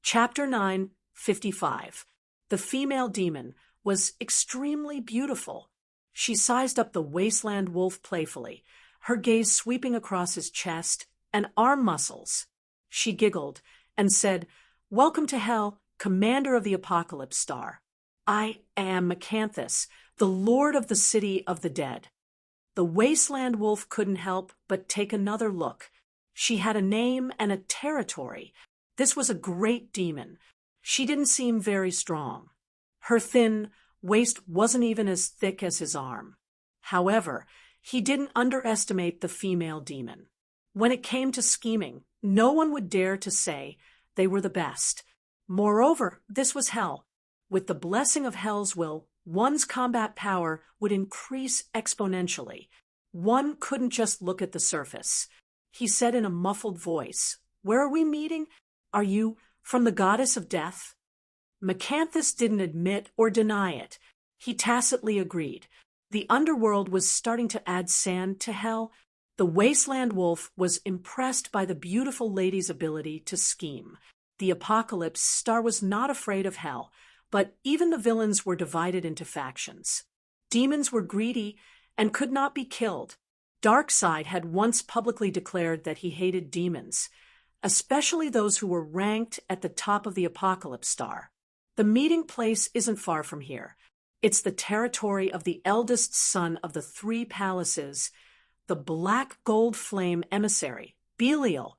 Chapter 9:55. The female demon was extremely beautiful. She sized up the wasteland wolf playfully, her gaze sweeping across his chest and arm muscles. She giggled and said, "Welcome to hell, commander of the apocalypse star. I am Macanthus, the lord of the city of the dead." The wasteland wolf couldn't help but take another look. She had a name and a territory. This was a great demon. She didn't seem very strong. Her thin waist wasn't even as thick as his arm. However, he didn't underestimate the female demon. When it came to scheming, no one would dare to say they were the best. Moreover, this was hell. With the blessing of hell's will, one's combat power would increase exponentially. One couldn't just look at the surface. He said in a muffled voice, "Where are we meeting? Are you from the goddess of death?" Macanthus didn't admit or deny it. He tacitly agreed. The underworld was starting to add sand to hell. The wasteland wolf was impressed by the beautiful lady's ability to scheme. The apocalypse star was not afraid of hell, but even the villains were divided into factions. Demons were greedy and could not be killed. Darkseid had once publicly declared that he hated demons, especially those who were ranked at the top of the apocalypse star. The meeting place isn't far from here. It's the territory of the eldest son of the three palaces, the black gold flame emissary, Belial.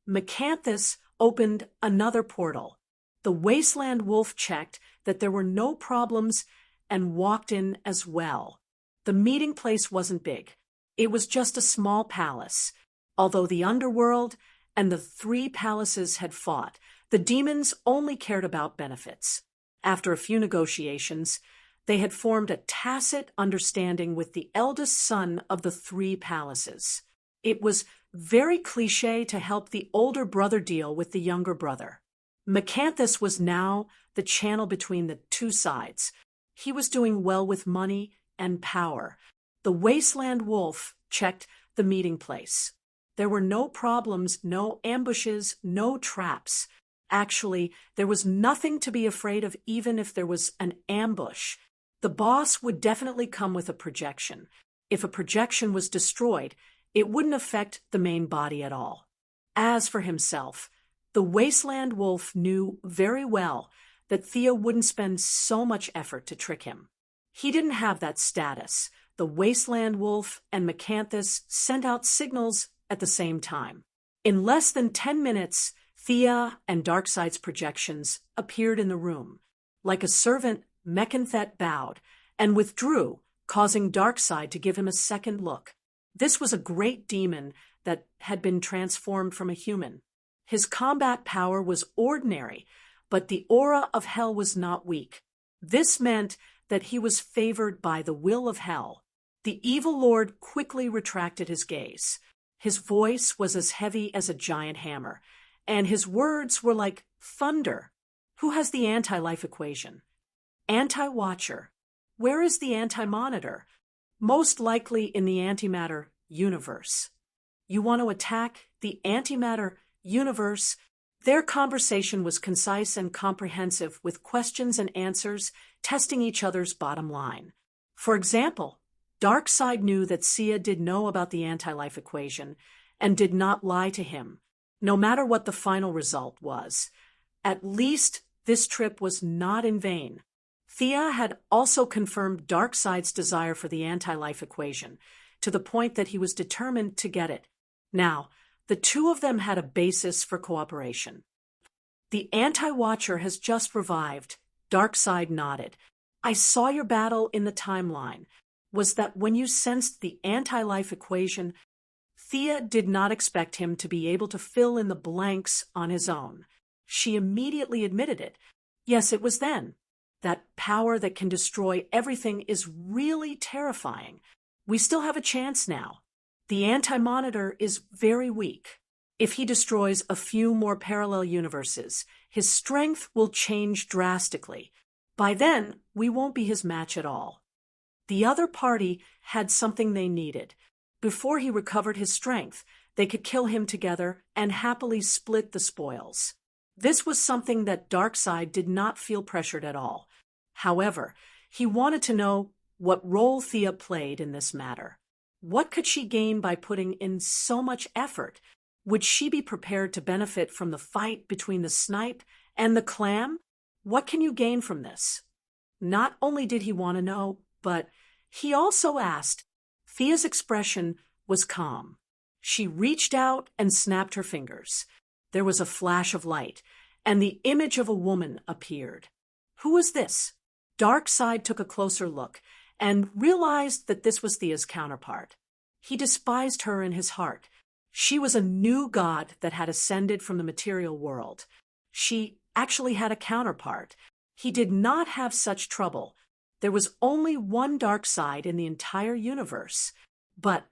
Macanthus opened another portal. The wasteland wolf checked that there were no problems and walked in as well. The meeting place wasn't big. It was just a small palace. Although the underworld and the three palaces had fought, the demons only cared about benefits. After a few negotiations, they had formed a tacit understanding with the eldest son of the three palaces. It was very cliché to help the older brother deal with the younger brother. Macanthus was now the channel between the two sides. He was doing well with money and power. The wasteland wolf checked the meeting place. There were no problems, no ambushes, no traps. Actually, there was nothing to be afraid of even if there was an ambush. The boss would definitely come with a projection. If a projection was destroyed, it wouldn't affect the main body at all. As for himself, the wasteland wolf knew very well that Thea wouldn't spend so much effort to trick him. He didn't have that status. The wasteland wolf and Macanthus sent out signals at the same time. In less than 10 minutes, Thea and Darkseid's projections appeared in the room. Like a servant, Mechanthet bowed and withdrew, causing Darkseid to give him a second look. This was a great demon that had been transformed from a human. His combat power was ordinary, but the aura of hell was not weak. This meant that he was favored by the will of hell. The evil lord quickly retracted his gaze. His voice was as heavy as a giant hammer, and his words were like thunder. Who has the anti-life equation? Anti-watcher. Where is the anti-monitor? Most likely in the antimatter universe. You want to attack the antimatter universe? Their conversation was concise and comprehensive, with questions and answers testing each other's bottom line. For example, Darkseid knew that Sia did know about the anti-life equation and did not lie to him, no matter what the final result was. At least this trip was not in vain. Thea had also confirmed Darkseid's desire for the anti-life equation, to the point that he was determined to get it. Now, the two of them had a basis for cooperation. "The anti-watcher has just revived," Darkseid nodded. "I saw your battle in the timeline. Was that when you sensed the anti-life equation?" Thea did not expect him to be able to fill in the blanks on his own. She immediately admitted it. Yes, it was then. That power that can destroy everything is really terrifying. We still have a chance now. The anti-monitor is very weak. If he destroys a few more parallel universes, his strength will change drastically. By then, we won't be his match at all. The other party had something they needed. Before he recovered his strength, they could kill him together and happily split the spoils. This was something that Darkseid did not feel pressured at all. However, he wanted to know what role Thea played in this matter. What could she gain by putting in so much effort? Would she be prepared to benefit from the fight between the snipe and the clam? What can you gain from this? Not only did he want to know, but he also asked. Thea's expression was calm. She reached out and snapped her fingers. There was a flash of light, and the image of a woman appeared. Who was this? Darkseid took a closer look and realized that this was Thea's counterpart. He despised her in his heart. She was a new god that had ascended from the material world. She actually had a counterpart. He did not have such trouble. There was only one Darkseid in the entire universe. But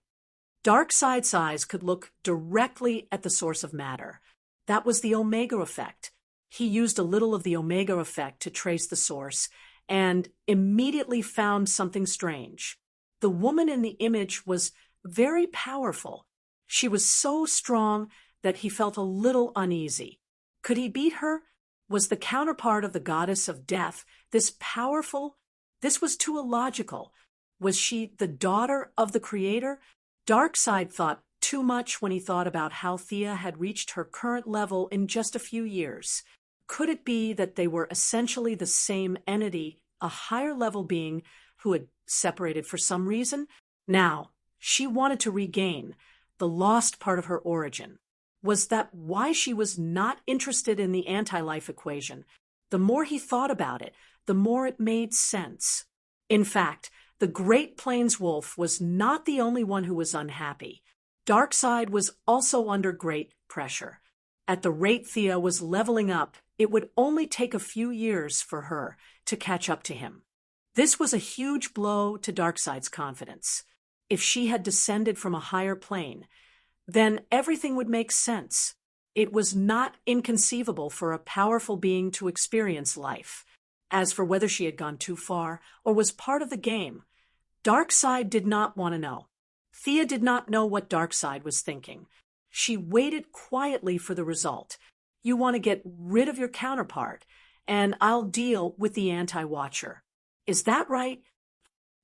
Darkseid's eyes could look directly at the source of matter. That was the Omega effect. He used a little of the Omega effect to trace the source and immediately found something strange. The woman in the image was very powerful. She was so strong that he felt a little uneasy. Could he beat her? Was the counterpart of the goddess of death this powerful? This was too illogical. Was she the daughter of the creator? Darkseid thought too much when he thought about how Thea had reached her current level in just a few years. Could it be that they were essentially the same entity, a higher-level being who had separated for some reason? Now, she wanted to regain the lost part of her origin. Was that why she was not interested in the anti-life equation? The more he thought about it, the more it made sense. In fact, the Great Plains Wolf was not the only one who was unhappy. Darkseid was also under great pressure. At the rate Thea was leveling up, it would only take a few years for her to catch up to him. This was a huge blow to Darkseid's confidence. If she had descended from a higher plane, then everything would make sense. It was not inconceivable for a powerful being to experience life. As for whether she had gone too far or was part of the game, Darkseid did not want to know. Thea did not know what Darkseid was thinking. She waited quietly for the result. You want to get rid of your counterpart, and I'll deal with the anti-watcher. Is that right?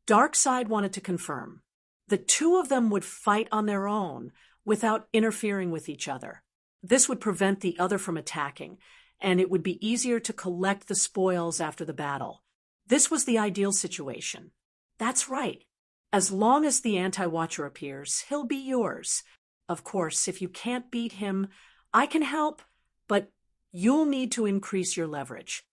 Darkseid wanted to confirm. The two of them would fight on their own without interfering with each other. This would prevent the other from attacking, and it would be easier to collect the spoils after the battle. This was the ideal situation. That's right. As long as the anti-watcher appears, he'll be yours. Of course, if you can't beat him, I can help, but you'll need to increase your leverage.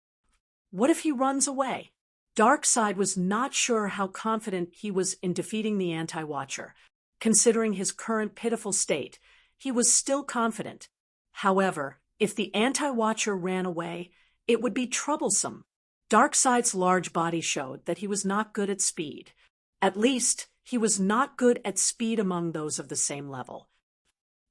What if he runs away? Darkseid was not sure how confident he was in defeating the anti-watcher. Considering his current pitiful state, he was still confident. However, if the anti-watcher ran away, it would be troublesome. Darkseid's large body showed that he was not good at speed. At least, he was not good at speed among those of the same level.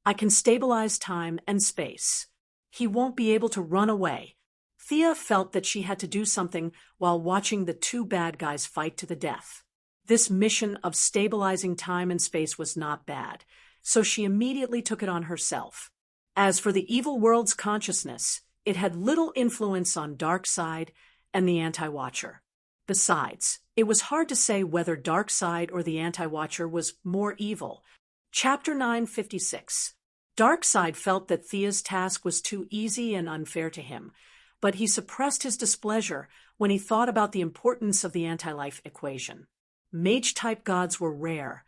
I can stabilize time and space. He won't be able to run away. Thea felt that she had to do something while watching the two bad guys fight to the death. This mission of stabilizing time and space was not bad, so she immediately took it on herself. As for the evil world's consciousness, it had little influence on Darkseid and the anti-watcher. Besides, it was hard to say whether Darkseid or the anti-watcher was more evil. Chapter 956. Darkseid felt that Thea's task was too easy and unfair to him, but he suppressed his displeasure when he thought about the importance of the anti-life equation. Mage-type gods were rare,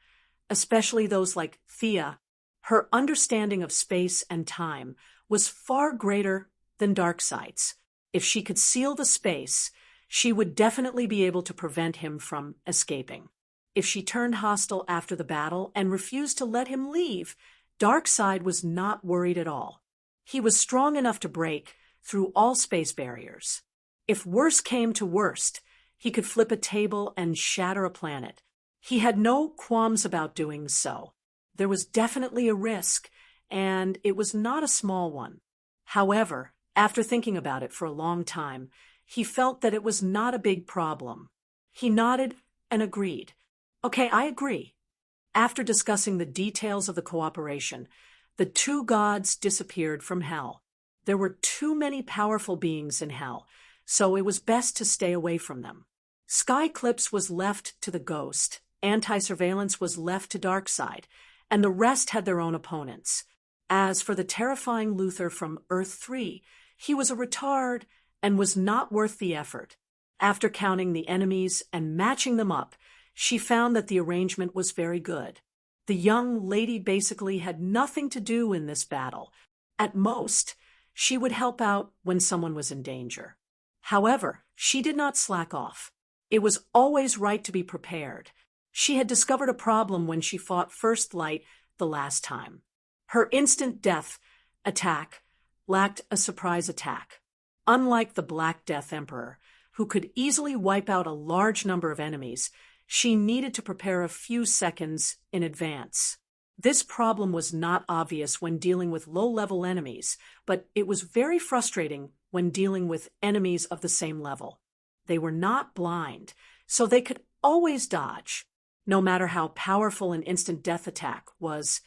especially those like Thea. Her understanding of space and time was far greater than Darkseid's. If she could seal the space, she would definitely be able to prevent him from escaping. If she turned hostile after the battle and refused to let him leave, Darkseid was not worried at all. He was strong enough to break through all space barriers. If worst came to worst, he could flip a table and shatter a planet. He had no qualms about doing so. There was definitely a risk, and it was not a small one. However, after thinking about it for a long time, he felt that it was not a big problem. He nodded and agreed. Okay, I agree. After discussing the details of the cooperation, the two gods disappeared from hell. There were too many powerful beings in hell, so it was best to stay away from them. Skyclips was left to the Ghost, Anti-Surveillance was left to Darkseid, and the rest had their own opponents. As for the terrifying Luthor from Earth 3, he was a retard and was not worth the effort. After counting the enemies and matching them up, she found that the arrangement was very good. The young lady basically had nothing to do in this battle. At most, she would help out when someone was in danger. However, she did not slack off. It was always right to be prepared. She had discovered a problem when she fought First Light the last time. Her instant death attack lacked a surprise attack. Unlike the Black Death Emperor, who could easily wipe out a large number of enemies, she needed to prepare a few seconds in advance. This problem was not obvious when dealing with low-level enemies, but it was very frustrating when dealing with enemies of the same level. They were not blind, so they could always dodge. No matter how powerful an instant death attack was,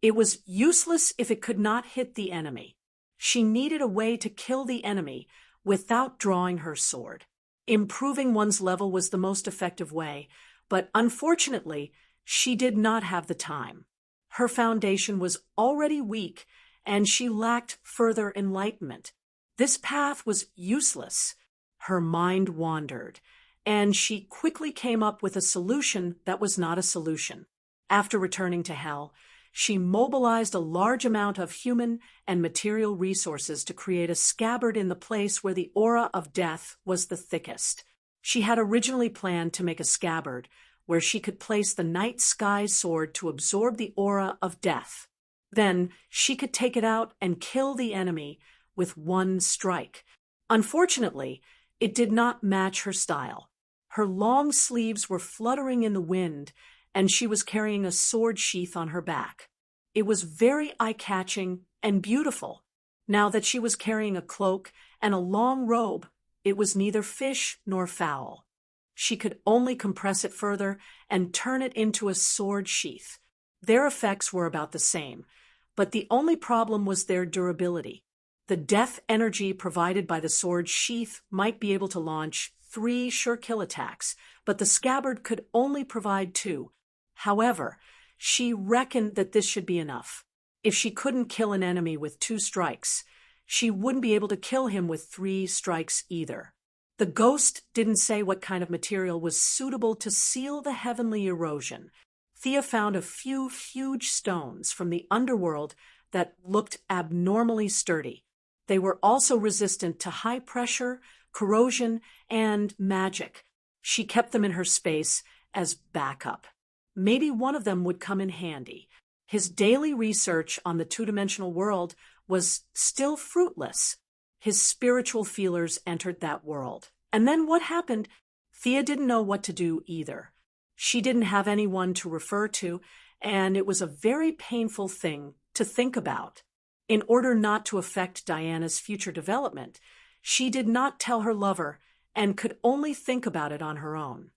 it was useless if it could not hit the enemy. She needed a way to kill the enemy without drawing her sword. Improving one's level was the most effective way, but unfortunately, she did not have the time. Her foundation was already weak, and she lacked further enlightenment. This path was useless. Her mind wandered, and she quickly came up with a solution that was not a solution. After returning to Hell, she mobilized a large amount of human and material resources to create a scabbard in the place where the aura of death was the thickest. She had originally planned to make a scabbard where she could place the night sky sword to absorb the aura of death. Then she could take it out and kill the enemy with one strike. Unfortunately, it did not match her style. Her long sleeves were fluttering in the wind, and she was carrying a sword sheath on her back. It was very eye-catching and beautiful. Now that she was carrying a cloak and a long robe, it was neither fish nor fowl. She could only compress it further and turn it into a sword sheath. Their effects were about the same, but the only problem was their durability. The death energy provided by the sword sheath might be able to launch 3 sure kill attacks, but the scabbard could only provide 2. However, she reckoned that this should be enough. If she couldn't kill an enemy with 2 strikes, she wouldn't be able to kill him with 3 strikes either. The Ghost didn't say what kind of material was suitable to seal the heavenly erosion. Thea found a few huge stones from the underworld that looked abnormally sturdy. They were also resistant to high pressure, corrosion, and magic. She kept them in her space as backup. Maybe one of them would come in handy. His daily research on the two-dimensional world was still fruitless. His spiritual feelers entered that world. And then what happened? Thea didn't know what to do either. She didn't have anyone to refer to, and it was a very painful thing to think about. In order not to affect Diana's future development, she did not tell her lover and could only think about it on her own.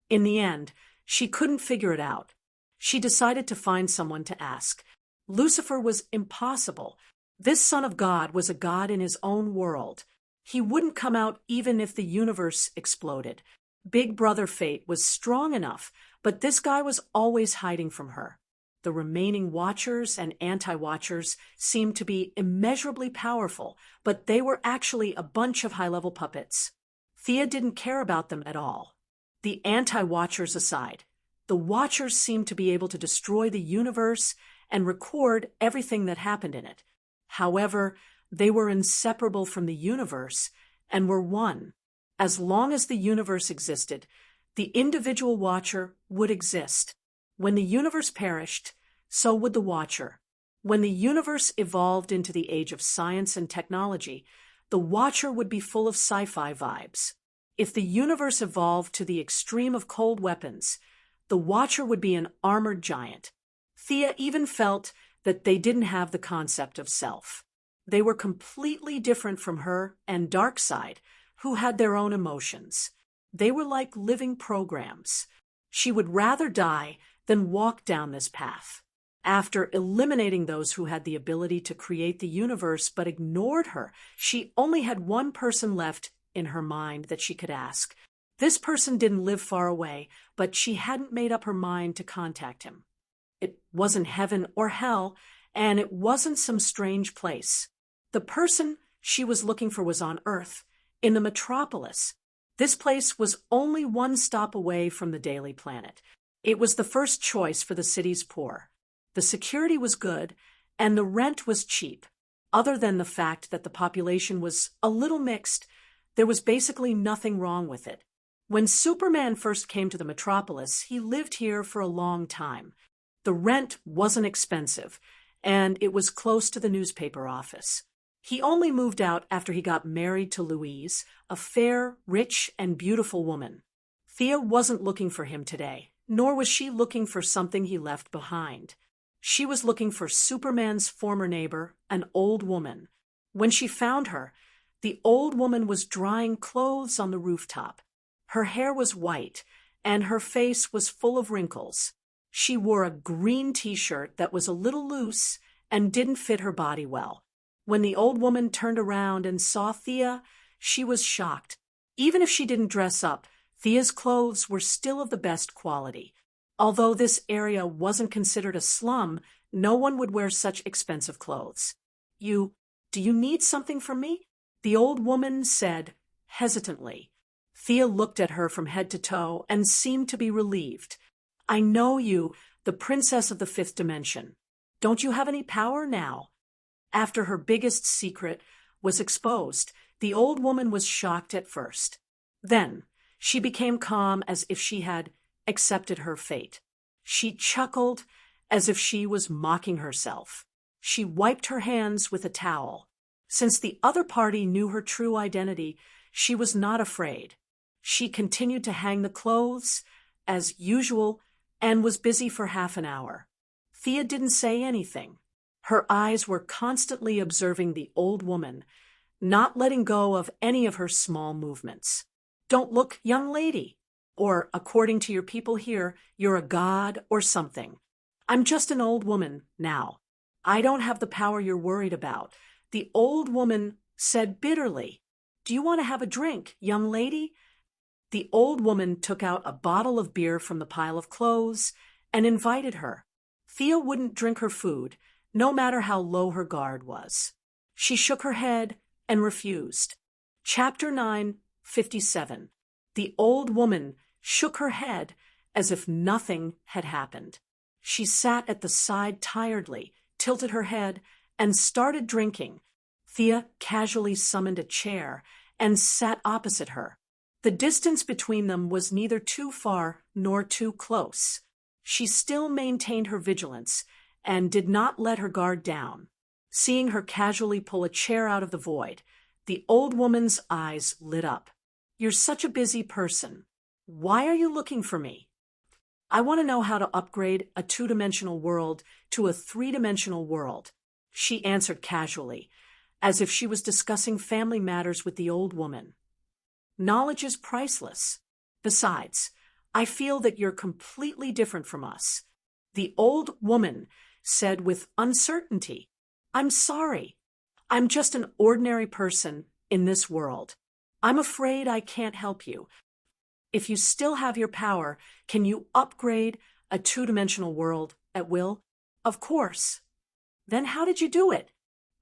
In the end, she couldn't figure it out. She decided to find someone to ask. Lucifer was impossible. This son of God was a god in his own world. He wouldn't come out even if the universe exploded. Big Brother Fate was strong enough, but this guy was always hiding from her. The remaining Watchers and Anti-Watchers seemed to be immeasurably powerful, but they were actually a bunch of high-level puppets. Thea didn't care about them at all. The Anti-Watchers aside, the Watchers seemed to be able to destroy the universe and record everything that happened in it. However, they were inseparable from the universe and were one. As long as the universe existed, the individual Watcher would exist. When the universe perished, so would the Watcher. When the universe evolved into the age of science and technology, the Watcher would be full of sci-fi vibes. If the universe evolved to the extreme of cold weapons, the Watcher would be an armored giant. Thea even felt that they didn't have the concept of self. They were completely different from her and Darkseid, who had their own emotions. They were like living programs. She would rather die than walk down this path. After eliminating those who had the ability to create the universe but ignored her, she only had one person left in her mind that she could ask. This person didn't live far away, but she hadn't made up her mind to contact him. It wasn't heaven or hell, and it wasn't some strange place. The person she was looking for was on Earth, in the metropolis. This place was only one stop away from the Daily Planet. It was the first choice for the city's poor. The security was good, and the rent was cheap. Other than the fact that the population was a little mixed, there was basically nothing wrong with it. When Superman first came to the metropolis, he lived here for a long time. The rent wasn't expensive, and it was close to the newspaper office. He only moved out after he got married to Louise, a fair, rich, and beautiful woman. Thea wasn't looking for him today, nor was she looking for something he left behind. She was looking for Superman's former neighbor, an old woman. When she found her, the old woman was drying clothes on the rooftop. Her hair was white, and her face was full of wrinkles. She wore a green t-shirt that was a little loose and didn't fit her body well. When the old woman turned around and saw Thea, she was shocked. Even if she didn't dress up, Thea's clothes were still of the best quality. Although this area wasn't considered a slum, no one would wear such expensive clothes. Do you need something from me?" the old woman said hesitantly. Thea looked at her from head to toe and seemed to be relieved. "I know you, the princess of the fifth dimension. Don't you have any power now?" After her biggest secret was exposed, the old woman was shocked at first. Then she became calm as if she had accepted her fate. She chuckled as if she was mocking herself. She wiped her hands with a towel. Since the other party knew her true identity, she was not afraid. She continued to hang the clothes, as usual, and was busy for half an hour. Thea didn't say anything. Her eyes were constantly observing the old woman, not letting go of any of her small movements. "Don't look, young lady," or, according to your people here, "you're a god or something. I'm just an old woman now. I don't have the power you're worried about," the old woman said bitterly. "Do you want to have a drink, young lady?" The old woman took out a bottle of beer from the pile of clothes and invited her. Thea wouldn't drink her food, no matter how low her guard was. She shook her head and refused. Chapter 9:57. The old woman shook her head as if nothing had happened. She sat at the side tiredly, tilted her head, and started drinking. Thea casually summoned a chair and sat opposite her. The distance between them was neither too far nor too close. She still maintained her vigilance and did not let her guard down. Seeing her casually pull a chair out of the void, the old woman's eyes lit up. "You're such a busy person. Why are you looking for me?" "I want to know how to upgrade a two-dimensional world to a three-dimensional world," she answered casually, as if she was discussing family matters with the old woman. "Knowledge is priceless. Besides, I feel that you're completely different from us," the old woman said with uncertainty. "I'm sorry. I'm just an ordinary person in this world. I'm afraid I can't help you. If you still have your power, can you upgrade a two-dimensional world at will?" "Of course." "Then how did you do it?"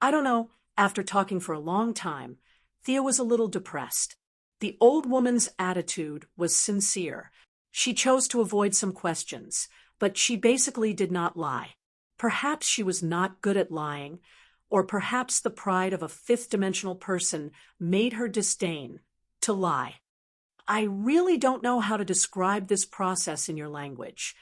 "I don't know." After talking for a long time, Thea was a little depressed. The old woman's attitude was sincere. She chose to avoid some questions, but she basically did not lie. Perhaps she was not good at lying, or perhaps the pride of a fifth-dimensional person made her disdain to lie. "I really don't know how to describe this process in your language."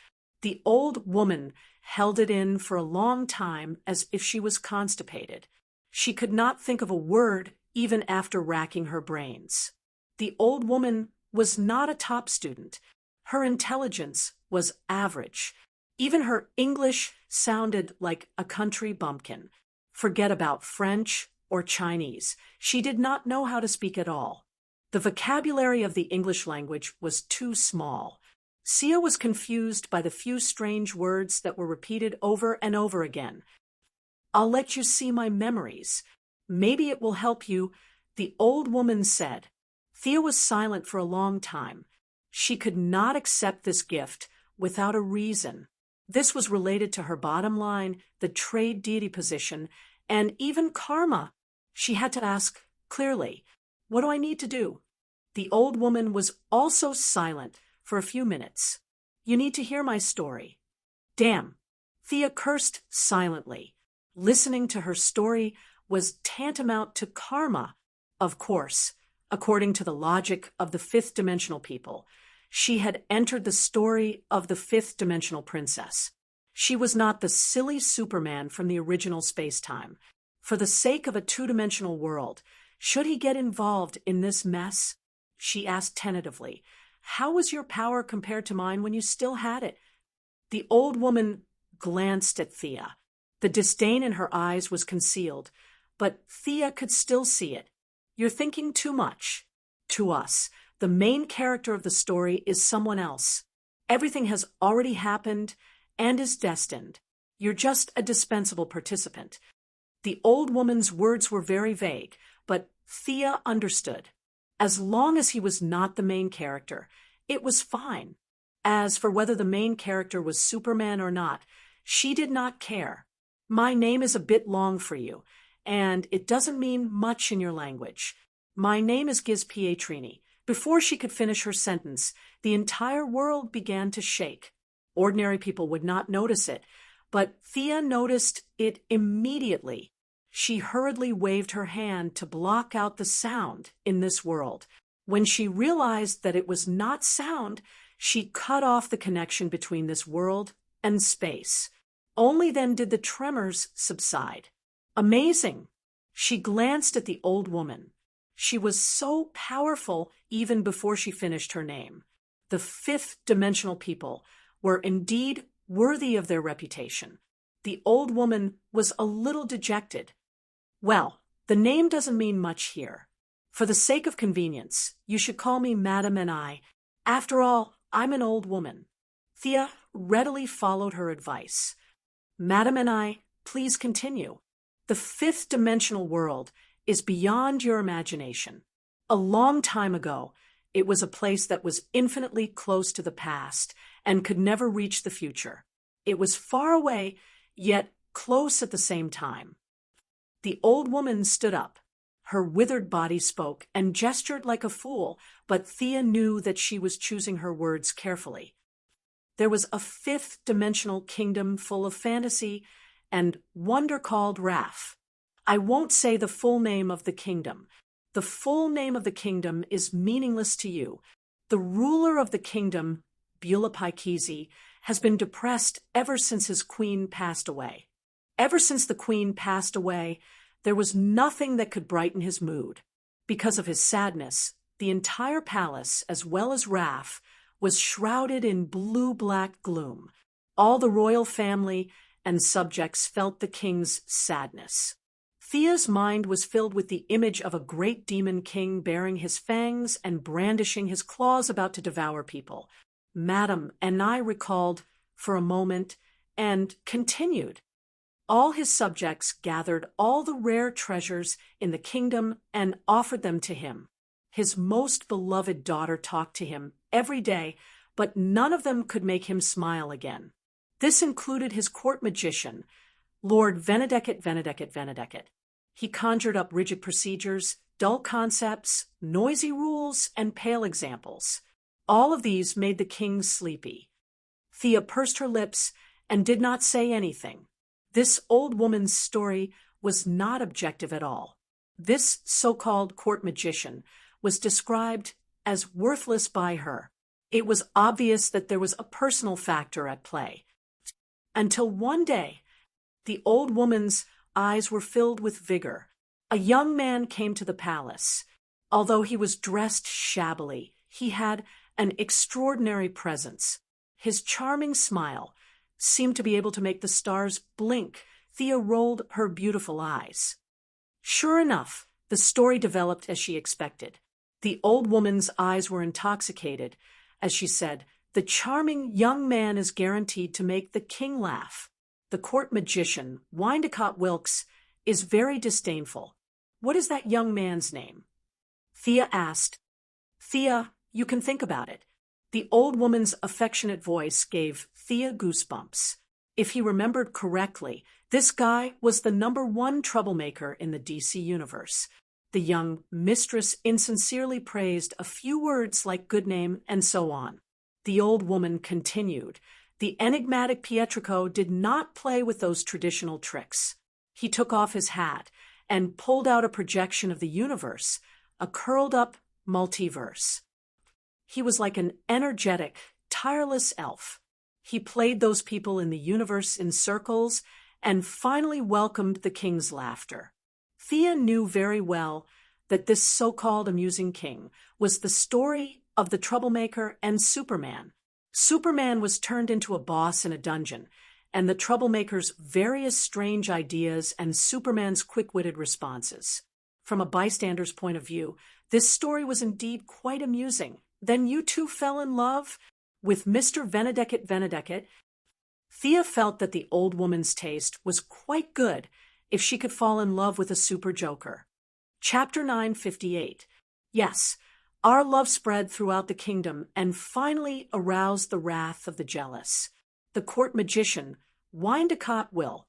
The old woman held it in for a long time as if she was constipated. She could not think of a word even after racking her brains. The old woman was not a top student. Her intelligence was average. Even her English sounded like a country bumpkin. Forget about French or Chinese. She did not know how to speak at all. The vocabulary of the English language was too small. Sia was confused by the few strange words that were repeated over and over again. "I'll let you see my memories. Maybe it will help you," the old woman said. Thea was silent for a long time. She could not accept this gift without a reason. This was related to her bottom line, the trade deity position, and even karma. She had to ask clearly, "What do I need to do?" The old woman was also silent for a few minutes. "You need to hear my story." Damn. Thea cursed silently. Listening to her story was tantamount to karma, of course, according to the logic of the fifth-dimensional people. She had entered the story of the fifth-dimensional princess. She was not the silly Superman from the original space-time. For the sake of a two-dimensional world, should he get involved in this mess? She asked tentatively. "How was your power compared to mine when you still had it?" The old woman glanced at Thea. The disdain in her eyes was concealed, but Thea could still see it. "You're thinking too much. To us, the main character of the story is someone else. Everything has already happened and is destined. You're just a dispensable participant." The old woman's words were very vague, but Thea understood. As long as he was not the main character, it was fine. As for whether the main character was Superman or not, she did not care. "My name is a bit long for you, and it doesn't mean much in your language. My name is Giz Pietrini." Before she could finish her sentence, the entire world began to shake. Ordinary people would not notice it, but Thea noticed it immediately. She hurriedly waved her hand to block out the sound in this world. When she realized that it was not sound, she cut off the connection between this world and space. Only then did the tremors subside. Amazing! She glanced at the old woman. She was so powerful even before she finished her name. The fifth-dimensional people were indeed worthy of their reputation. The old woman was a little dejected. "Well, the name doesn't mean much here. For the sake of convenience, you should call me Madam and I. After all, I'm an old woman." Thea readily followed her advice. "Madam and I, please continue. The fifth-dimensional world is beyond your imagination. A long time ago, it was a place that was infinitely close to the past and could never reach the future. It was far away, yet close at the same time." The old woman stood up. Her withered body spoke and gestured like a fool, but Thea knew that she was choosing her words carefully. "There was a fifth-dimensional kingdom full of fantasy and wonder called Raph. I won't say the full name of the kingdom. The full name of the kingdom is meaningless to you. The ruler of the kingdom, Beulah Paikizi, has been depressed ever since his queen passed away. Ever since the queen passed away, there was nothing that could brighten his mood. Because of his sadness, the entire palace, as well as Raph, was shrouded in blue-black gloom. All the royal family and subjects felt the king's sadness. Thea's mind was filled with the image of a great demon king baring his fangs and brandishing his claws about to devour people. Madam and I recalled for a moment and continued. All his subjects gathered all the rare treasures in the kingdom and offered them to him. His most beloved daughter talked to him every day, but none of them could make him smile again. This included his court magician, Lord Venedeket. He conjured up rigid procedures, dull concepts, noisy rules, and pale examples. All of these made the king sleepy. Thea pursed her lips and did not say anything. This old woman's story was not objective at all. This so-called court magician was described as worthless by her. It was obvious that there was a personal factor at play. Until one day, the old woman's eyes were filled with vigor. A young man came to the palace. Although he was dressed shabbily, he had an extraordinary presence. His charming smile seemed to be able to make the stars blink. Thea rolled her beautiful eyes. Sure enough, the story developed as she expected. The old woman's eyes were intoxicated as she said, The charming young man is guaranteed to make the king laugh. The court magician, Windicott Wilkes, is very disdainful. What is that young man's name? Thea asked. Thea, you can think about it. The old woman's affectionate voice gave Thea goosebumps. If he remembered correctly, this guy was the #1 troublemaker in the DC universe. The young mistress insincerely praised a few words like good name and so on. The old woman continued. The enigmatic Pietrico did not play with those traditional tricks. He took off his hat and pulled out a projection of the universe, a curled-up multiverse. He was like an energetic, tireless elf. He played those people in the universe in circles and finally welcomed the king's laughter. Thea knew very well that this so-called amusing king was the story of the troublemaker and Superman. Superman was turned into a boss in a dungeon, and the troublemaker's various strange ideas and Superman's quick-witted responses. From a bystander's point of view, this story was indeed quite amusing. Then you two fell in love with Mr. Venedeket. Thea felt that the old woman's taste was quite good if she could fall in love with a super joker. Chapter 958. Yes, our love spread throughout the kingdom and finally aroused the wrath of the jealous. The court magician, Windicott Will.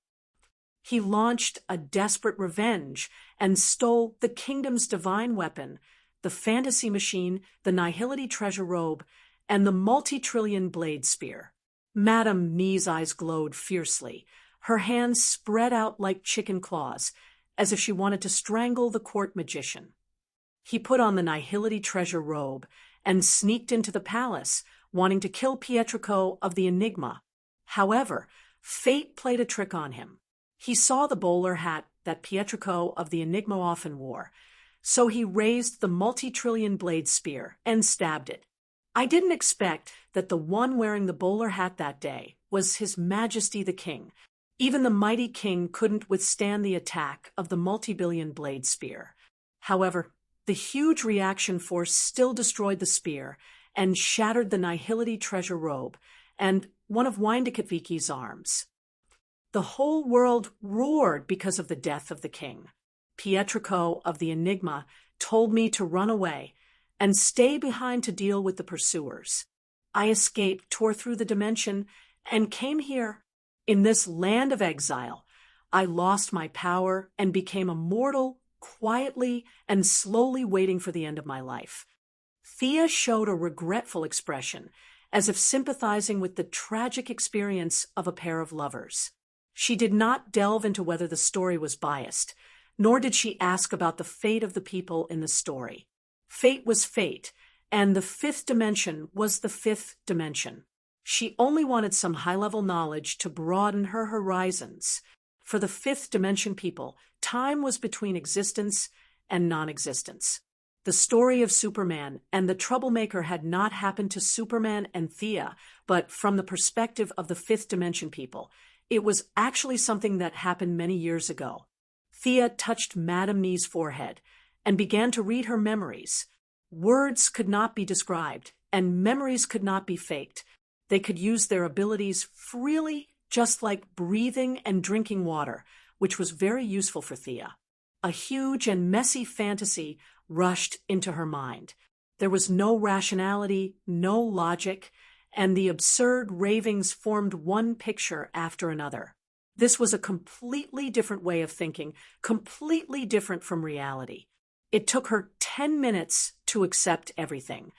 He launched a desperate revenge and stole the kingdom's divine weapon, the fantasy machine, the nihility treasure robe, and the multi-trillion blade spear. Madame Me's eyes glowed fiercely. Her hands spread out like chicken claws, as if she wanted to strangle the court magician. He put on the nihility treasure robe and sneaked into the palace, wanting to kill Pietrico of the Enigma. However, fate played a trick on him. He saw the bowler hat that Pietrico of the Enigma often wore, so he raised the multi-trillion blade spear and stabbed it. I didn't expect that the one wearing the bowler hat that day was His Majesty the King. Even the mighty king couldn't withstand the attack of the multi-billion blade spear. However, the huge reaction force still destroyed the spear and shattered the nihility treasure robe and one of Windicott arms. The whole world roared because of the death of the king. Pietrico of the Enigma told me to run away and stay behind to deal with the pursuers. I escaped, tore through the dimension, and came here. In this land of exile, I lost my power and became a mortal, quietly and slowly waiting for the end of my life. Thea showed a regretful expression, as if sympathizing with the tragic experience of a pair of lovers. She did not delve into whether the story was biased, nor did she ask about the fate of the people in the story. Fate was fate, and the fifth dimension was the fifth dimension. She only wanted some high-level knowledge to broaden her horizons. For the fifth dimension people, time was between existence and non-existence. The story of Superman and the troublemaker had not happened to Superman and Thea, but from the perspective of the fifth dimension people, it was actually something that happened many years ago. Thea touched Madame Me's forehead and began to read her memories. Words could not be described, and memories could not be faked. They could use their abilities freely, just like breathing and drinking water, which was very useful for Thea. A huge and messy fantasy rushed into her mind. There was no rationality, no logic, and the absurd ravings formed one picture after another. This was a completely different way of thinking, completely different from reality. It took her 10 minutes to accept everything.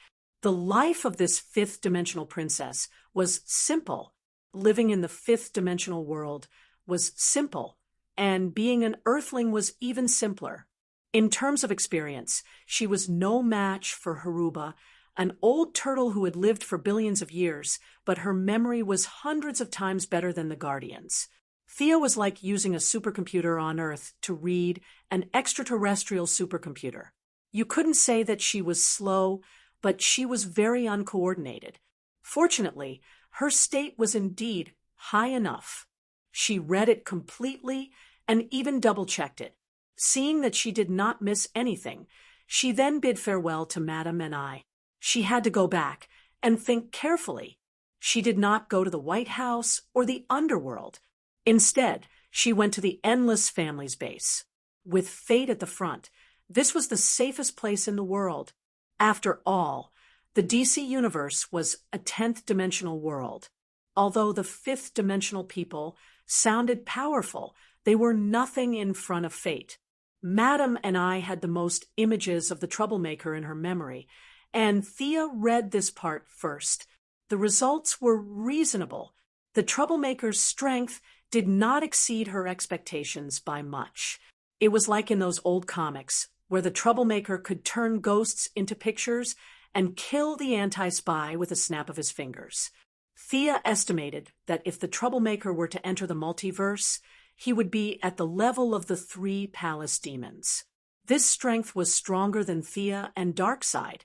The life of this fifth-dimensional princess was simple. Living in the fifth-dimensional world was simple, and being an earthling was even simpler. In terms of experience, she was no match for Haruba, an old turtle who had lived for billions of years, but her memory was hundreds of times better than the Guardians. Thea was like using a supercomputer on Earth to read an extraterrestrial supercomputer. You couldn't say that she was slow, but she was very uncoordinated. Fortunately, her state was indeed high enough. She read it completely and even double-checked it. Seeing that she did not miss anything, she then bid farewell to Madame and I. She had to go back, and think carefully. She did not go to the White House or the underworld. Instead, she went to the Endless Family's base. With fate at the front, this was the safest place in the world. After all, the DC universe was a 10th dimensional world. Although the 5th dimensional people sounded powerful, they were nothing in front of fate. Madame and I had the most images of the troublemaker in her memory, and Thea read this part first. The results were reasonable. The troublemaker's strength did not exceed her expectations by much. It was like in those old comics, where the troublemaker could turn ghosts into pictures and kill the anti-spy with a snap of his fingers. Thea estimated that if the troublemaker were to enter the multiverse, he would be at the level of the 3 palace demons. This strength was stronger than Thea and Darkseid,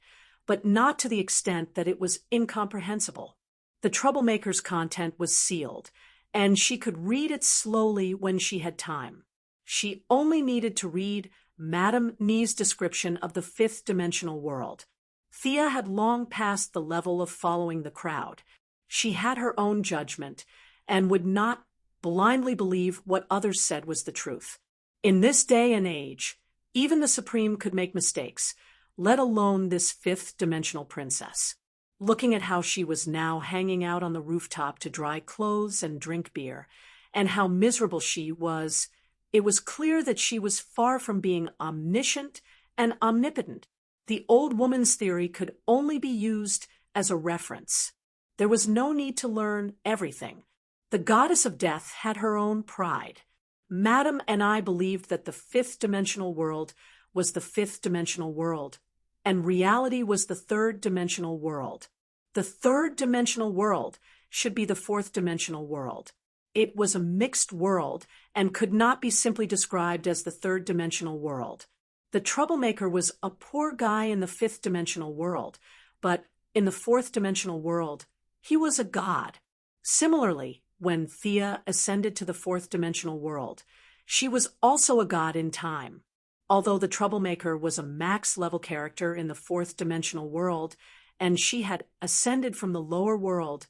but not to the extent that it was incomprehensible. The troublemaker's content was sealed, and she could read it slowly when she had time. She only needed to read Madame Nee's description of the 5th dimensional world. Thea had long passed the level of following the crowd. She had her own judgment and would not blindly believe what others said was the truth. In this day and age, even the Supreme could make mistakes, let alone this 5th dimensional princess. Looking at how she was now hanging out on the rooftop to dry clothes and drink beer, and how miserable she was, it was clear that she was far from being omniscient and omnipotent. The old woman's theory could only be used as a reference. There was no need to learn everything. The goddess of death had her own pride. Madame and I believed that the 5th dimensional world was the 5th dimensional world, and reality was the 3rd dimensional world. The 3rd dimensional world should be the 4th dimensional world. It was a mixed world and could not be simply described as the 3rd dimensional world. The troublemaker was a poor guy in the 5th dimensional world, but in the 4th dimensional world, he was a god. Similarly, when Thea ascended to the 4th dimensional world, she was also a god in time. Although the troublemaker was a max-level character in the 4th dimensional world, and she had ascended from the lower world,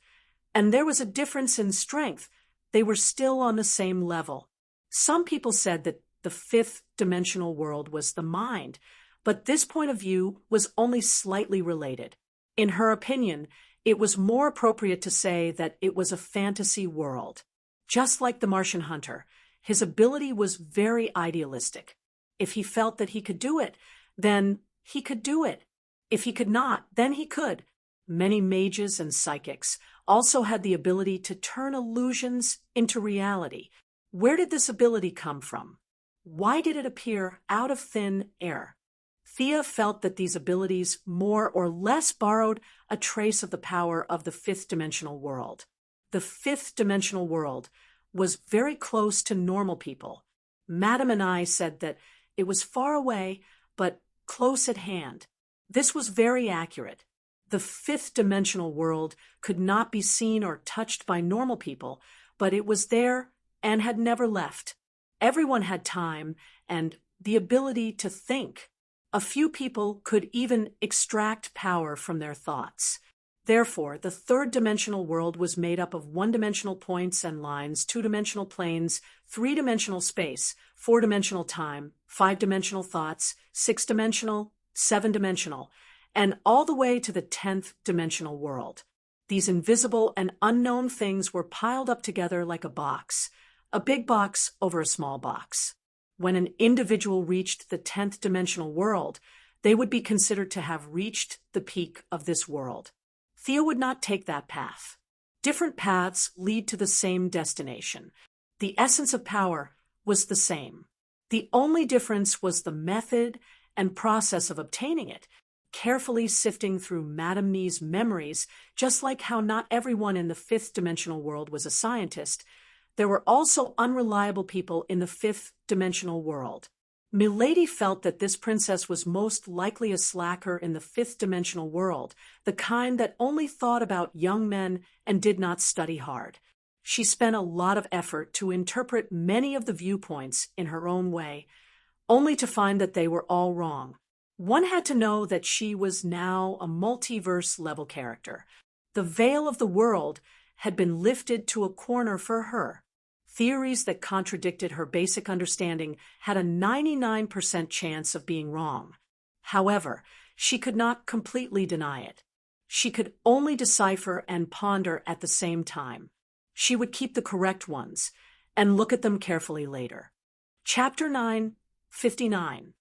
and there was a difference in strength, they were still on the same level. Some people said that the 5th dimensional world was the mind, but this point of view was only slightly related. In her opinion, it was more appropriate to say that it was a fantasy world. Just like the Martian hunter, his ability was very idealistic. If he felt that he could do it, then he could do it. If he could not, then he could. Many mages and psychics also had the ability to turn illusions into reality. Where did this ability come from? Why did it appear out of thin air? Thea felt that these abilities more or less borrowed a trace of the power of the 5th dimensional world. The 5th dimensional world was very close to normal people. Madame and I said that it was far away, but close at hand. This was very accurate. The 5th dimensional world could not be seen or touched by normal people, but it was there and had never left. Everyone had time and the ability to think. A few people could even extract power from their thoughts. Therefore, the 3rd dimensional world was made up of 1-dimensional points and lines, 2-dimensional planes, 3-dimensional space, 4-dimensional time, 5-dimensional thoughts, 6-dimensional, 7-dimensional, and all the way to the 10th dimensional world. These invisible and unknown things were piled up together like a box, a big box over a small box. When an individual reached the 10th dimensional world, they would be considered to have reached the peak of this world. Thea would not take that path. Different paths lead to the same destination. The essence of power was the same. The only difference was the method and process of obtaining it, carefully sifting through Madame Nee's memories, just like how not everyone in the 5th dimensional world was a scientist. There were also unreliable people in the 5th dimensional world. Milady felt that this princess was most likely a slacker in the 5th dimensional world, the kind that only thought about young men and did not study hard. She spent a lot of effort to interpret many of the viewpoints in her own way, only to find that they were all wrong. One had to know that she was now a multiverse-level character. The veil of the world had been lifted to a corner for her. Theories that contradicted her basic understanding had a 99% chance of being wrong. However, she could not completely deny it. She could only decipher and ponder at the same time. She would keep the correct ones and look at them carefully later. Chapter 9:59.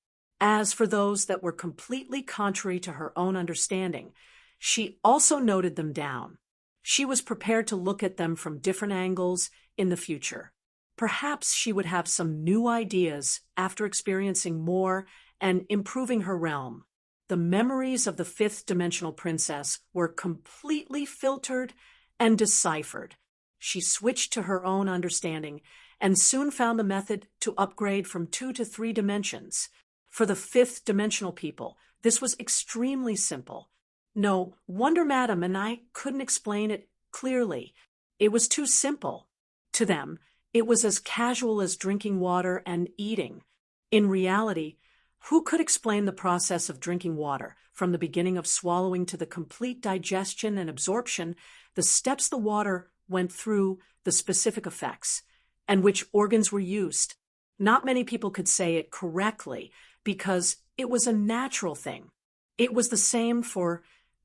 As for those that were completely contrary to her own understanding, she also noted them down. She was prepared to look at them from different angles in the future. Perhaps she would have some new ideas after experiencing more and improving her realm. The memories of the fifth-dimensional princess were completely filtered and deciphered. She switched to her own understanding and soon found the method to upgrade from 2 to 3 dimensions. For the fifth-dimensional people, this was extremely simple. No wonder Madam and I couldn't explain it clearly. It was too simple. To them, it was as casual as drinking water and eating. In reality, who could explain the process of drinking water, from the beginning of swallowing to the complete digestion and absorption, the steps the water went through, the specific effects, and which organs were used? Not many people could say it correctly because it was a natural thing. It was the same for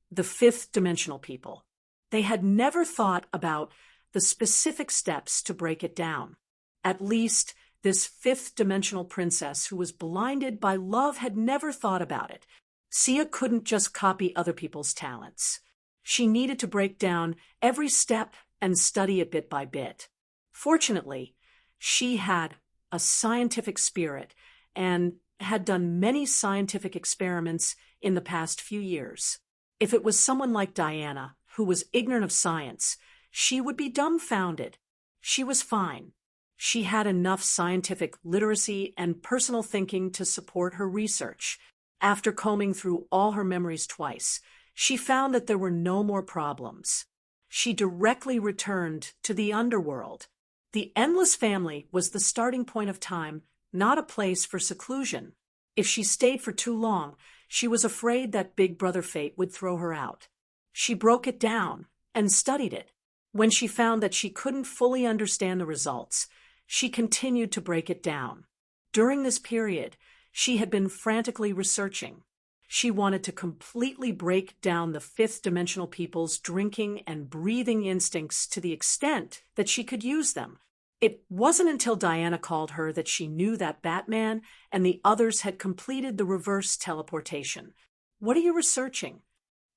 the fifth-dimensional people. They had never thought about the specific steps to break it down. At least, this fifth-dimensional princess who was blinded by love had never thought about it. Sia couldn't just copy other people's talents. She needed to break down every step and study it bit by bit. Fortunately, she had a scientific spirit and had done many scientific experiments in the past few years. If it was someone like Diana, who was ignorant of science, she would be dumbfounded. She was fine. She had enough scientific literacy and personal thinking to support her research. After combing through all her memories twice, she found that there were no more problems. She directly returned to the underworld. The Endless Family was the starting point of time, not a place for seclusion. If she stayed for too long, she was afraid that Big Brother Fate would throw her out. She broke it down and studied it. When she found that she couldn't fully understand the results, she continued to break it down. During this period, she had been frantically researching. She wanted to completely break down the fifth-dimensional people's drinking and breathing instincts to the extent that she could use them. It wasn't until Diana called her that she knew that Batman and the others had completed the reverse teleportation. "What are you researching?"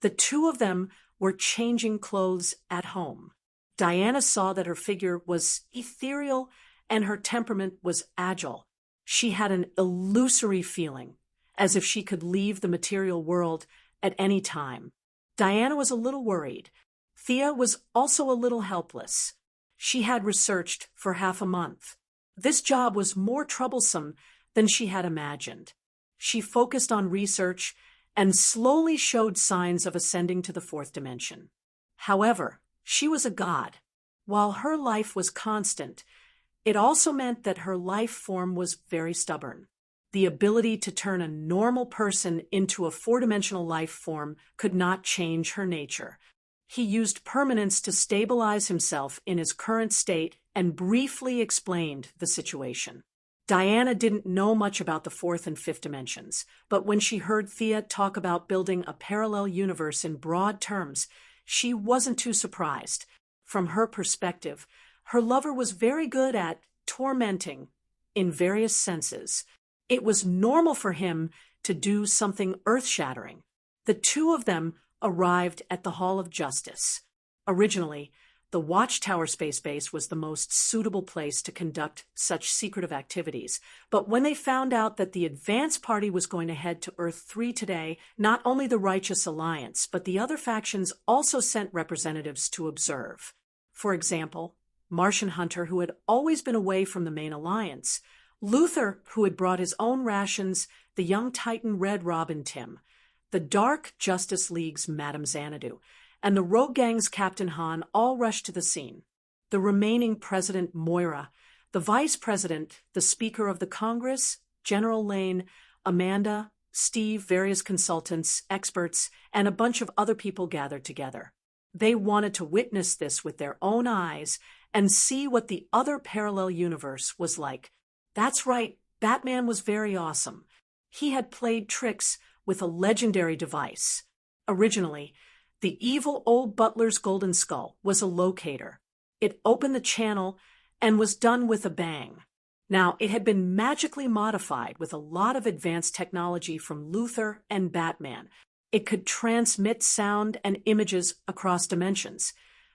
The two of them were changing clothes at home. Diana saw that her figure was ethereal and her temperament was agile. She had an illusory feeling, as if she could leave the material world at any time. Diana was a little worried. Thea was also a little helpless. She had researched for half a month. This job was more troublesome than she had imagined. She focused on research and slowly showed signs of ascending to the fourth dimension. However, she was a god. While her life was constant, it also meant that her life form was very stubborn. The ability to turn a normal person into a four-dimensional life form could not change her nature. He used permanence to stabilize himself in his current state and briefly explained the situation. Diana didn't know much about the fourth and fifth dimensions, but when she heard Thea talk about building a parallel universe in broad terms, she wasn't too surprised. From her perspective, her lover was very good at tormenting in various senses. It was normal for him to do something earth-shattering. The two of them arrived at the Hall of Justice. Originally, the Watchtower Space Base was the most suitable place to conduct such secretive activities, but when they found out that the advance party was going to head to Earth 3 today, not only the Righteous Alliance, but the other factions also sent representatives to observe. For example, Martian Hunter, who had always been away from the main alliance, Luther, who had brought his own rations, the young Titan Red Robin Tim, the Dark Justice League's Madame Xanadu, and the Rogue Gang's Captain Han all rushed to the scene. The remaining President Moira, the Vice President, the Speaker of the Congress, General Lane, Amanda, Steve, various consultants, experts, and a bunch of other people gathered together. They wanted to witness this with their own eyes and see what the other parallel universe was like. That's right, Batman was very awesome. He had played tricks with a legendary device. Originally, the evil old butler's golden skull was a locator. It opened the channel and was done with a bang. Now, it had been magically modified with a lot of advanced technology from Luthor and Batman. It could transmit sound and images across dimensions,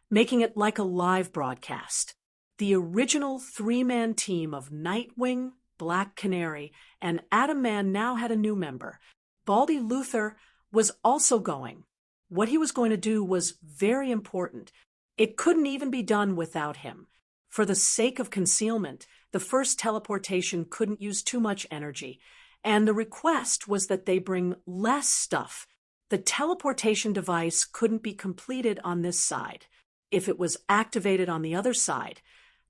making it like a live broadcast. The original three-man team of Nightwing, Black Canary, and Atom Man now had a new member. Baldy Luthor was also going. What he was going to do was very important. It couldn't even be done without him. For the sake of concealment, the first teleportation couldn't use too much energy, and the request was that they bring less stuff. The teleportation device couldn't be completed on this side. If it was activated on the other side,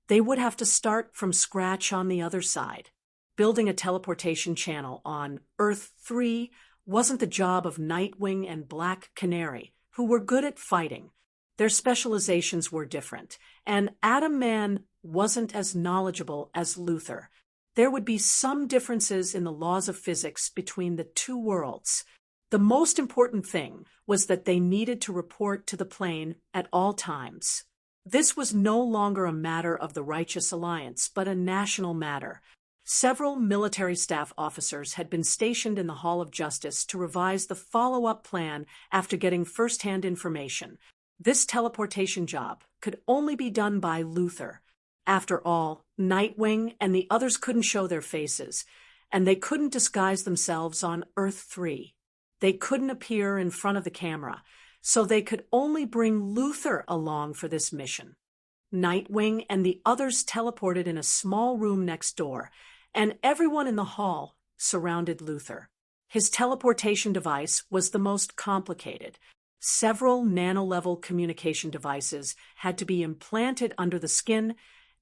they would have to start from scratch on the other side. Building a teleportation channel on Earth 3 wasn't the job of Nightwing and Black Canary, who were good at fighting. Their specializations were different, and Atom Man wasn't as knowledgeable as Luthor. There would be some differences in the laws of physics between the two worlds. The most important thing was that they needed to report to the plane at all times. This was no longer a matter of the Righteous Alliance, but a national matter. Several military staff officers had been stationed in the Hall of Justice to revise the follow-up plan after getting first-hand information. This teleportation job could only be done by Luthor. After all, Nightwing and the others couldn't show their faces, and they couldn't disguise themselves on Earth 3. They couldn't appear in front of the camera, so they could only bring Luthor along for this mission. Nightwing and the others teleported in a small room next door, and everyone in the hall surrounded Luthor. His teleportation device was the most complicated. Several nano-level communication devices had to be implanted under the skin,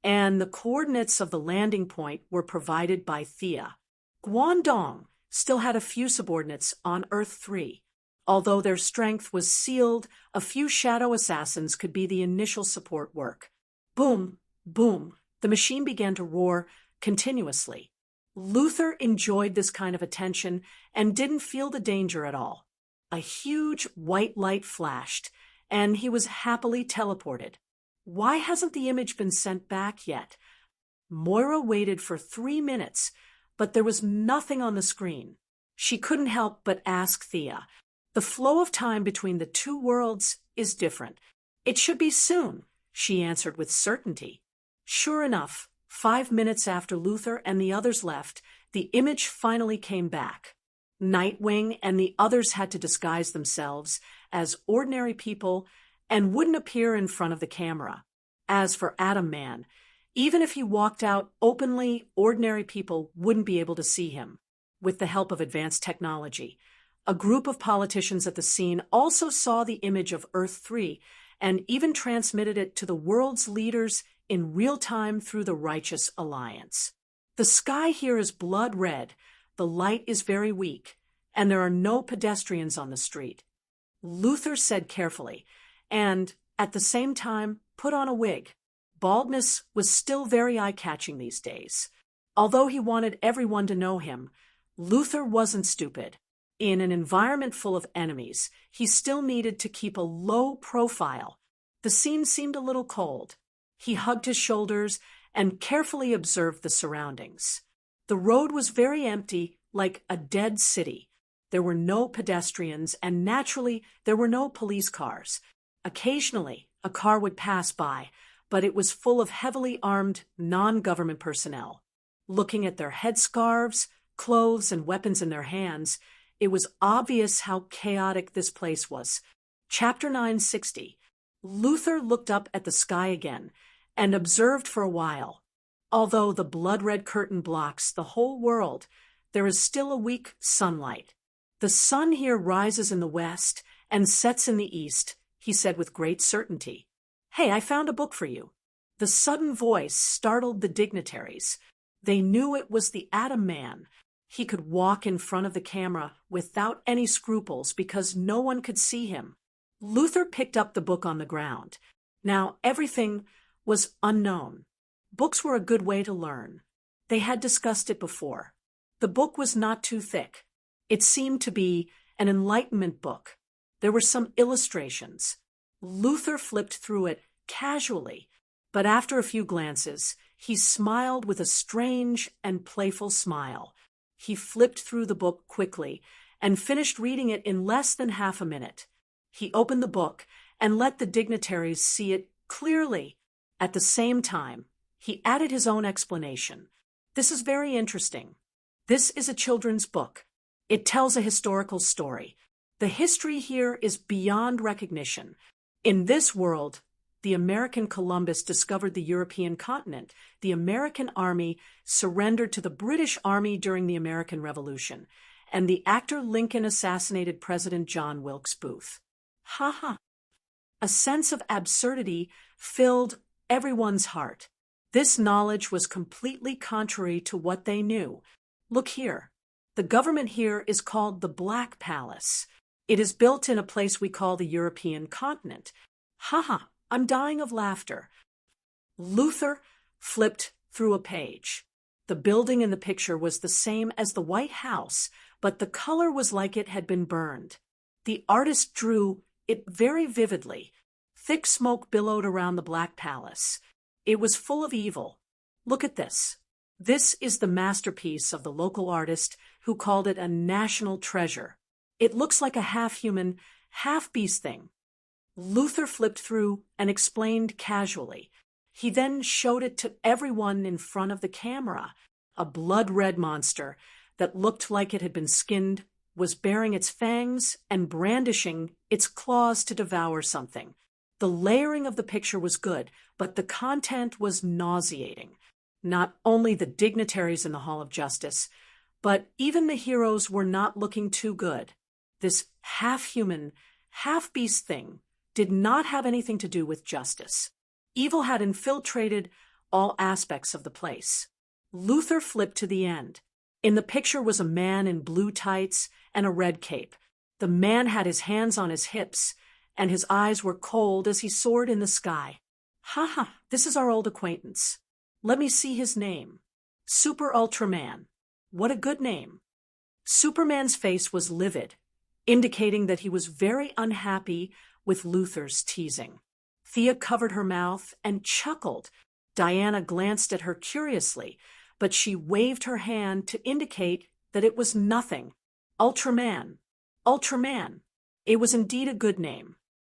and the coordinates of the landing point were provided by Thea. Guangdong still had a few subordinates on Earth 3. Although their strength was sealed, a few shadow assassins could be the initial support work. Boom, boom, the machine began to roar continuously. Luthor enjoyed this kind of attention and didn't feel the danger at all. A huge white light flashed, and he was happily teleported. Why hasn't the image been sent back yet? Moira waited for 3 minutes, but there was nothing on the screen. She couldn't help but ask Thea. The flow of time between the two worlds is different. It should be soon, she answered with certainty. Sure enough, 5 minutes after Luthor and the others left, the image finally came back. Nightwing and the others had to disguise themselves as ordinary people and wouldn't appear in front of the camera. As for Atom Man, even if he walked out openly, ordinary people wouldn't be able to see him. With the help of advanced technology, a group of politicians at the scene also saw the image of Earth 3 and even transmitted it to the world's leaders in real time through the Righteous Alliance. The sky here is blood red, the light is very weak, and there are no pedestrians on the street. Luthor said carefully, and, at the same time, put on a wig. Baldness was still very eye-catching these days. Although he wanted everyone to know him, Luthor wasn't stupid. In an environment full of enemies, he still needed to keep a low profile. The scene seemed a little cold. He hugged his shoulders and carefully observed the surroundings. The road was very empty, like a dead city. There were no pedestrians, and naturally, there were no police cars. Occasionally, a car would pass by, but it was full of heavily armed, non-government personnel. Looking at their headscarves, clothes, and weapons in their hands, it was obvious how chaotic this place was. Chapter 960. Luthor looked up at the sky again and observed for a while. Although the blood-red curtain blocks the whole world, there is still a weak sunlight. The sun here rises in the west and sets in the east, he said with great certainty. Hey, I found a book for you. The sudden voice startled the dignitaries. They knew it was the Atom Man. He could walk in front of the camera without any scruples because no one could see him. Luther picked up the book on the ground. Now, everything was unknown. Books were a good way to learn. They had discussed it before. The book was not too thick. It seemed to be an enlightenment book. There were some illustrations. Luther flipped through it casually, but after a few glances, he smiled with a strange and playful smile. He flipped through the book quickly and finished reading it in less than half a minute. He opened the book and let the dignitaries see it clearly. At the same time, he added his own explanation. This is very interesting. This is a children's book. It tells a historical story. The history here is beyond recognition. In this world, the American Columbus discovered the European continent. The American army surrendered to the British Army during the American Revolution, and the actor Lincoln assassinated President John Wilkes Booth. Ha ha. A sense of absurdity filled everyone's heart. This knowledge was completely contrary to what they knew. Look here. The government here is called the Black Palace. It is built in a place we call the European continent. Ha ha. I'm dying of laughter. Luther flipped through a page. The building in the picture was the same as the White House, but the color was like it had been burned. The artist drew it very vividly. Thick smoke billowed around the Black Palace. It was full of evil. Look at this. This is the masterpiece of the local artist who called it a national treasure. It looks like a half-human, half-beast thing. Luther flipped through and explained casually. He then showed it to everyone in front of the camera. A blood-red monster that looked like it had been skinned was baring its fangs and brandishing its claws to devour something. The layering of the picture was good, but the content was nauseating. Not only the dignitaries in the Hall of Justice, but even the heroes were not looking too good. This half-human, half-beast thing did not have anything to do with justice. Evil had infiltrated all aspects of the place. Luther flipped to the end. In the picture was a man in blue tights and a red cape. The man had his hands on his hips, and his eyes were cold as he soared in the sky. Ha ha, this is our old acquaintance. Let me see his name. Super Ultraman. What a good name. Superman's face was livid, indicating that he was very unhappy with Luther's teasing. Thea covered her mouth and chuckled. Diana glanced at her curiously, but she waved her hand to indicate that it was nothing. Ultraman. Ultraman. It was indeed a good name.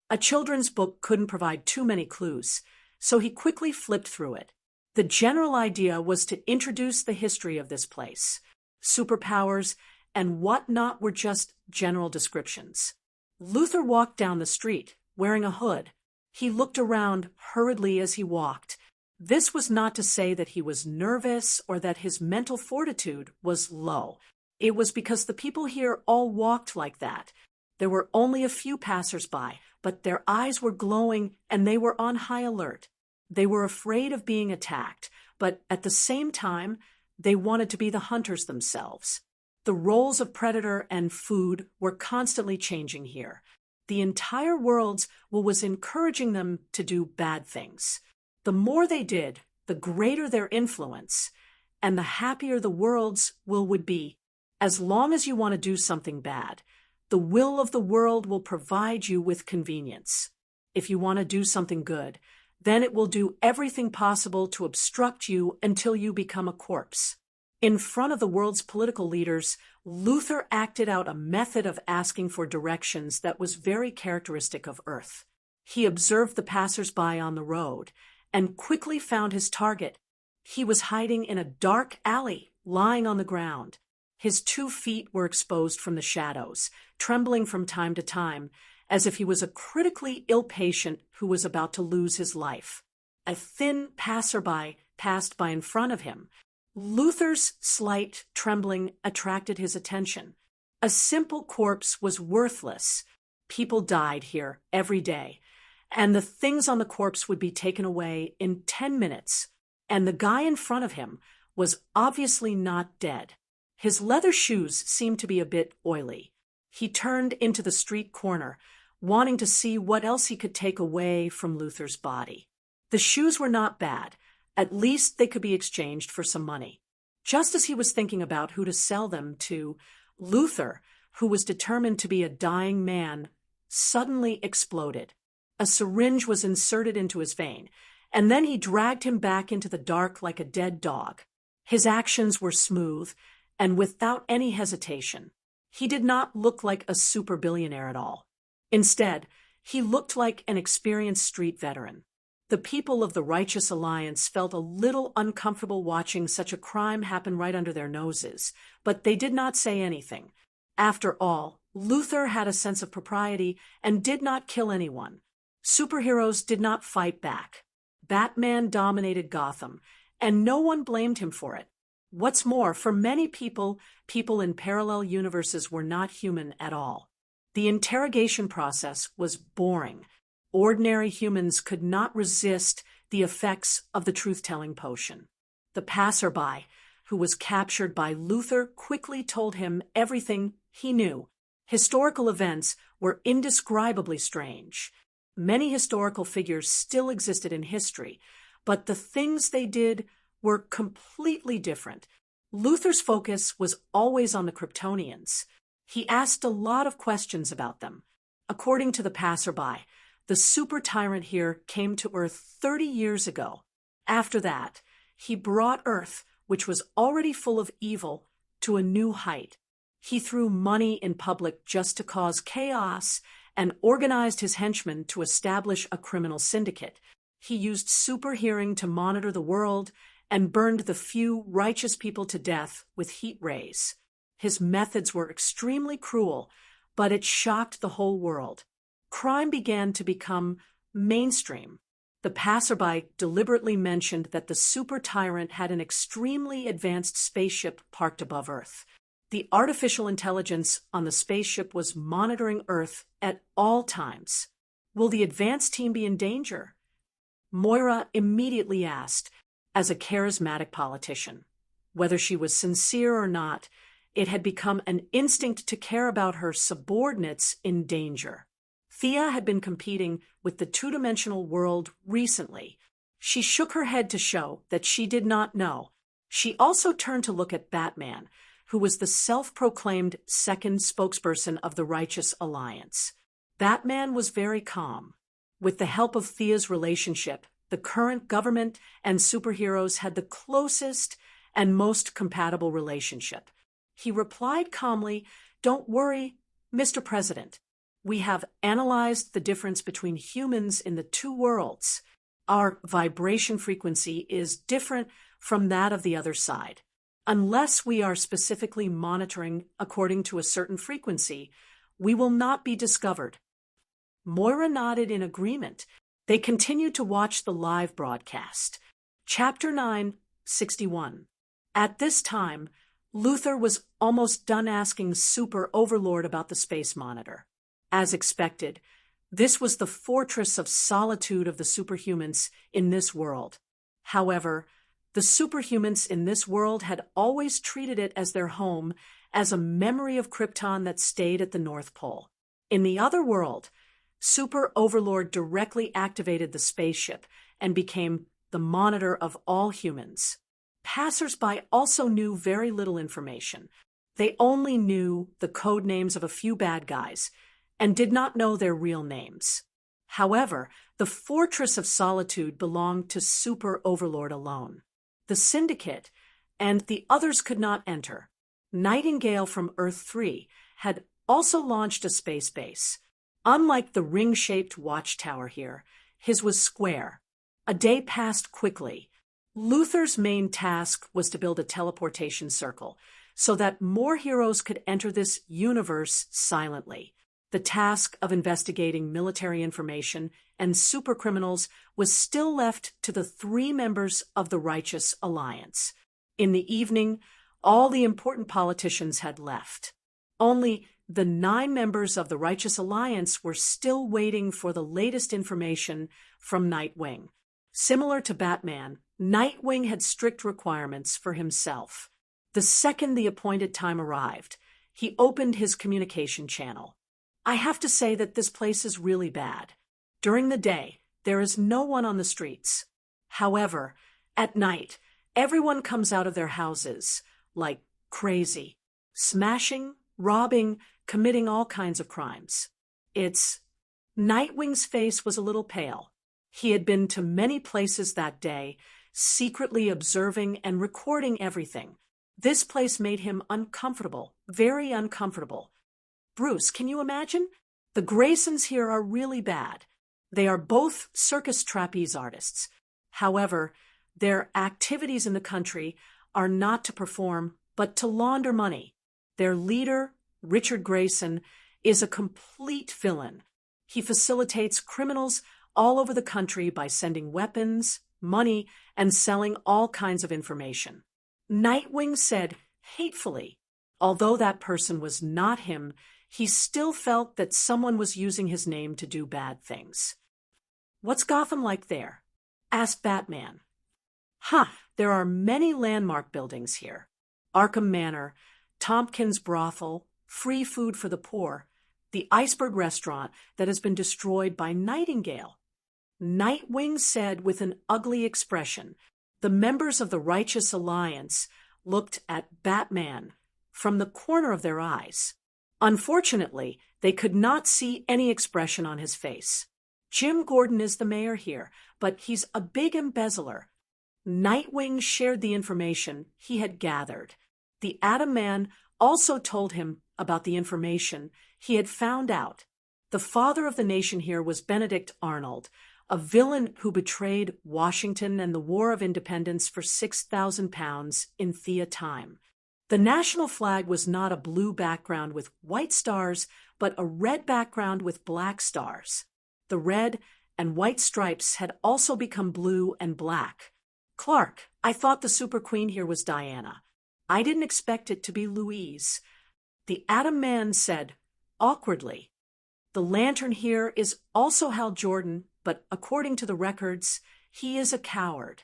A children's book couldn't provide too many clues, so he quickly flipped through it. The general idea was to introduce the history of this place. Superpowers and whatnot were just general descriptions. Luther walked down the street, wearing a hood. He looked around hurriedly as he walked. This was not to say that he was nervous or that his mental fortitude was low. It was because the people here all walked like that. There were only a few passers-by, but their eyes were glowing and they were on high alert. They were afraid of being attacked, but at the same time, they wanted to be the hunters themselves. The roles of predator and food were constantly changing here. The entire world's was encouraging them to do bad things. The more they did, the greater their influence, and the happier the world's will would be. As long as you want to do something bad, the will of the world will provide you with convenience. If you want to do something good, then it will do everything possible to obstruct you until you become a corpse. In front of the world's political leaders, Luther acted out a method of asking for directions that was very characteristic of Earth. He observed the passers-by on the road and quickly found his target. He was hiding in a dark alley, lying on the ground. His 2 feet were exposed from the shadows, trembling from time to time, as if he was a critically ill patient who was about to lose his life. A thin passerby passed by in front of him. Luther's slight trembling attracted his attention. A simple corpse was worthless. People died here every day, and the things on the corpse would be taken away in 10 minutes, and the guy in front of him was obviously not dead. His leather shoes seemed to be a bit oily. He turned into the street corner, wanting to see what else he could take away from Luther's body. The shoes were not bad. At least they could be exchanged for some money. Just as he was thinking about who to sell them to, Luther, who was determined to be a dying man, suddenly exploded. A syringe was inserted into his vein, and then he dragged him back into the dark like a dead dog. His actions were smooth, and without any hesitation. He did not look like a super billionaire at all. Instead, he looked like an experienced street veteran. The people of the Righteous Alliance felt a little uncomfortable watching such a crime happen right under their noses, but they did not say anything. After all, Luther had a sense of propriety and did not kill anyone. Superheroes did not fight back. Batman dominated Gotham, and no one blamed him for it. What's more, for many people in parallel universes were not human at all. The interrogation process was boring. Ordinary humans could not resist the effects of the truth-telling potion. The passerby, who was captured by Luther, quickly told him everything he knew. Historical events were indescribably strange. Many historical figures still existed in history, but the things they did were completely different. Luther's focus was always on the Kryptonians. He asked a lot of questions about them. According to the passerby, the super tyrant here came to Earth 30 years ago. After that, he brought Earth, which was already full of evil, to a new height. He threw money in public just to cause chaos and organized his henchmen to establish a criminal syndicate. He used super hearing to monitor the world and burned the few righteous people to death with heat rays. His methods were extremely cruel, but it shocked the whole world. Crime began to become mainstream. The passerby deliberately mentioned that the super tyrant had an extremely advanced spaceship parked above Earth. The artificial intelligence on the spaceship was monitoring Earth at all times. Will the advanced team be in danger? Moira immediately asked, as a charismatic politician. Whether she was sincere or not, it had become an instinct to care about her subordinates in danger. Thea had been competing with the two-dimensional world recently. She shook her head to show that she did not know. She also turned to look at Batman, who was the self-proclaimed second spokesperson of the Righteous Alliance. Batman was very calm. With the help of Thea's relationship, the current government and superheroes had the closest and most compatible relationship. He replied calmly, "Don't worry, Mr. President. We have analyzed the difference between humans in the two worlds. Our vibration frequency is different from that of the other side. Unless we are specifically monitoring according to a certain frequency, we will not be discovered." Moira nodded in agreement. They continued to watch the live broadcast. Chapter 9:61. At this time, Luther was almost done asking Super Overlord about the space monitor. As expected, this was the fortress of solitude of the superhumans in this world. However, the superhumans in this world had always treated it as their home, as a memory of Krypton that stayed at the North Pole. In the other world, Super Overlord directly activated the spaceship and became the monitor of all humans. Passers-by also knew very little information. They only knew the code names of a few bad guys and did not know their real names. However, the Fortress of Solitude belonged to Super Overlord alone. The Syndicate and the others could not enter. Nightingale from Earth 3 had also launched a space base. Unlike the ring-shaped watchtower here, his was square. A day passed quickly. Luther's main task was to build a teleportation circle so that more heroes could enter this universe silently. The task of investigating military information and supercriminals was still left to the 3 members of the Righteous Alliance. In the evening, all the important politicians had left. Only the 9 members of the Righteous Alliance were still waiting for the latest information from Nightwing. Similar to Batman, Nightwing had strict requirements for himself. The second the appointed time arrived, he opened his communication channel. I have to say that this place is really bad. During the day, there is no one on the streets. However, at night, everyone comes out of their houses, like crazy, smashing, robbing, committing all kinds of crimes. Nightwing's face was a little pale. He had been to many places that day, secretly observing and recording everything. This place made him uncomfortable, very uncomfortable. Bruce, can you imagine? The Graysons here are really bad. They are both circus trapeze artists. However, their activities in the country are not to perform, but to launder money. Their leader, Richard Grayson, is a complete villain. He facilitates criminals all over the country by sending weapons, money, and selling all kinds of information. Nightwing said, hatefully, although that person was not him, he still felt that someone was using his name to do bad things. What's Gotham like there? Asked Batman. There are many landmark buildings here. Arkham Manor, Tompkins Brothel, free food for the poor, the Iceberg restaurant that has been destroyed by Nightingale. Nightwing said with an ugly expression. The members of the Righteous Alliance looked at Batman from the corner of their eyes. Unfortunately, they could not see any expression on his face. Jim Gordon is the mayor here, but he's a big embezzler. Nightwing shared the information he had gathered. The Atom Man also told him about the information he had found out. The father of the nation here was Benedict Arnold, a villain who betrayed Washington and the War of Independence for £6,000 in Thea time. The national flag was not a blue background with white stars, but a red background with black stars. The red and white stripes had also become blue and black. Clark, I thought the Super Queen here was Diana. I didn't expect it to be Louise. The Atom Man said, awkwardly. The Lantern here is also Hal Jordan, but according to the records, he is a coward.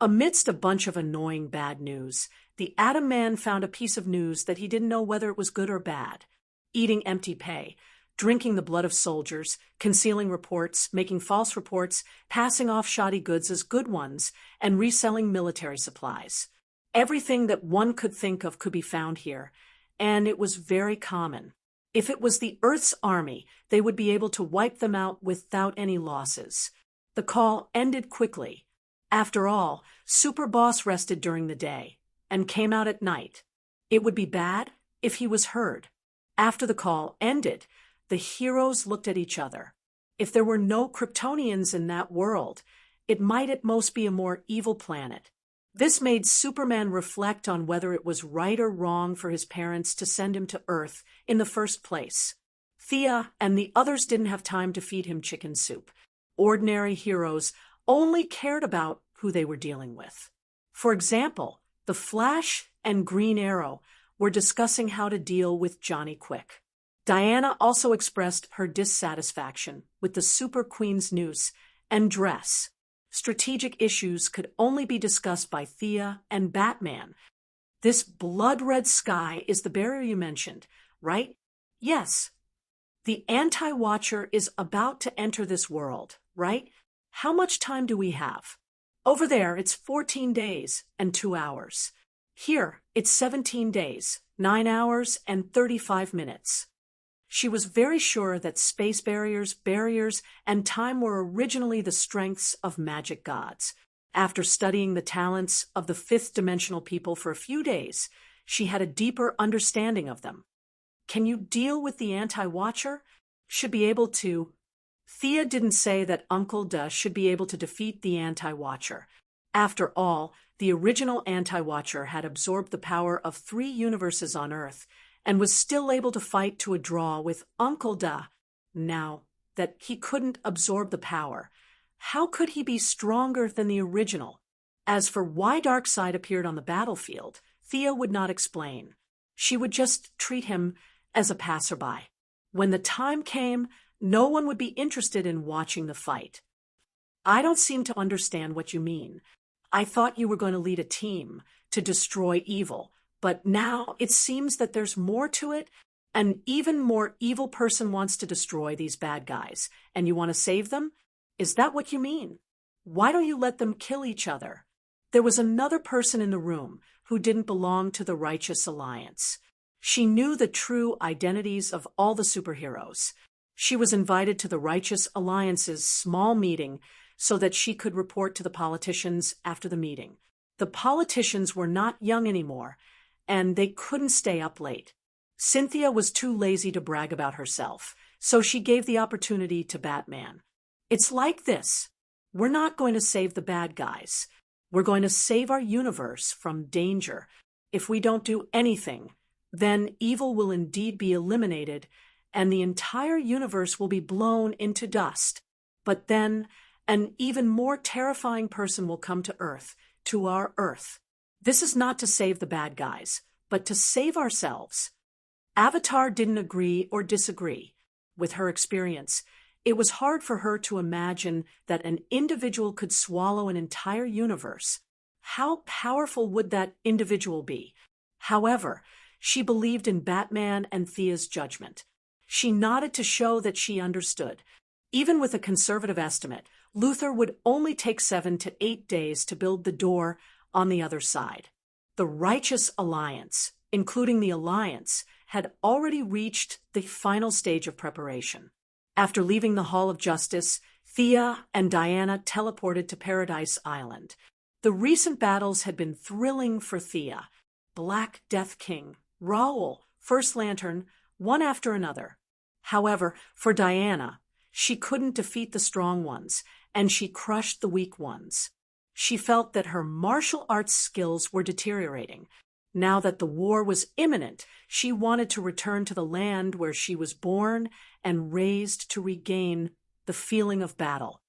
Amidst a bunch of annoying bad news, the Atom Man found a piece of news that he didn't know whether it was good or bad. Eating empty pay, drinking the blood of soldiers, concealing reports, making false reports, passing off shoddy goods as good ones, and reselling military supplies. Everything that one could think of could be found here, and it was very common. If it was the Earth's army, they would be able to wipe them out without any losses. The call ended quickly. After all, Super Boss rested during the day and came out at night. It would be bad if he was heard. After the call ended, the heroes looked at each other. If there were no Kryptonians in that world, it might at most be a more evil planet. This made Superman reflect on whether it was right or wrong for his parents to send him to Earth in the first place. Thea and the others didn't have time to feed him chicken soup. Ordinary heroes only cared about who they were dealing with. For example, the Flash and Green Arrow were discussing how to deal with Johnny Quick. Diana also expressed her dissatisfaction with the Super Queen's noose and dress. Strategic issues could only be discussed by Thea and Batman. This blood-red sky is the barrier you mentioned, right? Yes. The Anti-Watcher is about to enter this world, right? How much time do we have? Over there, it's 14 days and 2 hours. Here, it's 17 days, 9 hours, and 35 minutes. She was very sure that space barriers, and time were originally the strengths of magic gods. After studying the talents of the fifth-dimensional people for a few days, she had a deeper understanding of them. Can you deal with the Anti-Watcher? Should be able to. Thea didn't say that Uncle Duh should be able to defeat the Anti-Watcher. After all, the original Anti-Watcher had absorbed the power of 3 universes on Earth, and was still able to fight to a draw with Uncle Duh. Now that he couldn't absorb the power, how could he be stronger than the original? As for why Darkseid appeared on the battlefield, Thea would not explain. She would just treat him as a passerby. When the time came, no one would be interested in watching the fight. I don't seem to understand what you mean. I thought you were going to lead a team to destroy evil, But now it seems that there's more to it. An even more evil person wants to destroy these bad guys, and you want to save them? Is that what you mean? Why don't you let them kill each other? There was another person in the room who didn't belong to the Righteous Alliance. She knew the true identities of all the superheroes. She was invited to the Righteous Alliance's small meeting so that she could report to the politicians after the meeting. The politicians were not young anymore, and they couldn't stay up late. Cynthia was too lazy to brag about herself, so she gave the opportunity to Batman. It's like this. We're not going to save the bad guys. We're going to save our universe from danger. If we don't do anything, then evil will indeed be eliminated, and the entire universe will be blown into dust. But then, an even more terrifying person will come to Earth, to our Earth. This is not to save the bad guys, but to save ourselves. Avatar didn't agree or disagree with her experience. It was hard for her to imagine that an individual could swallow an entire universe. How powerful would that individual be? However, she believed in Batman and Thea's judgment. She nodded to show that she understood. Even with a conservative estimate, Luthor would only take 7 to 8 days to build the door on the other side. The Righteous Alliance, including the Alliance, had already reached the final stage of preparation. After leaving the Hall of Justice, Thea and Diana teleported to Paradise Island. The recent battles had been thrilling for Thea. Black Death King, Raoul, First Lantern, one after another. However, for Diana, she couldn't defeat the strong ones, and she crushed the weak ones. She felt that her martial arts skills were deteriorating. Now that the war was imminent, she wanted to return to the land where she was born and raised to regain the feeling of battle.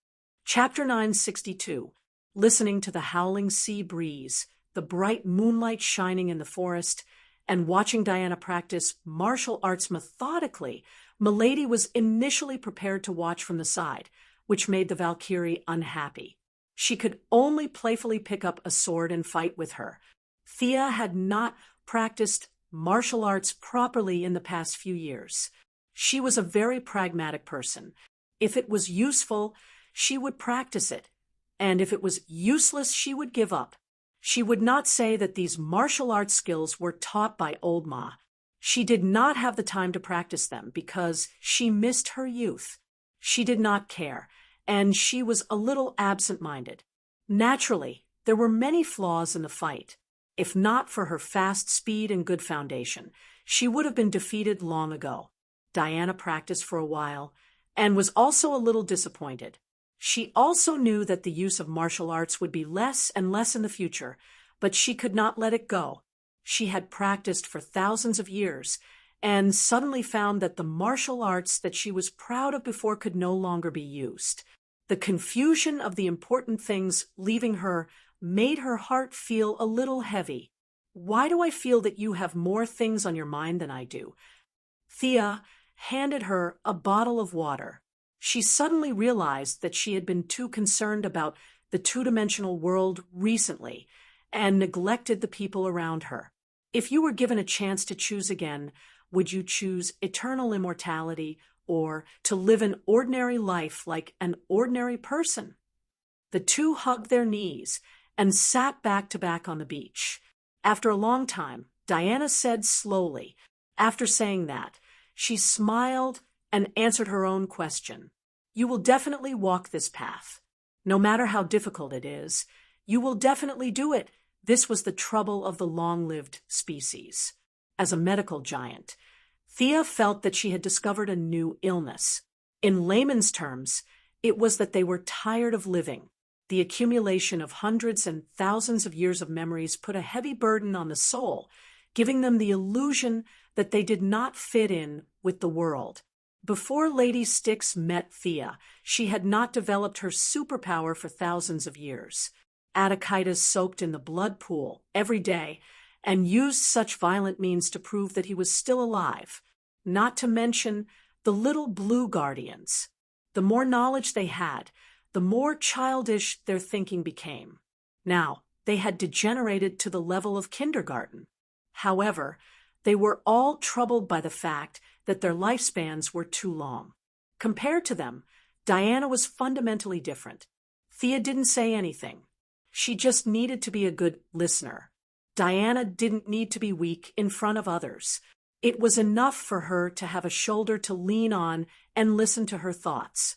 Chapter 962. Listening to the howling sea breeze, the bright moonlight shining in the forest, and watching Diana practice martial arts methodically, Milady was initially prepared to watch from the side, which made the Valkyrie unhappy. She could only playfully pick up a sword and fight with her. Thea had not practiced martial arts properly in the past few years. She was a very pragmatic person. If it was useful, she would practice it, and if it was useless, she would give up. She would not say that these martial arts skills were taught by Old Ma. She did not have the time to practice them because she missed her youth. She did not care, and she was a little absent-minded. Naturally, there were many flaws in the fight. If not for her fast speed and good foundation, she would have been defeated long ago. Diana practiced for a while and was also a little disappointed. She also knew that the use of martial arts would be less and less in the future, but she could not let it go. She had practiced for thousands of years and suddenly found that the martial arts that she was proud of before could no longer be used. The confusion of the important things leaving her made her heart feel a little heavy. Why do I feel that you have more things on your mind than I do? Thea handed her a bottle of water. She suddenly realized that she had been too concerned about the two-dimensional world recently and neglected the people around her. If you were given a chance to choose again, would you choose eternal immortality or to live an ordinary life like an ordinary person? The two hugged their knees and sat back to back on the beach. After a long time, Diana said slowly, after saying that, she smiled and answered her own question. You will definitely walk this path. No matter how difficult it is, you will definitely do it. This was the trouble of the long-lived species. As a medical giant, Thea felt that she had discovered a new illness. In layman's terms, it was that they were tired of living. The accumulation of hundreds and thousands of years of memories put a heavy burden on the soul, giving them the illusion that they did not fit in with the world. Before Lady Styx met Thea, she had not developed her superpower for thousands of years. Attikitas soaked in the blood pool every day and used such violent means to prove that he was still alive, not to mention the little blue guardians. The more knowledge they had, the more childish their thinking became. Now, they had degenerated to the level of kindergarten. However, they were all troubled by the fact that their lifespans were too long. Compared to them, Diana was fundamentally different. Thea didn't say anything. She just needed to be a good listener. Diana didn't need to be weak in front of others. It was enough for her to have a shoulder to lean on and listen to her thoughts.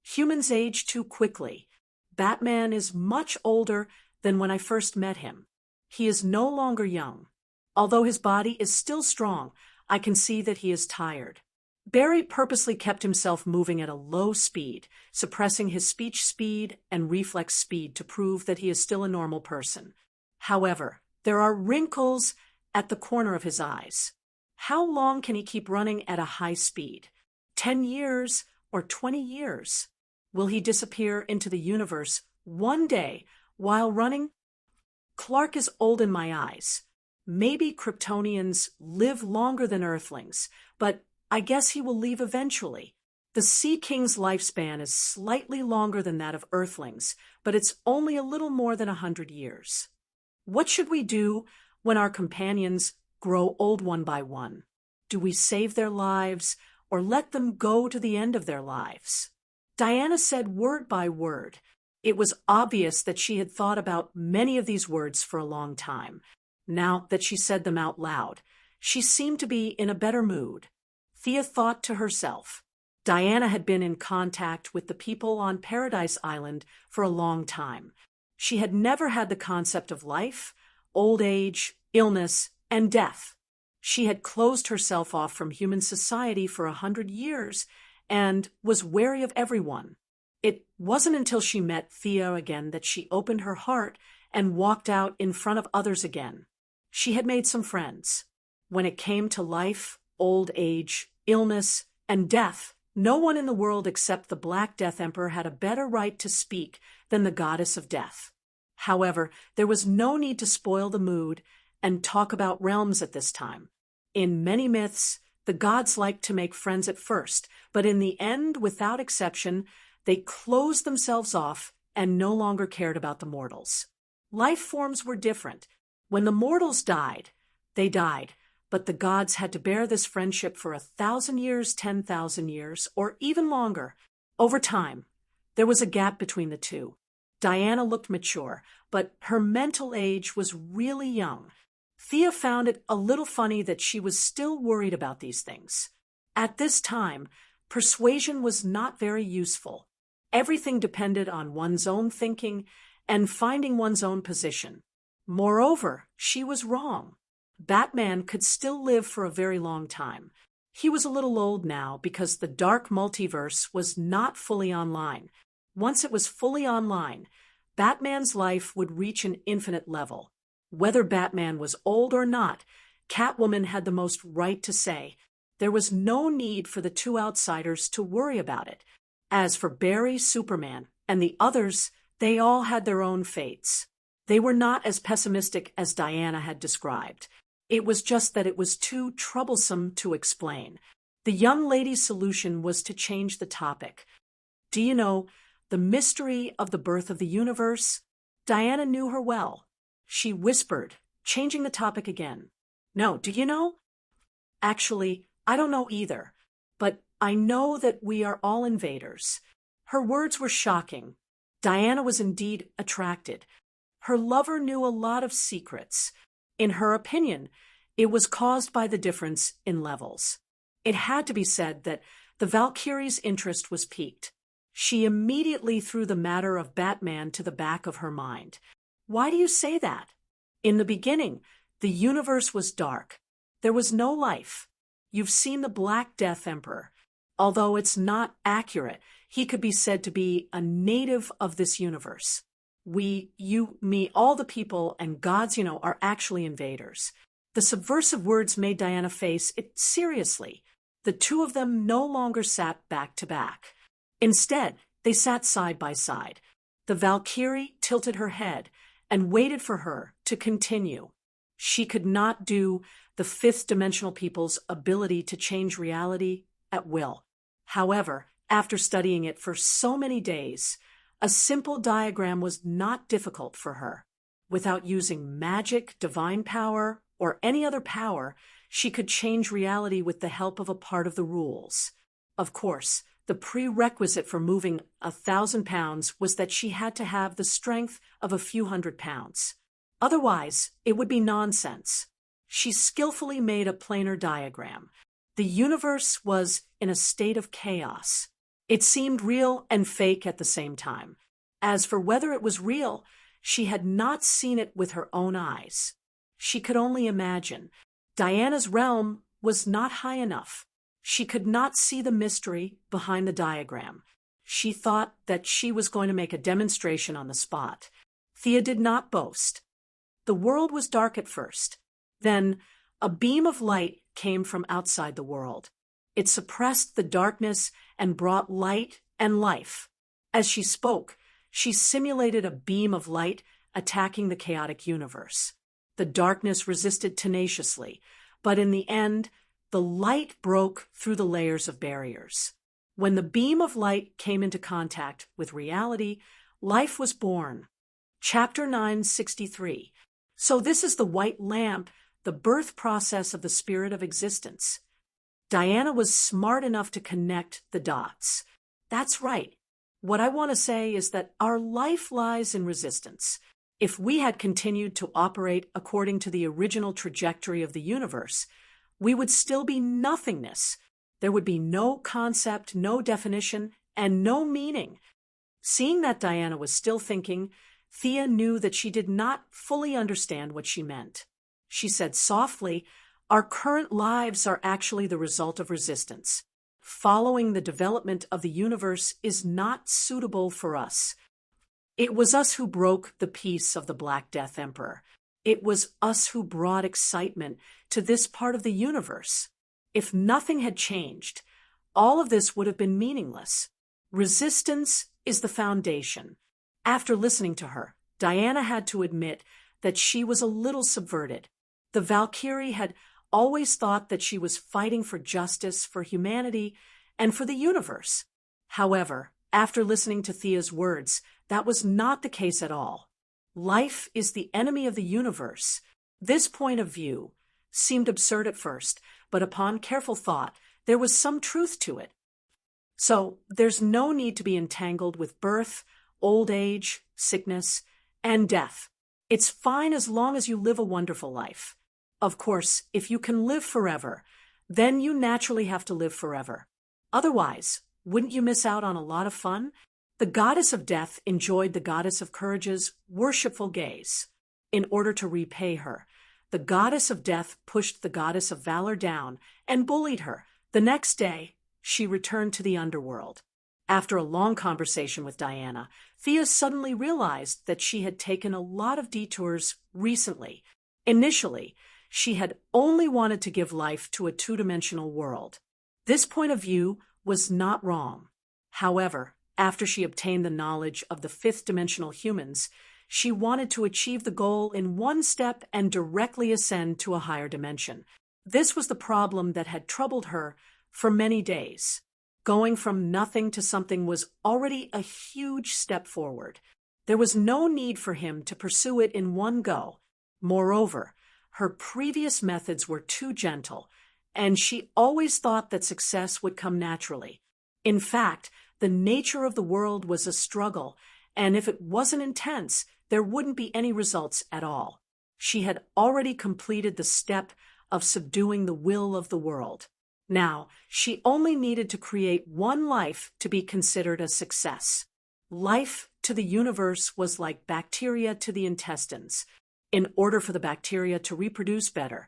Humans age too quickly. Batman is much older than when I first met him. He is no longer young. Although his body is still strong, I can see that he is tired. Barry purposely kept himself moving at a low speed, suppressing his speech speed and reflex speed to prove that he is still a normal person. However, there are wrinkles at the corner of his eyes. How long can he keep running at a high speed? 10 years or 20 years? Will he disappear into the universe one day while running? Clark is old in my eyes. Maybe Kryptonians live longer than Earthlings, but I guess he will leave eventually. The Sea King's lifespan is slightly longer than that of Earthlings, but it's only a little more than 100 years. What should we do when our companions grow old one by one? Do we save their lives or let them go to the end of their lives? Diana said word by word. It was obvious that she had thought about many of these words for a long time. Now that she said them out loud, she seemed to be in a better mood. Thea thought to herself. Diana had been in contact with the people on Paradise Island for a long time. She had never had the concept of life, old age, illness, and death. She had closed herself off from human society for 100 years and was wary of everyone. It wasn't until she met Thea again that she opened her heart and walked out in front of others again. She had made some friends. When it came to life, old age, illness, and death, no one in the world except the Black Death Emperor had a better right to speak than the goddess of death. However, there was no need to spoil the mood and talk about realms at this time. In many myths, the gods liked to make friends at first, but in the end, without exception, they closed themselves off and no longer cared about the mortals. Life forms were different. When the mortals died, they died, but the gods had to bear this friendship for 1,000 years, 10,000 years, or even longer. Over time, there was a gap between the two. Diana looked mature, but her mental age was really young. Thea found it a little funny that she was still worried about these things. At this time, persuasion was not very useful. Everything depended on one's own thinking and finding one's own position. Moreover, she was wrong. Batman could still live for a very long time. He was a little old now because the dark multiverse was not fully online. Once it was fully online, Batman's life would reach an infinite level. Whether Batman was old or not, Catwoman had the most right to say. There was no need for the two outsiders to worry about it. As for Barry, Superman, and the others, they all had their own fates. They were not as pessimistic as Diana had described. It was just that it was too troublesome to explain. The young lady's solution was to change the topic. Do you know the mystery of the birth of the universe? Diana knew her well. She whispered, changing the topic again. No, do you know? Actually, I don't know either, but I know that we are all invaders. Her words were shocking. Diana was indeed attracted. Her lover knew a lot of secrets. In her opinion, it was caused by the difference in levels. It had to be said that the Valkyrie's interest was piqued. She immediately threw the matter of Batman to the back of her mind. Why do you say that? In the beginning, the universe was dark. There was no life. You've seen the Black Death Emperor. Although it's not accurate, he could be said to be a native of this universe. We, you, me, all the people and gods, are actually invaders. The subversive words made Diana face it seriously. The two of them no longer sat back to back. Instead, they sat side by side. The Valkyrie tilted her head and waited for her to continue. She could not do the fifth-dimensional people's ability to change reality at will. However, after studying it for so many days, a simple diagram was not difficult for her. Without using magic, divine power, or any other power, she could change reality with the help of a part of the rules. Of course, the prerequisite for moving 1,000 pounds was that she had to have the strength of a few hundred pounds. Otherwise, it would be nonsense. She skillfully made a planar diagram. The universe was in a state of chaos. It seemed real and fake at the same time. As for whether it was real, she had not seen it with her own eyes. She could only imagine. Diana's realm was not high enough. She could not see the mystery behind the diagram. She thought that she was going to make a demonstration on the spot. Thea did not boast. The world was dark at first. Then, a beam of light came from outside the world. It suppressed the darkness and brought light and life. As she spoke, she simulated a beam of light attacking the chaotic universe. The darkness resisted tenaciously, but in the end, the light broke through the layers of barriers. When the beam of light came into contact with reality, life was born. Chapter 963. So this is the white lamp, the birth process of the spirit of existence. Diana was smart enough to connect the dots. That's right. What I want to say is that our life lies in resistance. If we had continued to operate according to the original trajectory of the universe, we would still be nothingness. There would be no concept, no definition, and no meaning. Seeing that Diana was still thinking, Thea knew that she did not fully understand what she meant. She said softly, "Our current lives are actually the result of resistance. Following the development of the universe is not suitable for us. It was us who broke the peace of the Black Death Emperor. It was us who brought excitement to this part of the universe. If nothing had changed, all of this would have been meaningless. Resistance is the foundation." After listening to her, Diana had to admit that she was a little subverted. The Valkyrie had always thought that she was fighting for justice, for humanity, and for the universe. However, after listening to Thea's words, that was not the case at all. Life is the enemy of the universe. This point of view seemed absurd at first, but upon careful thought, there was some truth to it. So, there's no need to be entangled with birth, old age, sickness, and death. It's fine as long as you live a wonderful life. Of course, if you can live forever, then you naturally have to live forever. Otherwise, wouldn't you miss out on a lot of fun? The goddess of death enjoyed the goddess of courage's worshipful gaze. In order to repay her, the goddess of death pushed the goddess of valor down and bullied her. The next day, she returned to the underworld. After a long conversation with Diana, Thea suddenly realized that she had taken a lot of detours recently. Initially, she had only wanted to give life to a two-dimensional world. This point of view was not wrong. However, after she obtained the knowledge of the fifth-dimensional humans, she wanted to achieve the goal in one step and directly ascend to a higher dimension. This was the problem that had troubled her for many days. Going from nothing to something was already a huge step forward. There was no need for him to pursue it in one go. Moreover, her previous methods were too gentle, and she always thought that success would come naturally. In fact, the nature of the world was a struggle, and if it wasn't intense, there wouldn't be any results at all. She had already completed the step of subduing the will of the world. Now, she only needed to create one life to be considered a success. Life to the universe was like bacteria to the intestines. In order for the bacteria to reproduce better,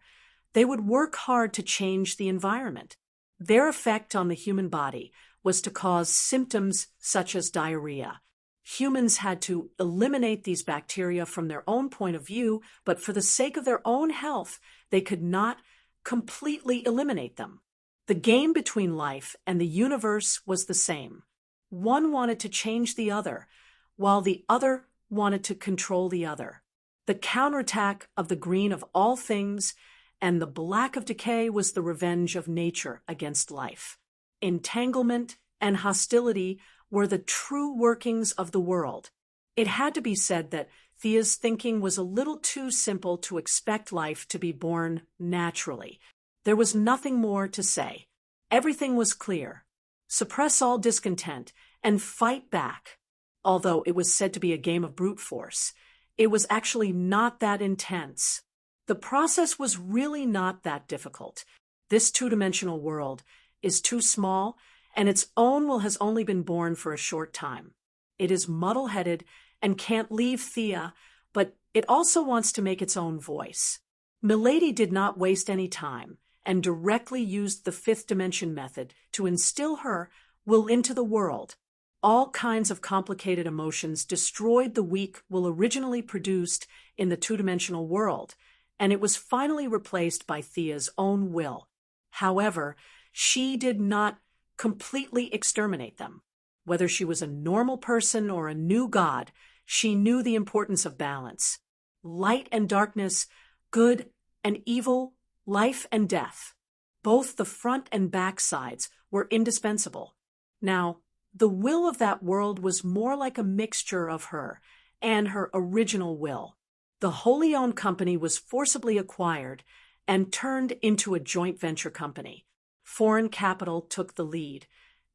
they would work hard to change the environment. Their effect on the human body was to cause symptoms such as diarrhea. Humans had to eliminate these bacteria from their own point of view, but for the sake of their own health, they could not completely eliminate them. The game between life and the universe was the same. One wanted to change the other, while the other wanted to control the other. The counterattack of the green of all things and the black of decay was the revenge of nature against life. Entanglement and hostility were the true workings of the world. It had to be said that Thea's thinking was a little too simple to expect life to be born naturally. There was nothing more to say. Everything was clear. Suppress all discontent and fight back. Although it was said to be a game of brute force, it was actually not that intense. The process was really not that difficult. This two-dimensional world is too small, and its own will has only been born for a short time. It is muddle-headed and can't leave Thea, but it also wants to make its own voice. Milady did not waste any time and directly used the fifth dimension method to instill her will into the world. All kinds of complicated emotions destroyed the weak will originally produced in the two-dimensional world, and it was finally replaced by Thea's own will. However, she did not completely exterminate them. Whether she was a normal person or a new god, she knew the importance of balance. Light and darkness, good and evil, life and death. Both the front and back sides were indispensable. Now, the will of that world was more like a mixture of her and her original will. The wholly owned company was forcibly acquired and turned into a joint venture company. Foreign capital took the lead,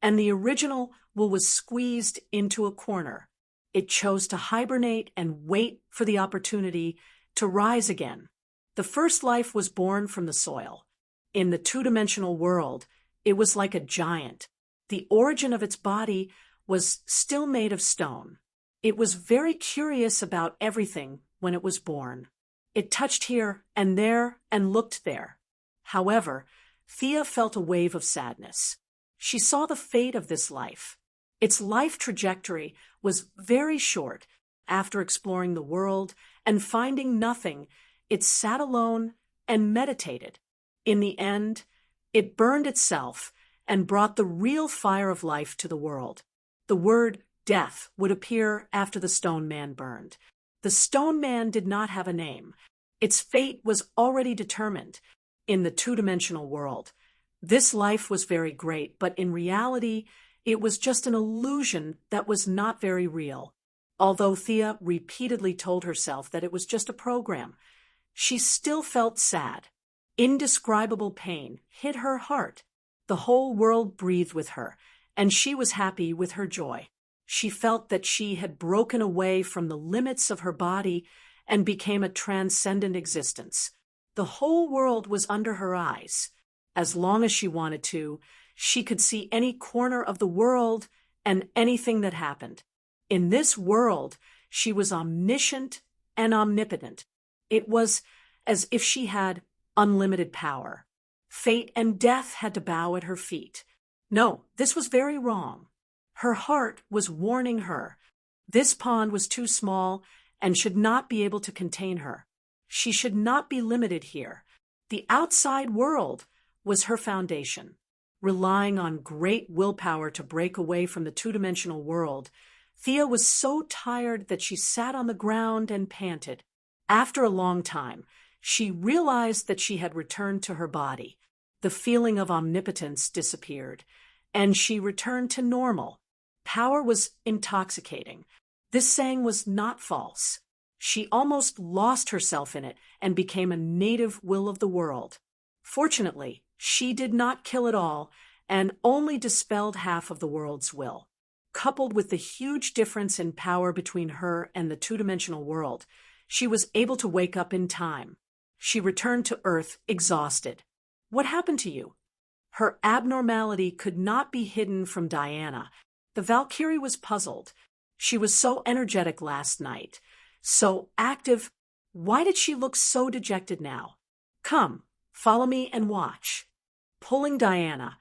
and the original will was squeezed into a corner. It chose to hibernate and wait for the opportunity to rise again. The first life was born from the soil. In the two-dimensional world, it was like a giant. The origin of its body was still made of stone. It was very curious about everything when it was born. It touched here and there and looked there. However, Thea felt a wave of sadness. She saw the fate of this life. Its life trajectory was very short. After exploring the world and finding nothing, it sat alone and meditated. In the end, it burned itself and brought the real fire of life to the world. The word death would appear after the stone man burned. The stone man did not have a name. Its fate was already determined. In the two-dimensional world, this life was very great, but in reality, it was just an illusion that was not very real. Although Thea repeatedly told herself that it was just a program, she still felt sad. Indescribable pain hit her heart. The whole world breathed with her, and she was happy with her joy. She felt that she had broken away from the limits of her body and became a transcendent existence. The whole world was under her eyes. As long as she wanted to, she could see any corner of the world and anything that happened. In this world, she was omniscient and omnipotent. It was as if she had unlimited power. Fate and death had to bow at her feet. No, this was very wrong. Her heart was warning her. This pond was too small and should not be able to contain her. She should not be limited here. The outside world was her foundation. Relying on great willpower to break away from the two-dimensional world, Thea was so tired that she sat on the ground and panted. After a long time, she realized that she had returned to her body. The feeling of omnipotence disappeared, and she returned to normal. Power was intoxicating. This saying was not false. She almost lost herself in it and became a native will of the world. Fortunately, she did not kill it all and only dispelled half of the world's will. Coupled with the huge difference in power between her and the two-dimensional world, she was able to wake up in time. She returned to Earth exhausted. What happened to you? Her abnormality could not be hidden from Diana. The Valkyrie was puzzled. She was so energetic last night, so active. Why did she look so dejected now? Come, follow me and watch. Pulling Diana,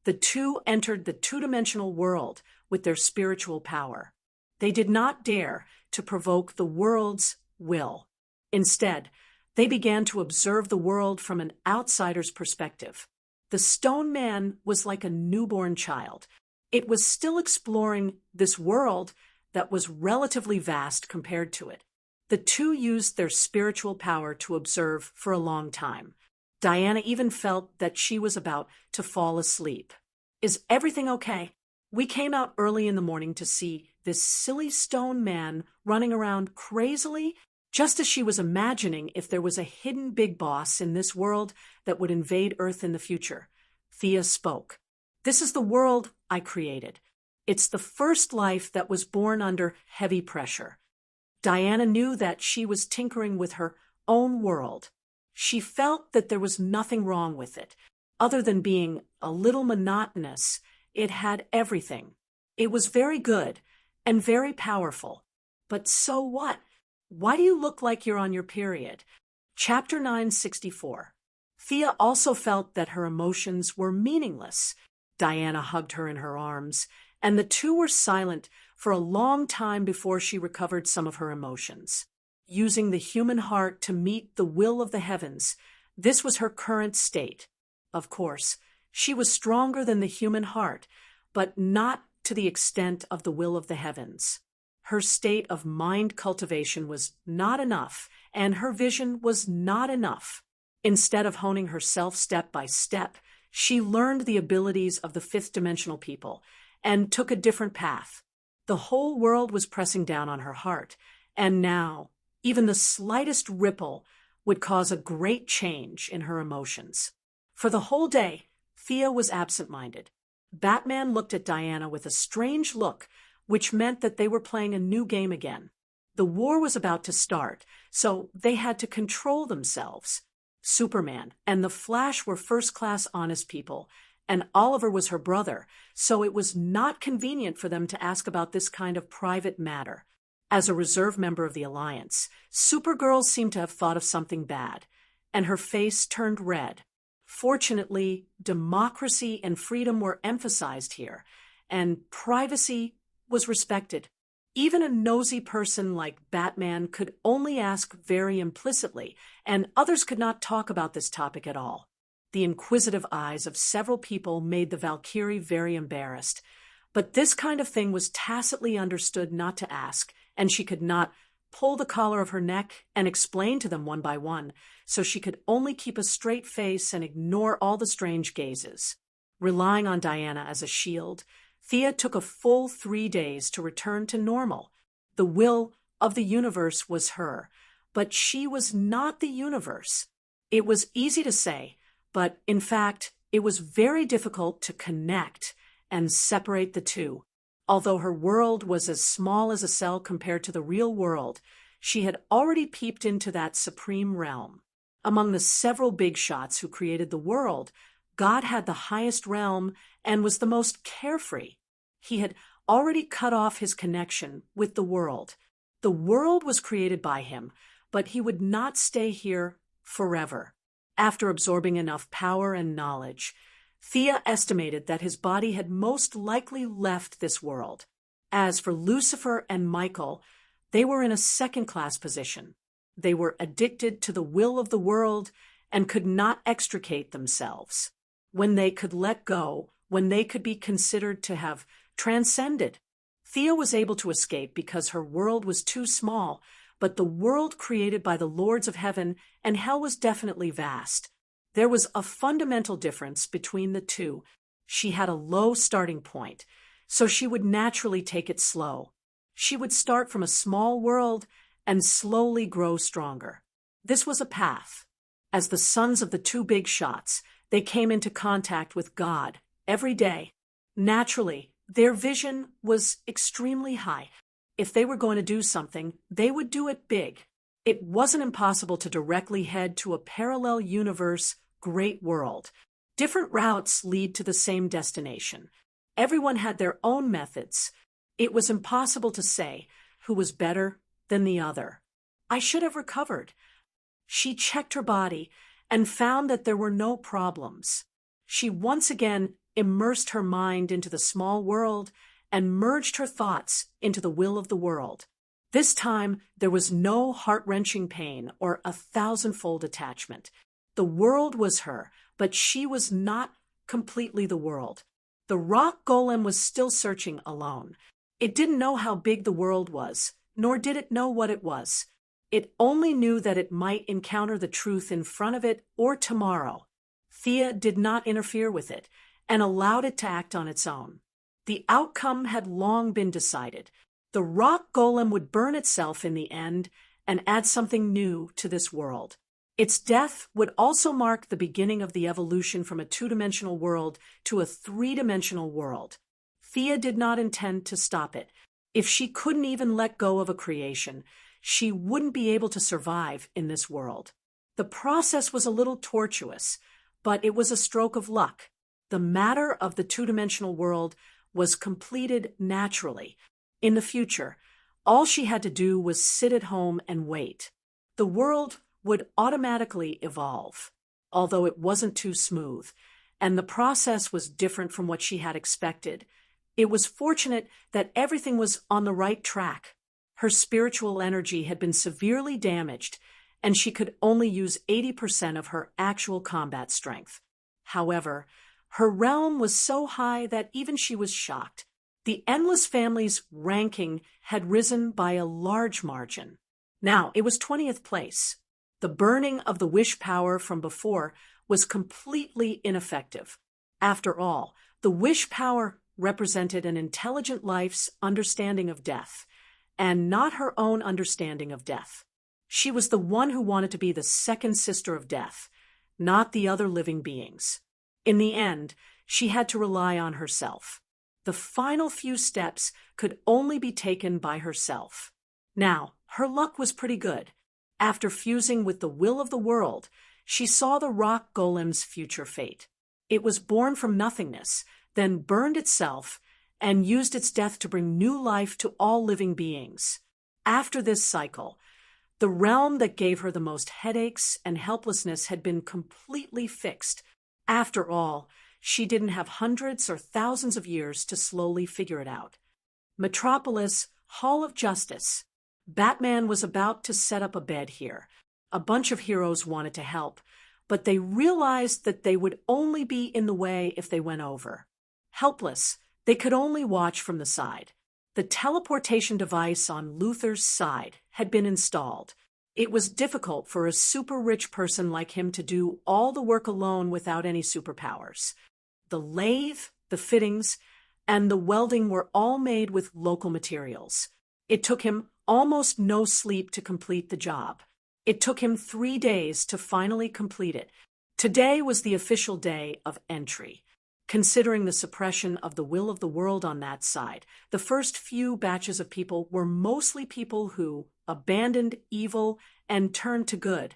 the two entered the two-dimensional world with their spiritual power. They did not dare to provoke the world's will. Instead, they began to observe the world from an outsider's perspective. The stone man was like a newborn child. It was still exploring this world that was relatively vast compared to it. The two used their spiritual power to observe for a long time. Diana even felt that she was about to fall asleep. Is everything okay? We came out early in the morning to see this silly stone man running around crazily, just as she was imagining if there was a hidden big boss in this world that would invade Earth in the future. Thea spoke. "This is the world I created. It's the first life that was born under heavy pressure." Diana knew that she was tinkering with her own world. She felt that there was nothing wrong with it. Other than being a little monotonous, it had everything. It was very good and very powerful. But so what? Why do you look like you're on your period? Chapter 964. Thea also felt that her emotions were meaningless. Diana hugged her in her arms, and the two were silent for a long time before she recovered some of her emotions. Using the human heart to meet the will of the heavens, this was her current state. Of course, she was stronger than the human heart, but not to the extent of the will of the heavens. Her state of mind cultivation was not enough, and her vision was not enough. Instead of honing herself step by step, she learned the abilities of the fifth-dimensional people and took a different path. The whole world was pressing down on her heart, and now even the slightest ripple would cause a great change in her emotions. For the whole day, Thea was absent-minded. Batman looked at Diana with a strange look, which meant that they were playing a new game again. The war was about to start, so they had to control themselves. Superman and the Flash were first-class honest people, and Oliver was her brother, so it was not convenient for them to ask about this kind of private matter. As a reserve member of the Alliance, Supergirl seemed to have thought of something bad, and her face turned red. Fortunately, democracy and freedom were emphasized here, and privacy was respected. Even a nosy person like Batman could only ask very implicitly, and others could not talk about this topic at all. The inquisitive eyes of several people made the Valkyrie very embarrassed, but this kind of thing was tacitly understood not to ask, and she could not pull the collar of her neck and explain to them one by one, so she could only keep a straight face and ignore all the strange gazes. Relying on Diana as a shield, Thea took a full 3 days to return to normal. The will of the universe was her, but she was not the universe. It was easy to say, but in fact, it was very difficult to connect and separate the two. Although her world was as small as a cell compared to the real world, she had already peeped into that supreme realm. Among the several big shots who created the world, God had the highest realm and was the most carefree. He had already cut off his connection with the world. The world was created by him, but he would not stay here forever. After absorbing enough power and knowledge, Thea estimated that his body had most likely left this world. As for Lucifer and Michael, they were in a second-class position. They were addicted to the will of the world and could not extricate themselves. When they could let go, when they could be considered to have transcended, Thea was able to escape because her world was too small, but the world created by the Lords of Heaven and Hell was definitely vast. There was a fundamental difference between the two. She had a low starting point, so she would naturally take it slow. She would start from a small world and slowly grow stronger. This was a path. As the sons of the two big shots, they came into contact with God every day. Naturally, their vision was extremely high. If they were going to do something, they would do it big. It wasn't impossible to directly head to a parallel universe great world. Different routes lead to the same destination. Everyone had their own methods. It was impossible to say who was better than the other. I should have recovered. She checked her body and found that there were no problems. She once again immersed her mind into the small world and merged her thoughts into the will of the world. This time, there was no heart-wrenching pain or 1,000-fold attachment. The world was her, but she was not completely the world. The rock golem was still searching alone. It didn't know how big the world was, nor did it know what it was. It only knew that it might encounter the truth in front of it or tomorrow. Thea did not interfere with it and allowed it to act on its own. The outcome had long been decided. The rock golem would burn itself in the end and add something new to this world. Its death would also mark the beginning of the evolution from a two-dimensional world to a three-dimensional world. Thea did not intend to stop it. If she couldn't even let go of a creation, she wouldn't be able to survive in this world. The process was a little tortuous, but it was a stroke of luck. The matter of the two-dimensional world was completed naturally. In the future, all she had to do was sit at home and wait. The world would automatically evolve, although it wasn't too smooth, and the process was different from what she had expected. It was fortunate that everything was on the right track. Her spiritual energy had been severely damaged, and she could only use 80% of her actual combat strength. However, her realm was so high that even she was shocked. The Endless family's ranking had risen by a large margin. Now, it was 20th place. The burning of the wish power from before was completely ineffective. After all, the wish power represented an intelligent life's understanding of death, and not her own understanding of death. She was the one who wanted to be the second sister of death, not the other living beings. In the end, she had to rely on herself. The final few steps could only be taken by herself. Now, her luck was pretty good. After fusing with the will of the world, she saw the rock golem's future fate. It was born from nothingness, then burned itself, and used its death to bring new life to all living beings. After this cycle, the realm that gave her the most headaches and helplessness had been completely fixed. After all, she didn't have hundreds or thousands of years to slowly figure it out. Metropolis, Hall of Justice. Batman was about to set up a bed here. A bunch of heroes wanted to help, but they realized that they would only be in the way if they went over. Helpless, they could only watch from the side. The teleportation device on Luthor's side had been installed. It was difficult for a super-rich person like him to do all the work alone without any superpowers. The lathe, the fittings, and the welding were all made with local materials. It took him almost no sleep to complete the job. It took him 3 days to finally complete it. Today was the official day of entry. Considering the suppression of the will of the world on that side, the first few batches of people were mostly people who abandoned evil and turned to good.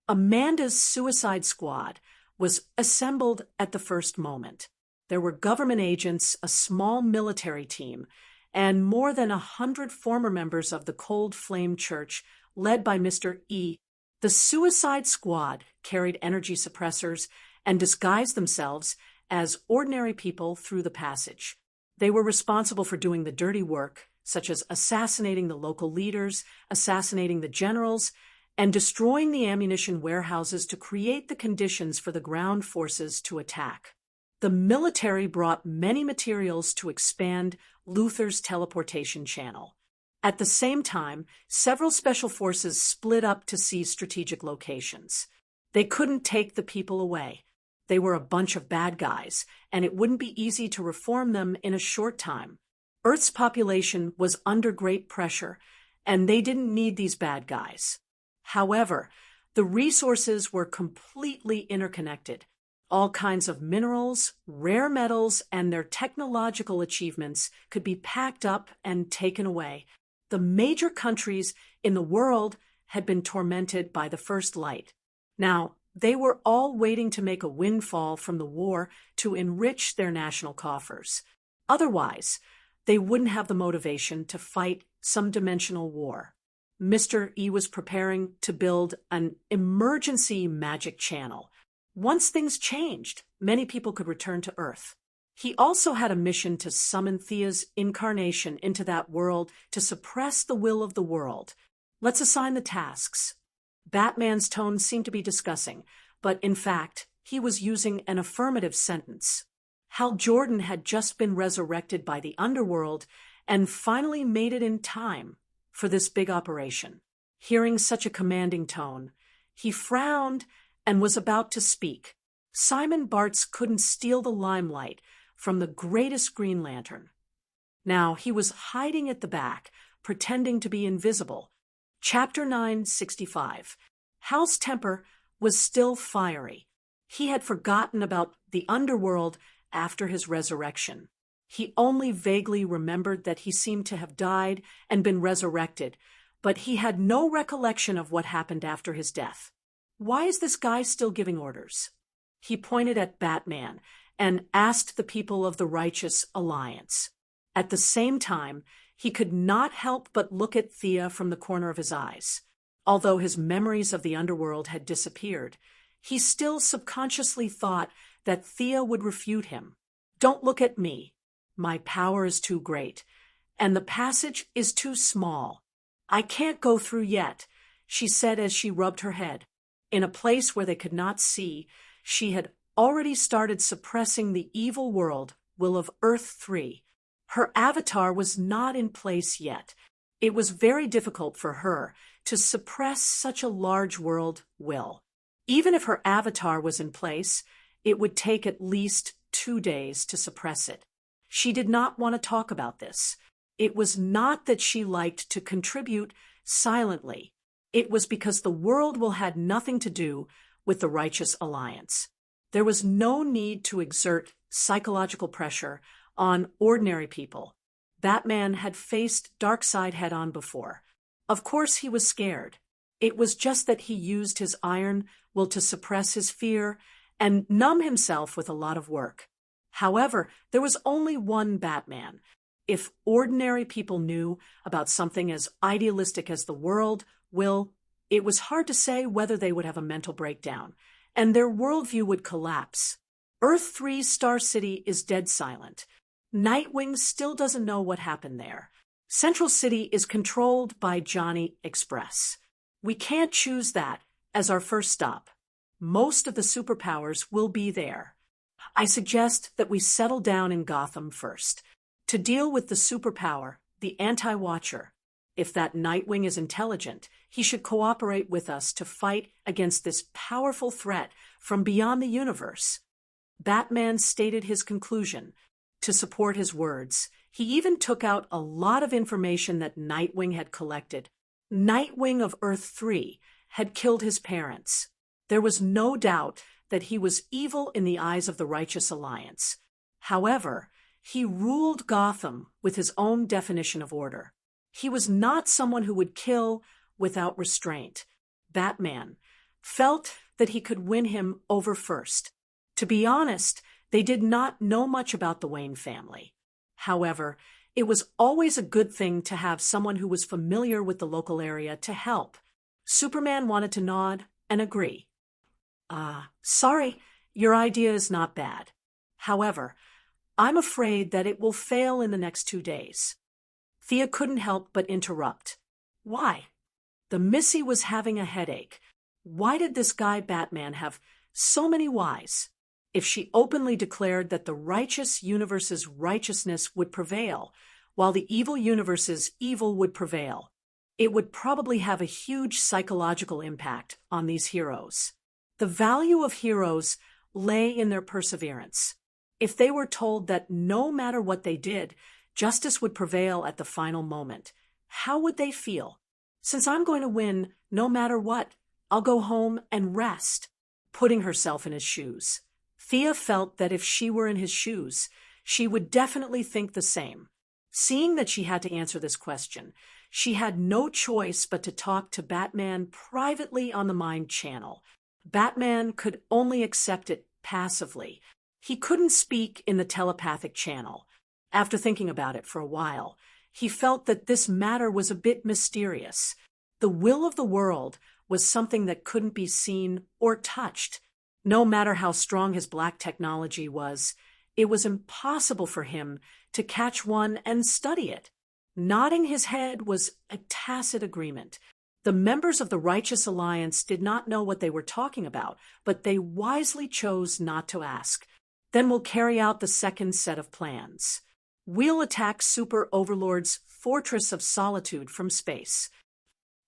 Amanda's suicide squad was assembled at the first moment. There were government agents, a small military team, and more than 100 former members of the Cold Flame Church, led by Mr. E. The suicide squad carried energy suppressors and disguised themselves as ordinary people through the passage. They were responsible for doing the dirty work, such as assassinating the local leaders, assassinating the generals, and destroying the ammunition warehouses to create the conditions for the ground forces to attack. The military brought many materials to expand Luthor's teleportation channel. At the same time, several special forces split up to seize strategic locations. They couldn't take the people away. They were a bunch of bad guys, and it wouldn't be easy to reform them in a short time. Earth's population was under great pressure, and they didn't need these bad guys. However, the resources were completely interconnected. All kinds of minerals, rare metals, and their technological achievements could be packed up and taken away. The major countries in the world had been tormented by the First Light. Now, they were all waiting to make a windfall from the war to enrich their national coffers. Otherwise, they wouldn't have the motivation to fight some dimensional war. Mr. E was preparing to build an emergency magic channel. Once things changed, many people could return to Earth. He also had a mission to summon Thea's incarnation into that world to suppress the will of the world. Let's assign the tasks. Batman's tone seemed to be discussing, but in fact, he was using an affirmative sentence. Hal Jordan had just been resurrected by the underworld and finally made it in time for this big operation. Hearing such a commanding tone, he frowned and was about to speak. Simon Bartz couldn't steal the limelight from the greatest Green Lantern. Now, he was hiding at the back, pretending to be invisible. Chapter 965. Hal's temper was still fiery. He had forgotten about the underworld after his resurrection. He only vaguely remembered that he seemed to have died and been resurrected, but he had no recollection of what happened after his death. Why is this guy still giving orders? He pointed at Batman and asked the people of the Righteous Alliance. At the same time, he could not help but look at Thea from the corner of his eyes. Although his memories of the underworld had disappeared, he still subconsciously thought that Thea would refute him. "Don't look at me. My power is too great, and the passage is too small. I can't go through yet," she said as she rubbed her head. In a place where they could not see, she had already started suppressing the evil will of Earth 3. Her avatar was not in place yet. It was very difficult for her to suppress such a large world will. Even if her avatar was in place, it would take at least 2 days to suppress it. She did not want to talk about this. It was not that she liked to contribute silently. It was because the world will had nothing to do with the Righteous Alliance. There was no need to exert psychological pressure on ordinary people. Batman had faced Darkseid head-on before. Of course he was scared. It was just that he used his iron will to suppress his fear and numb himself with a lot of work. However, there was only one Batman. If ordinary people knew about something as idealistic as the world will, it was hard to say whether they would have a mental breakdown, and their worldview would collapse. Earth 3 Star City is dead silent. Nightwing still doesn't know what happened there. Central City is controlled by Johnny Express. We can't choose that as our first stop. Most of the superpowers will be there. I suggest that we settle down in Gotham first. To deal with the superpower, the Anti-Watcher. If that Nightwing is intelligent, he should cooperate with us to fight against this powerful threat from beyond the universe. Batman stated his conclusion. To support his words, he even took out a lot of information that Nightwing had collected. Nightwing of Earth 3 had killed his parents. There was no doubt that he was evil in the eyes of the Righteous Alliance. However, he ruled Gotham with his own definition of order. He was not someone who would kill without restraint. Batman felt that he could win him over first. To be honest, they did not know much about the Wayne family. However, it was always a good thing to have someone who was familiar with the local area to help. Superman wanted to nod and agree. Sorry, your idea is not bad. However, I'm afraid that it will fail in the next 2 days. Thea couldn't help but interrupt. Why? The Missy was having a headache. Why did this guy Batman have so many whys? If she openly declared that the righteous universe's righteousness would prevail, while the evil universe's evil would prevail, it would probably have a huge psychological impact on these heroes. The value of heroes lay in their perseverance. If they were told that no matter what they did, justice would prevail at the final moment, how would they feel? Since I'm going to win no matter what, I'll go home and rest. Putting herself in his shoes. Thea felt that if she were in his shoes, she would definitely think the same. Seeing that she had to answer this question, she had no choice but to talk to Batman privately on the Mind channel. Batman could only accept it passively. He couldn't speak in the telepathic channel. After thinking about it for a while, he felt that this matter was a bit mysterious. The will of the world was something that couldn't be seen or touched. No matter how strong his black technology was, it was impossible for him to catch one and study it. Nodding his head was a tacit agreement. The members of the Righteous Alliance did not know what they were talking about, but they wisely chose not to ask. Then we'll carry out the second set of plans. We'll attack Super Overlord's Fortress of Solitude from space.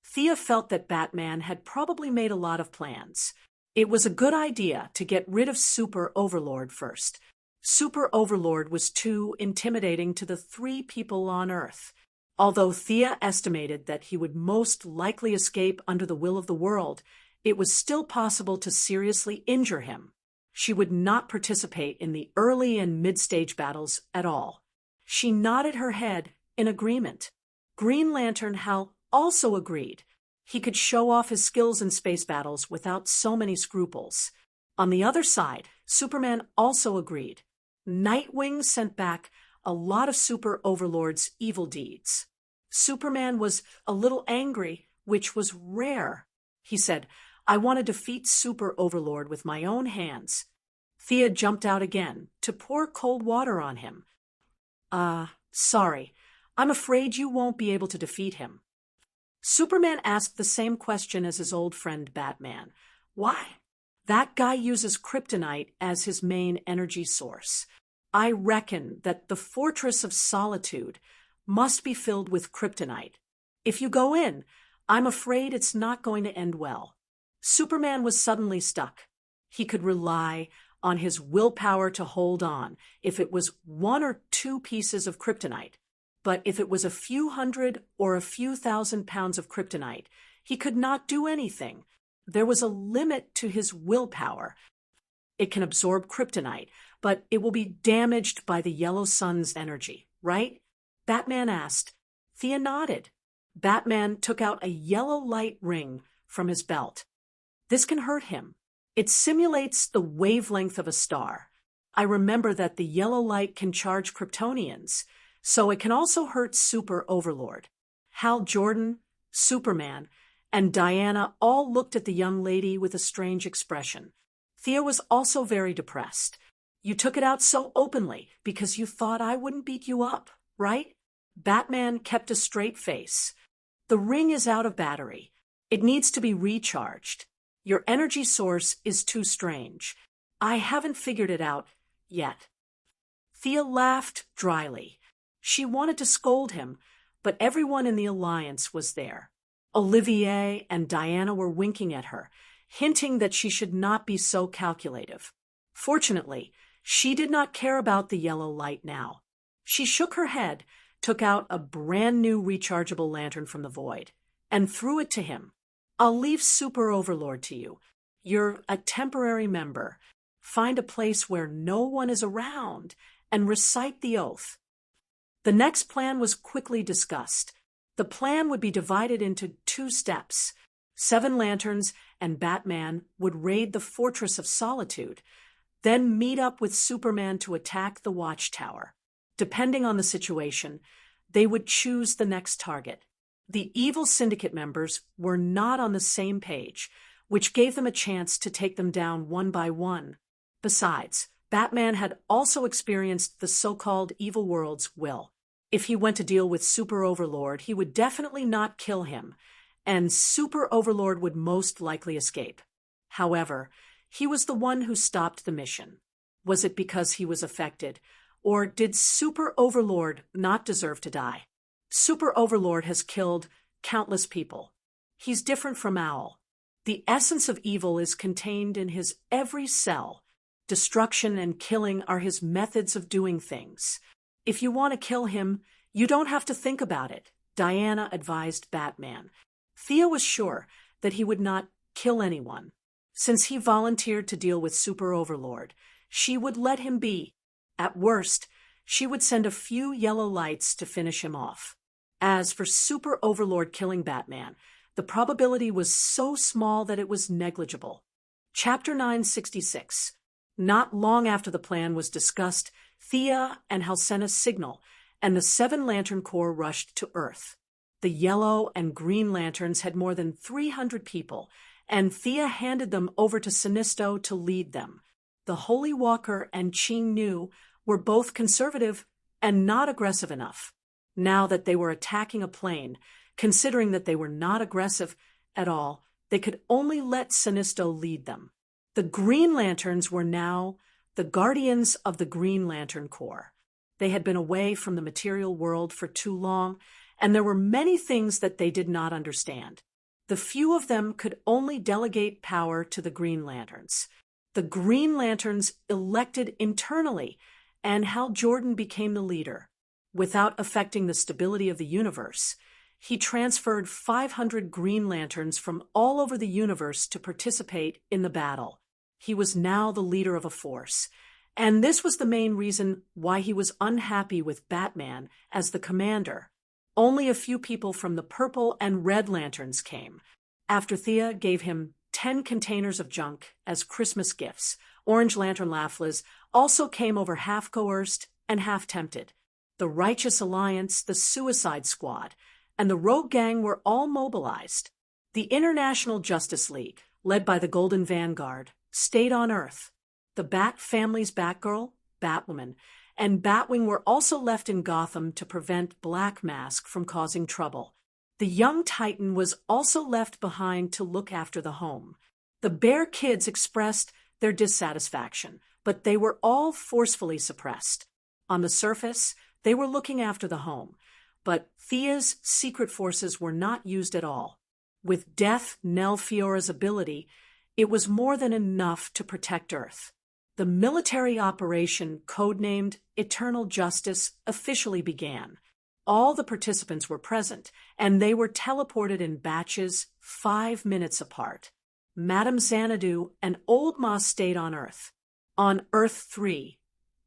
Thea felt that Batman had probably made a lot of plans. It was a good idea to get rid of Super Overlord first. Super Overlord was too intimidating to the 3 people on Earth. Although Thea estimated that he would most likely escape under the will of the world, it was still possible to seriously injure him. She would not participate in the early and mid-stage battles at all. She nodded her head in agreement. Green Lantern Hal also agreed. He could show off his skills in space battles without so many scruples. On the other side, Superman also agreed. Nightwing sent back a lot of Super Overlord's evil deeds. Superman was a little angry, which was rare. He said, "I want to defeat Super Overlord with my own hands." Thea jumped out again to pour cold water on him. Sorry. I'm afraid you won't be able to defeat him." Superman asked the same question as his old friend Batman. Why? That guy uses kryptonite as his main energy source. I reckon that the Fortress of Solitude must be filled with kryptonite. If you go in, I'm afraid it's not going to end well. Superman was suddenly stuck. He could rely on his willpower to hold on if it was 1 or 2 pieces of kryptonite. But if it was a few hundred or a few thousand pounds of kryptonite, he could not do anything. There was a limit to his willpower. It can absorb kryptonite, but it will be damaged by the yellow sun's energy, right? Batman asked. Thea nodded. Batman took out a yellow light ring from his belt. This can hurt him. It simulates the wavelength of a star. I remember that the yellow light can charge Kryptonians, so it can also hurt Super Overlord. Hal Jordan, Superman, and Diana all looked at the young lady with a strange expression. Thea was also very depressed. You took it out so openly because you thought I wouldn't beat you up, right? Batman kept a straight face. The ring is out of battery. It needs to be recharged. Your energy source is too strange. I haven't figured it out yet. Thea laughed dryly. She wanted to scold him, but everyone in the Alliance was there. Olivier and Diana were winking at her, hinting that she should not be so calculative. Fortunately, she did not care about the yellow light now. She shook her head, took out a brand new rechargeable lantern from the void, and threw it to him. I'll leave Super Overlord to you. You're a temporary member. Find a place where no one is around and recite the oath. The next plan was quickly discussed. The plan would be divided into 2 steps. 7 Lanterns and Batman would raid the Fortress of Solitude, then meet up with Superman to attack the Watchtower. Depending on the situation, they would choose the next target. The evil syndicate members were not on the same page, which gave them a chance to take them down one by one. Besides, Batman had also experienced the so-called evil world's will. If he went to deal with Super Overlord, he would definitely not kill him, and Super Overlord would most likely escape. However, he was the one who stopped the mission. Was it because he was affected, or did Super Overlord not deserve to die? Super Overlord has killed countless people. He's different from Owl. The essence of evil is contained in his every cell. Destruction and killing are his methods of doing things. If you want to kill him, you don't have to think about it, Diana advised Batman. Thea was sure that he would not kill anyone. Since he volunteered to deal with Super Overlord, she would let him be. At worst, she would send a few yellow lights to finish him off. As for Super Overlord killing Batman, the probability was so small that it was negligible. Chapter 966. Not long after the plan was discussed, Thea and Halsena signal, and the 7 Lantern Corps rushed to Earth. The yellow and green lanterns had more than 300 people, and Thea handed them over to Sinisto to lead them. The Holy Walker and Ching Nu were both conservative and not aggressive enough. Now that they were attacking a plane, considering that they were not aggressive at all, they could only let Sinisto lead them. The Green Lanterns were now the guardians of the Green Lantern Corps. They had been away from the material world for too long, and there were many things that they did not understand. The few of them could only delegate power to the Green Lanterns. The Green Lanterns elected internally and Hal Jordan became the leader. Without affecting the stability of the universe, he transferred 500 Green Lanterns from all over the universe to participate in the battle. He was now the leader of a force, and this was the main reason why he was unhappy with Batman as the commander. Only a few people from the Purple and Red Lanterns came. After Thea gave him 10 containers of junk as Christmas gifts, Orange Lantern Laughless also came over half coerced and half tempted. The Righteous Alliance, the Suicide Squad, and the Rogue Gang were all mobilized. The International Justice League, led by the Golden Vanguard, stayed on Earth. The Bat family's Batgirl, Batwoman, and Batwing were also left in Gotham to prevent Black Mask from causing trouble. The young Titan was also left behind to look after the home. The Bear Kids expressed their dissatisfaction, but they were all forcefully suppressed. On the surface, they were looking after the home, but Thea's secret forces were not used at all. With Death Nell Fiora's ability, it was more than enough to protect Earth. The military operation, codenamed Eternal Justice, officially began. All the participants were present, and they were teleported in batches 5 minutes apart. Madame Xanadu and Old Ma stayed on Earth. On Earth 3,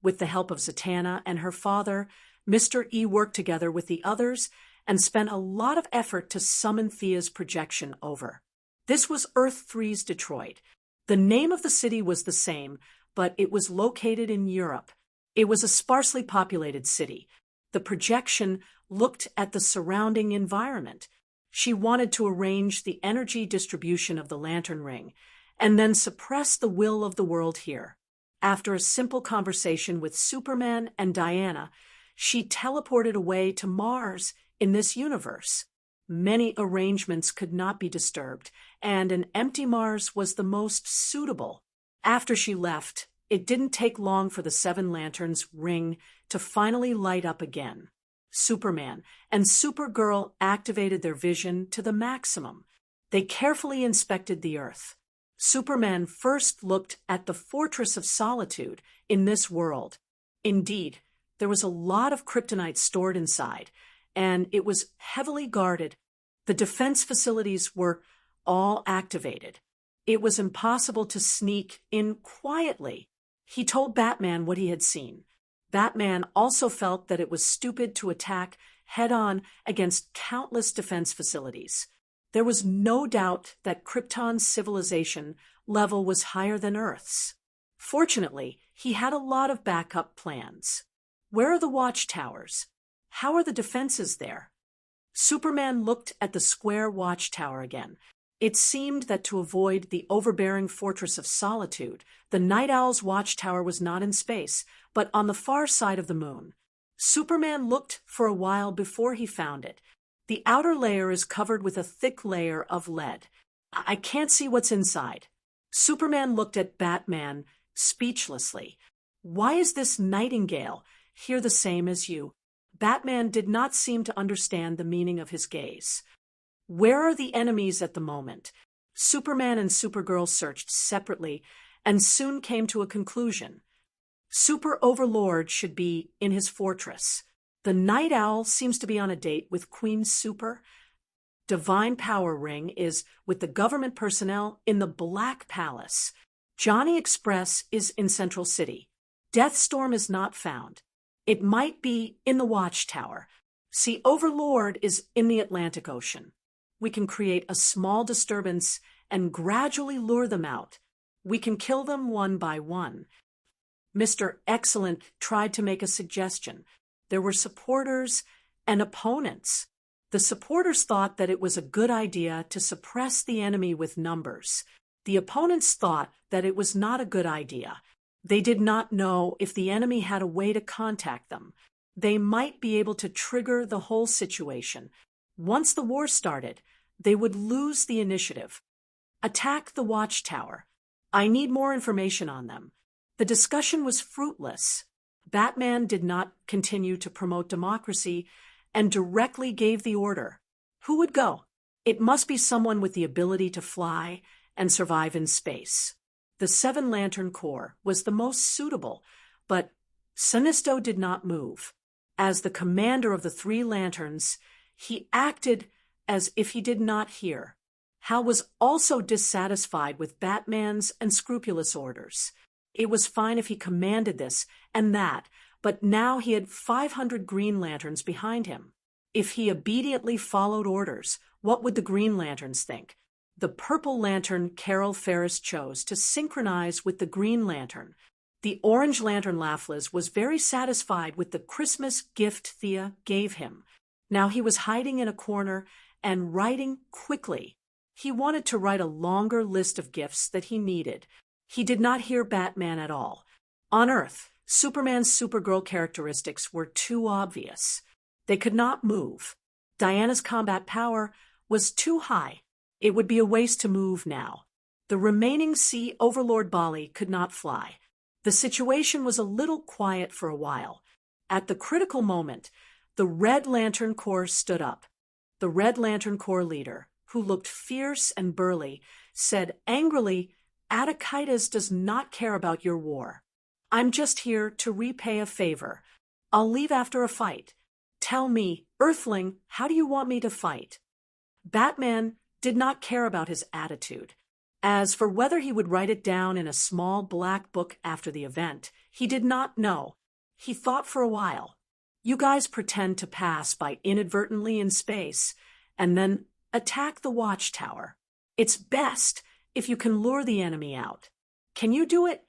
with the help of Zatanna and her father, Mr. E worked together with the others and spent a lot of effort to summon Thea's projection over. This was Earth 3's Detroit. The name of the city was the same, but it was located in Europe. It was a sparsely populated city. The projection looked at the surrounding environment. She wanted to arrange the energy distribution of the lantern ring and then suppress the will of the world here. After a simple conversation with Superman and Diana, she teleported away to Mars in this universe. Many arrangements could not be disturbed, and an empty Mars was the most suitable. After she left, it didn't take long for the 7 Lanterns' ring to finally light up again. Superman and Supergirl activated their vision to the maximum. They carefully inspected the Earth. Superman first looked at the Fortress of Solitude in this world. Indeed, there was a lot of kryptonite stored inside, and it was heavily guarded. The defense facilities were all activated. It was impossible to sneak in quietly. He told Batman what he had seen. Batman also felt that it was stupid to attack head-on against countless defense facilities. There was no doubt that Krypton's civilization level was higher than Earth's. Fortunately, he had a lot of backup plans. Where are the watchtowers? How are the defenses there? Superman looked at the square watchtower again. It seemed that to avoid the overbearing Fortress of Solitude, the Night Owl's watchtower was not in space, but on the far side of the moon. Superman looked for a while before he found it. The outer layer is covered with a thick layer of lead. I can't see what's inside. Superman looked at Batman speechlessly. Why is this nightingale here the same as you? Batman did not seem to understand the meaning of his gaze. Where are the enemies at the moment? Superman and Supergirl searched separately and soon came to a conclusion. Super Overlord should be in his fortress. The Night Owl seems to be on a date with Queen Super. Divine Power Ring is with the government personnel in the Black Palace. Johnny Express is in Central City. Deathstorm is not found. It might be in the Watchtower. See, Overlord is in the Atlantic Ocean. We can create a small disturbance and gradually lure them out. We can kill them one by one. Mr. Excellent tried to make a suggestion. There were supporters and opponents. The supporters thought that it was a good idea to suppress the enemy with numbers. The opponents thought that it was not a good idea. They did not know if the enemy had a way to contact them. They might be able to trigger the whole situation. Once the war started, they would lose the initiative. Attack the Watchtower. I need more information on them. The discussion was fruitless. Batman did not continue to promote democracy and directly gave the order. Who would go? It must be someone with the ability to fly and survive in space. The 7 Lantern Corps was the most suitable, but Sinisto did not move. As the commander of the three lanterns, he acted as if he did not hear. Hal was also dissatisfied with Batman's unscrupulous orders. It was fine if he commanded this and that, but now he had 500 Green Lanterns behind him. If he obediently followed orders, what would the Green Lanterns think? The Purple Lantern Carol Ferris chose to synchronize with the Green Lantern. The Orange Lantern Laughless was very satisfied with the Christmas gift Thea gave him. Now he was hiding in a corner and writing quickly. He wanted to write a longer list of gifts that he needed. He did not hear Batman at all. On Earth, Superman's Supergirl characteristics were too obvious. They could not move. Diana's combat power was too high. It would be a waste to move now. The remaining Sea Overlord Bali could not fly. The situation was a little quiet for a while. At the critical moment, the Red Lantern Corps stood up. The Red Lantern Corps leader, who looked fierce and burly, said angrily, "Attikitas does not care about your war. I'm just here to repay a favor. I'll leave after a fight. Tell me, Earthling, how do you want me to fight?" Batman did not care about his attitude. As for whether he would write it down in a small black book after the event, he did not know. He thought for a while. You guys pretend to pass by inadvertently in space, and then attack the watchtower. It's best if you can lure the enemy out. Can you do it?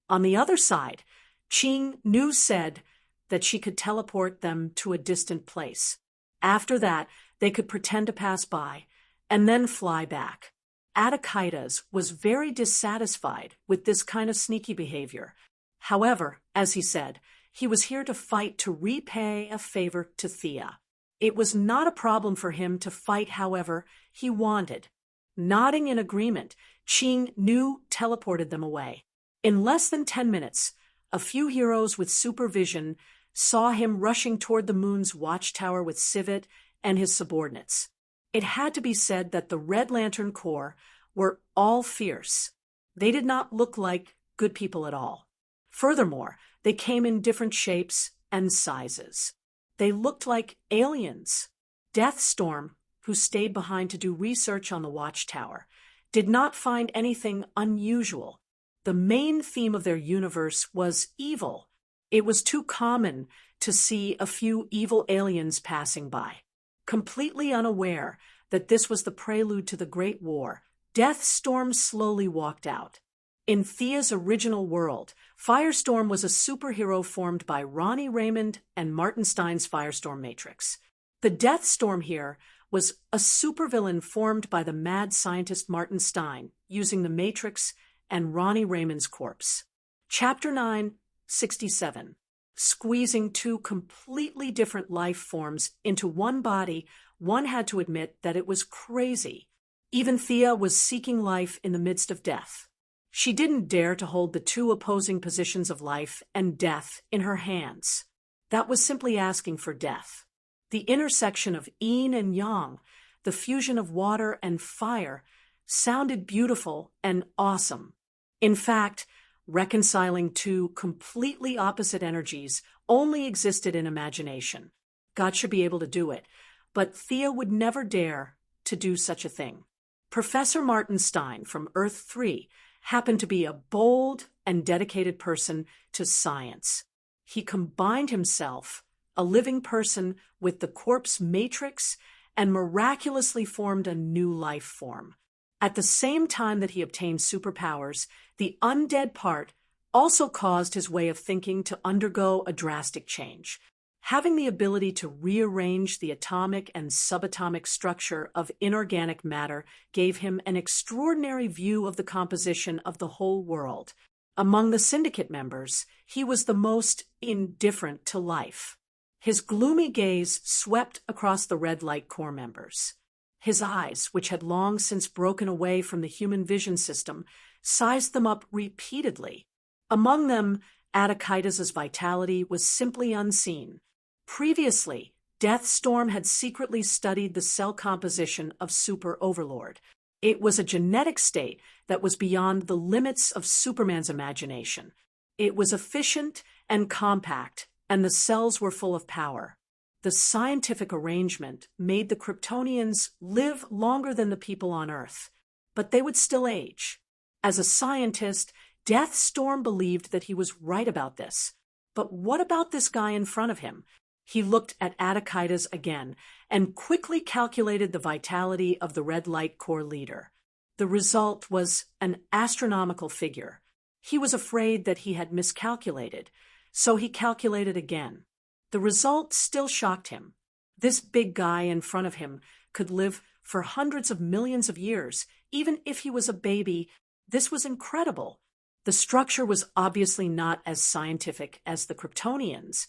On the other side, Ching Nu said that she could teleport them to a distant place. After that, they could pretend to pass by, and then fly back. Attikitas was very dissatisfied with this kind of sneaky behavior. However, as he said, he was here to fight to repay a favor to Thea. It was not a problem for him to fight however he wanted. Nodding in agreement, Ching Nu teleported them away. In less than 10 minutes, a few heroes with supervision saw him rushing toward the moon's watchtower with Civet and his subordinates. It had to be said that the Red Lantern Corps were all fierce. They did not look like good people at all. Furthermore, they came in different shapes and sizes. They looked like aliens. Deathstorm, who stayed behind to do research on the watchtower, did not find anything unusual. The main theme of their universe was evil. It was too common to see a few evil aliens passing by. Completely unaware that this was the prelude to the Great War, Deathstorm slowly walked out. In Thea's original world, Firestorm was a superhero formed by Ronnie Raymond and Martin Stein's Firestorm Matrix. The Deathstorm here was a supervillain formed by the mad scientist Martin Stein, using the Matrix and Ronnie Raymond's corpse. Chapter 9, 67. Squeezing two completely different life forms into one body, one had to admit that it was crazy. Even Thea was seeking life in the midst of death. She didn't dare to hold the two opposing positions of life and death in her hands. That was simply asking for death. The intersection of yin and yang, the fusion of water and fire, sounded beautiful and awesome. In fact, reconciling two completely opposite energies only existed in imagination. God should be able to do it, but Thea would never dare to do such a thing. Professor Martin Stein from Earth 3 happened to be a bold and dedicated person to science. He combined himself, a living person, with the corpse matrix and miraculously formed a new life form. At the same time that he obtained superpowers, the undead part also caused his way of thinking to undergo a drastic change. Having the ability to rearrange the atomic and subatomic structure of inorganic matter gave him an extraordinary view of the composition of the whole world. Among the syndicate members, he was the most indifferent to life. His gloomy gaze swept across the Red Light Corps members. His eyes, which had long since broken away from the human vision system, sized them up repeatedly. Among them, Attikitas's vitality was simply unseen. Previously, Deathstorm had secretly studied the cell composition of Super Overlord. It was a genetic state that was beyond the limits of Superman's imagination. It was efficient and compact, and the cells were full of power. The scientific arrangement made the Kryptonians live longer than the people on Earth, but they would still age. As a scientist, Deathstorm believed that he was right about this. But what about this guy in front of him? He looked at Attikides again and quickly calculated the vitality of the red light core leader. The result was an astronomical figure. He was afraid that he had miscalculated, so he calculated again. The result still shocked him. This big guy in front of him could live for hundreds of millions of years, even if he was a baby. This was incredible. The structure was obviously not as scientific as the Kryptonians,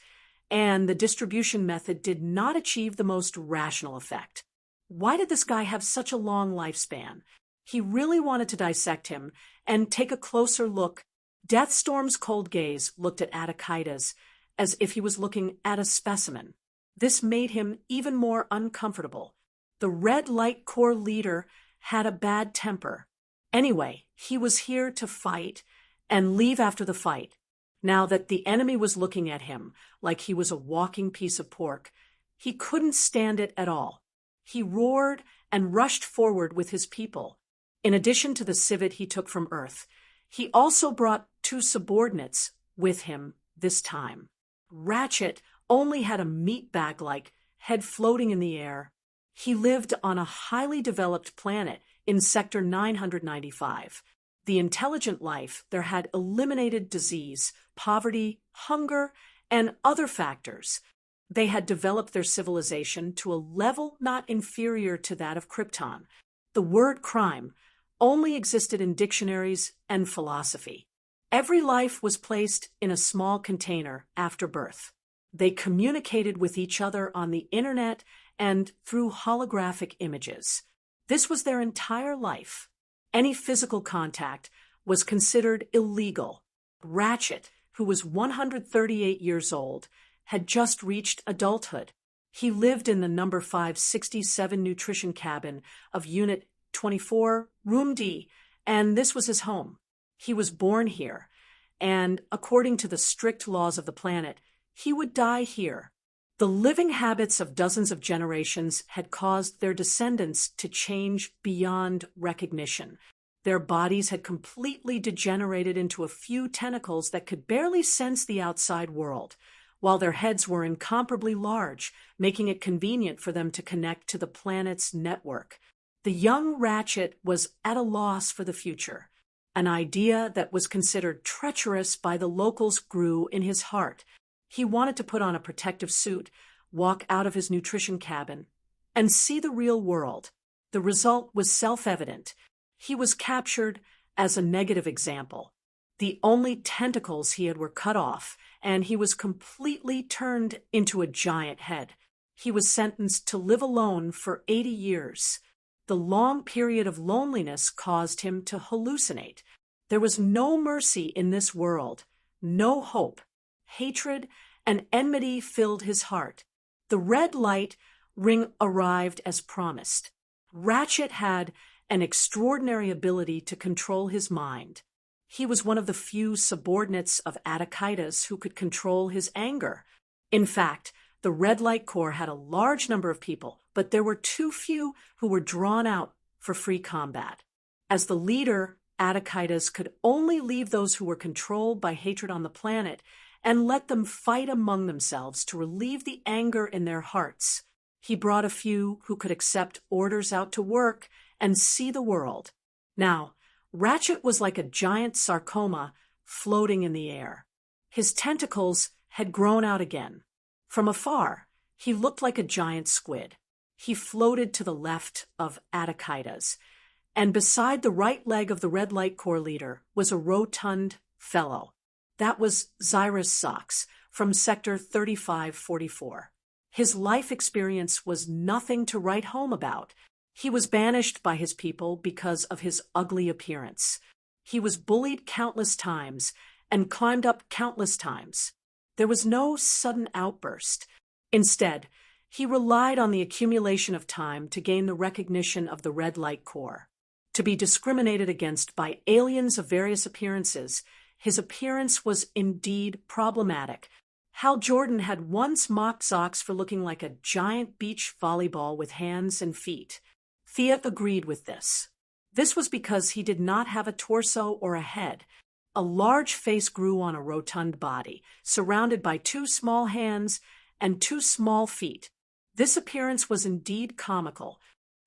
and the distribution method did not achieve the most rational effect. Why did this guy have such a long lifespan? He really wanted to dissect him and take a closer look. Deathstorm's cold gaze looked at Attikides as if he was looking at a specimen. This made him even more uncomfortable. The red light core leader had a bad temper. Anyway, he was here to fight and leave after the fight. Now that the enemy was looking at him like he was a walking piece of pork, he couldn't stand it at all. He roared and rushed forward with his people. In addition to the civet he took from Earth, he also brought 2 subordinates with him this time. Ratchet only had a meat bag-like head floating in the air. He lived on a highly developed planet in Sector 995. The intelligent life there had eliminated disease, poverty, hunger, and other factors. They had developed their civilization to a level not inferior to that of Krypton. The word crime only existed in dictionaries and philosophy. Every life was placed in a small container after birth. They communicated with each other on the internet and through holographic images. This was their entire life. Any physical contact was considered illegal. Ratchet, who was 138 years old, had just reached adulthood. He lived in the number 567 nutrition cabin of Unit 24, Room D, and this was his home. He was born here, and according to the strict laws of the planet, he would die here. The living habits of dozens of generations had caused their descendants to change beyond recognition. Their bodies had completely degenerated into a few tentacles that could barely sense the outside world, while their heads were incomparably large, making it convenient for them to connect to the planet's network. The young Ratchet was at a loss for the future. An idea that was considered treacherous by the locals grew in his heart. He wanted to put on a protective suit, walk out of his nutrition cabin, and see the real world. The result was self-evident. He was captured as a negative example. The only tentacles he had were cut off, and he was completely turned into a giant head. He was sentenced to live alone for 80 years. The long period of loneliness caused him to hallucinate. There was no mercy in this world, no hope. Hatred and enmity filled his heart. The red light ring arrived as promised. Ratchet had an extraordinary ability to control his mind. He was one of the few subordinates of Attikides who could control his anger. In fact, the Red Light Corps had a large number of people, but there were too few who were drawn out for free combat. As the leader, Attikides could only leave those who were controlled by hatred on the planet and let them fight among themselves to relieve the anger in their hearts. He brought a few who could accept orders out to work and see the world. Now, Ratchet was like a giant sarcoma floating in the air. His tentacles had grown out again. From afar, he looked like a giant squid. He floated to the left of Attikides, and beside the right leg of the Red Light Corps leader was a rotund fellow. That was Zyrus Sox from Sector 3544. His life experience was nothing to write home about. He was banished by his people because of his ugly appearance. He was bullied countless times and climbed up countless times. There was no sudden outburst. Instead, he relied on the accumulation of time to gain the recognition of the Red Light Corps. To be discriminated against by aliens of various appearances, His appearance was indeed problematic. Hal Jordan had once mocked Zox for looking like a giant beach volleyball with hands and feet. Thea agreed with this. This was because he did not have a torso or a head. A large face grew on a rotund body, surrounded by 2 small hands and 2 small feet. This appearance was indeed comical.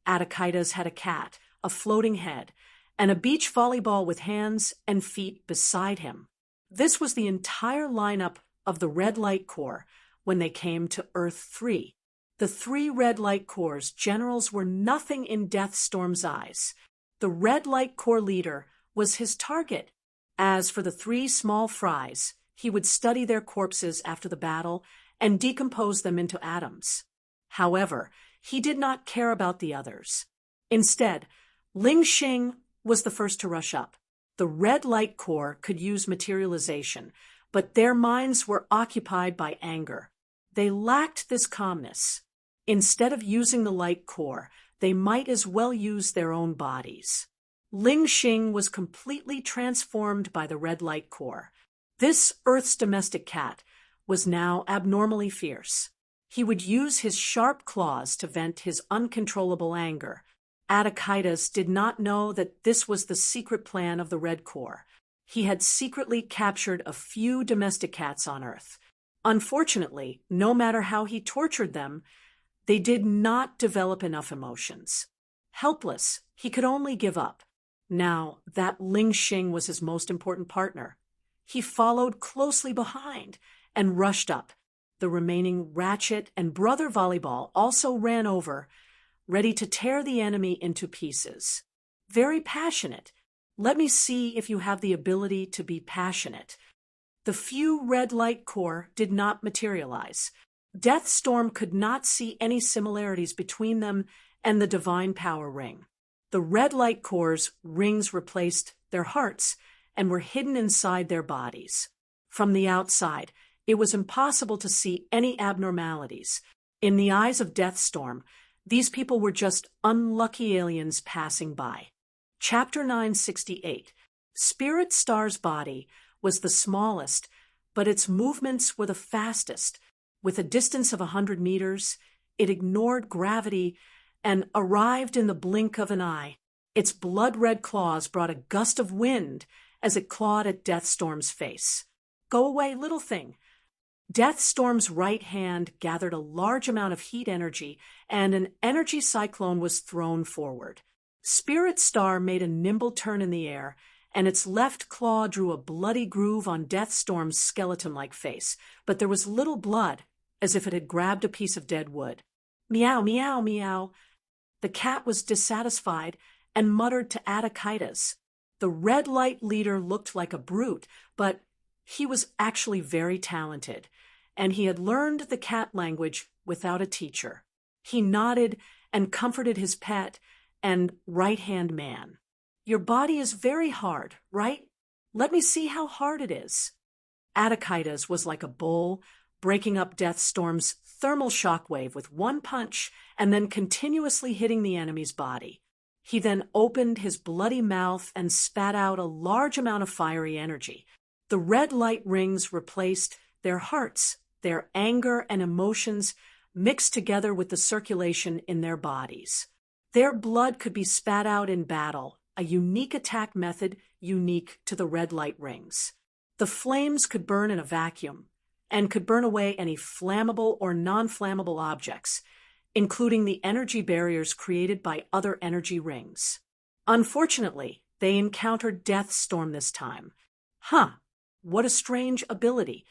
Attikitas had a cat, a floating head, and a beach volleyball with hands and feet beside him. This was the entire lineup of the Red Light Corps when they came to Earth 3. The 3 Red Light Corps' generals were nothing in Deathstorm's eyes. The Red Light Corps leader was his target. As for the 3 small fries, he would study their corpses after the battle and decompose them into atoms. However, he did not care about the others. Instead, Ling Xing was the first to rush up. The Red Light Corps could use materialization, but their minds were occupied by anger. They lacked this calmness. Instead of using the Light Corps, they might as well use their own bodies. Ling Xing was completely transformed by the Red Light Corps. This Earth's domestic cat was now abnormally fierce. He would use his sharp claws to vent his uncontrollable anger. Attikitas did not know that this was the secret plan of the Red Corps. He had secretly captured a few domestic cats on Earth. Unfortunately, no matter how he tortured them, they did not develop enough emotions. Helpless, he could only give up. Now that Ling Xing was his most important partner, he followed closely behind and rushed up. The remaining Ratchet and Brother Volleyball also ran over, ready to tear the enemy into pieces. Very passionate. Let me see if you have the ability to be passionate. The few Red Light Corps did not materialize. Deathstorm could not see any similarities between them and the Divine Power Ring. The Red Light Corps' rings replaced their hearts and were hidden inside their bodies. From the outside, it was impossible to see any abnormalities. In the eyes of Deathstorm, these people were just unlucky aliens passing by. Chapter 968. Spirit Star's body was the smallest, but its movements were the fastest. With a distance of 100 meters, it ignored gravity and arrived in the blink of an eye. Its blood-red claws brought a gust of wind as it clawed at Deathstorm's face. "Go away, little thing." Deathstorm's right hand gathered a large amount of heat energy, and an energy cyclone was thrown forward. Spirit Star made a nimble turn in the air, and its left claw drew a bloody groove on Deathstorm's skeleton-like face, but there was little blood, as if it had grabbed a piece of dead wood. "Meow, meow, meow." The cat was dissatisfied and muttered to Attikitas. The Red Light leader looked like a brute, but he was actually very talented, and he had learned the cat language without a teacher. He nodded and comforted his pet and right-hand man. "Your body is very hard, right? Let me see how hard it is." Attikitas was like a bull, breaking up Deathstorm's thermal shockwave with one punch and then continuously hitting the enemy's body. He then opened his bloody mouth and spat out a large amount of fiery energy. The red light rings replaced their hearts. Their anger and emotions mixed together with the circulation in their bodies. Their blood could be spat out in battle, a unique attack method unique to the red light rings. The flames could burn in a vacuum and could burn away any flammable or non-flammable objects, including the energy barriers created by other energy rings. Unfortunately, they encountered Deathstorm this time. What a strange ability.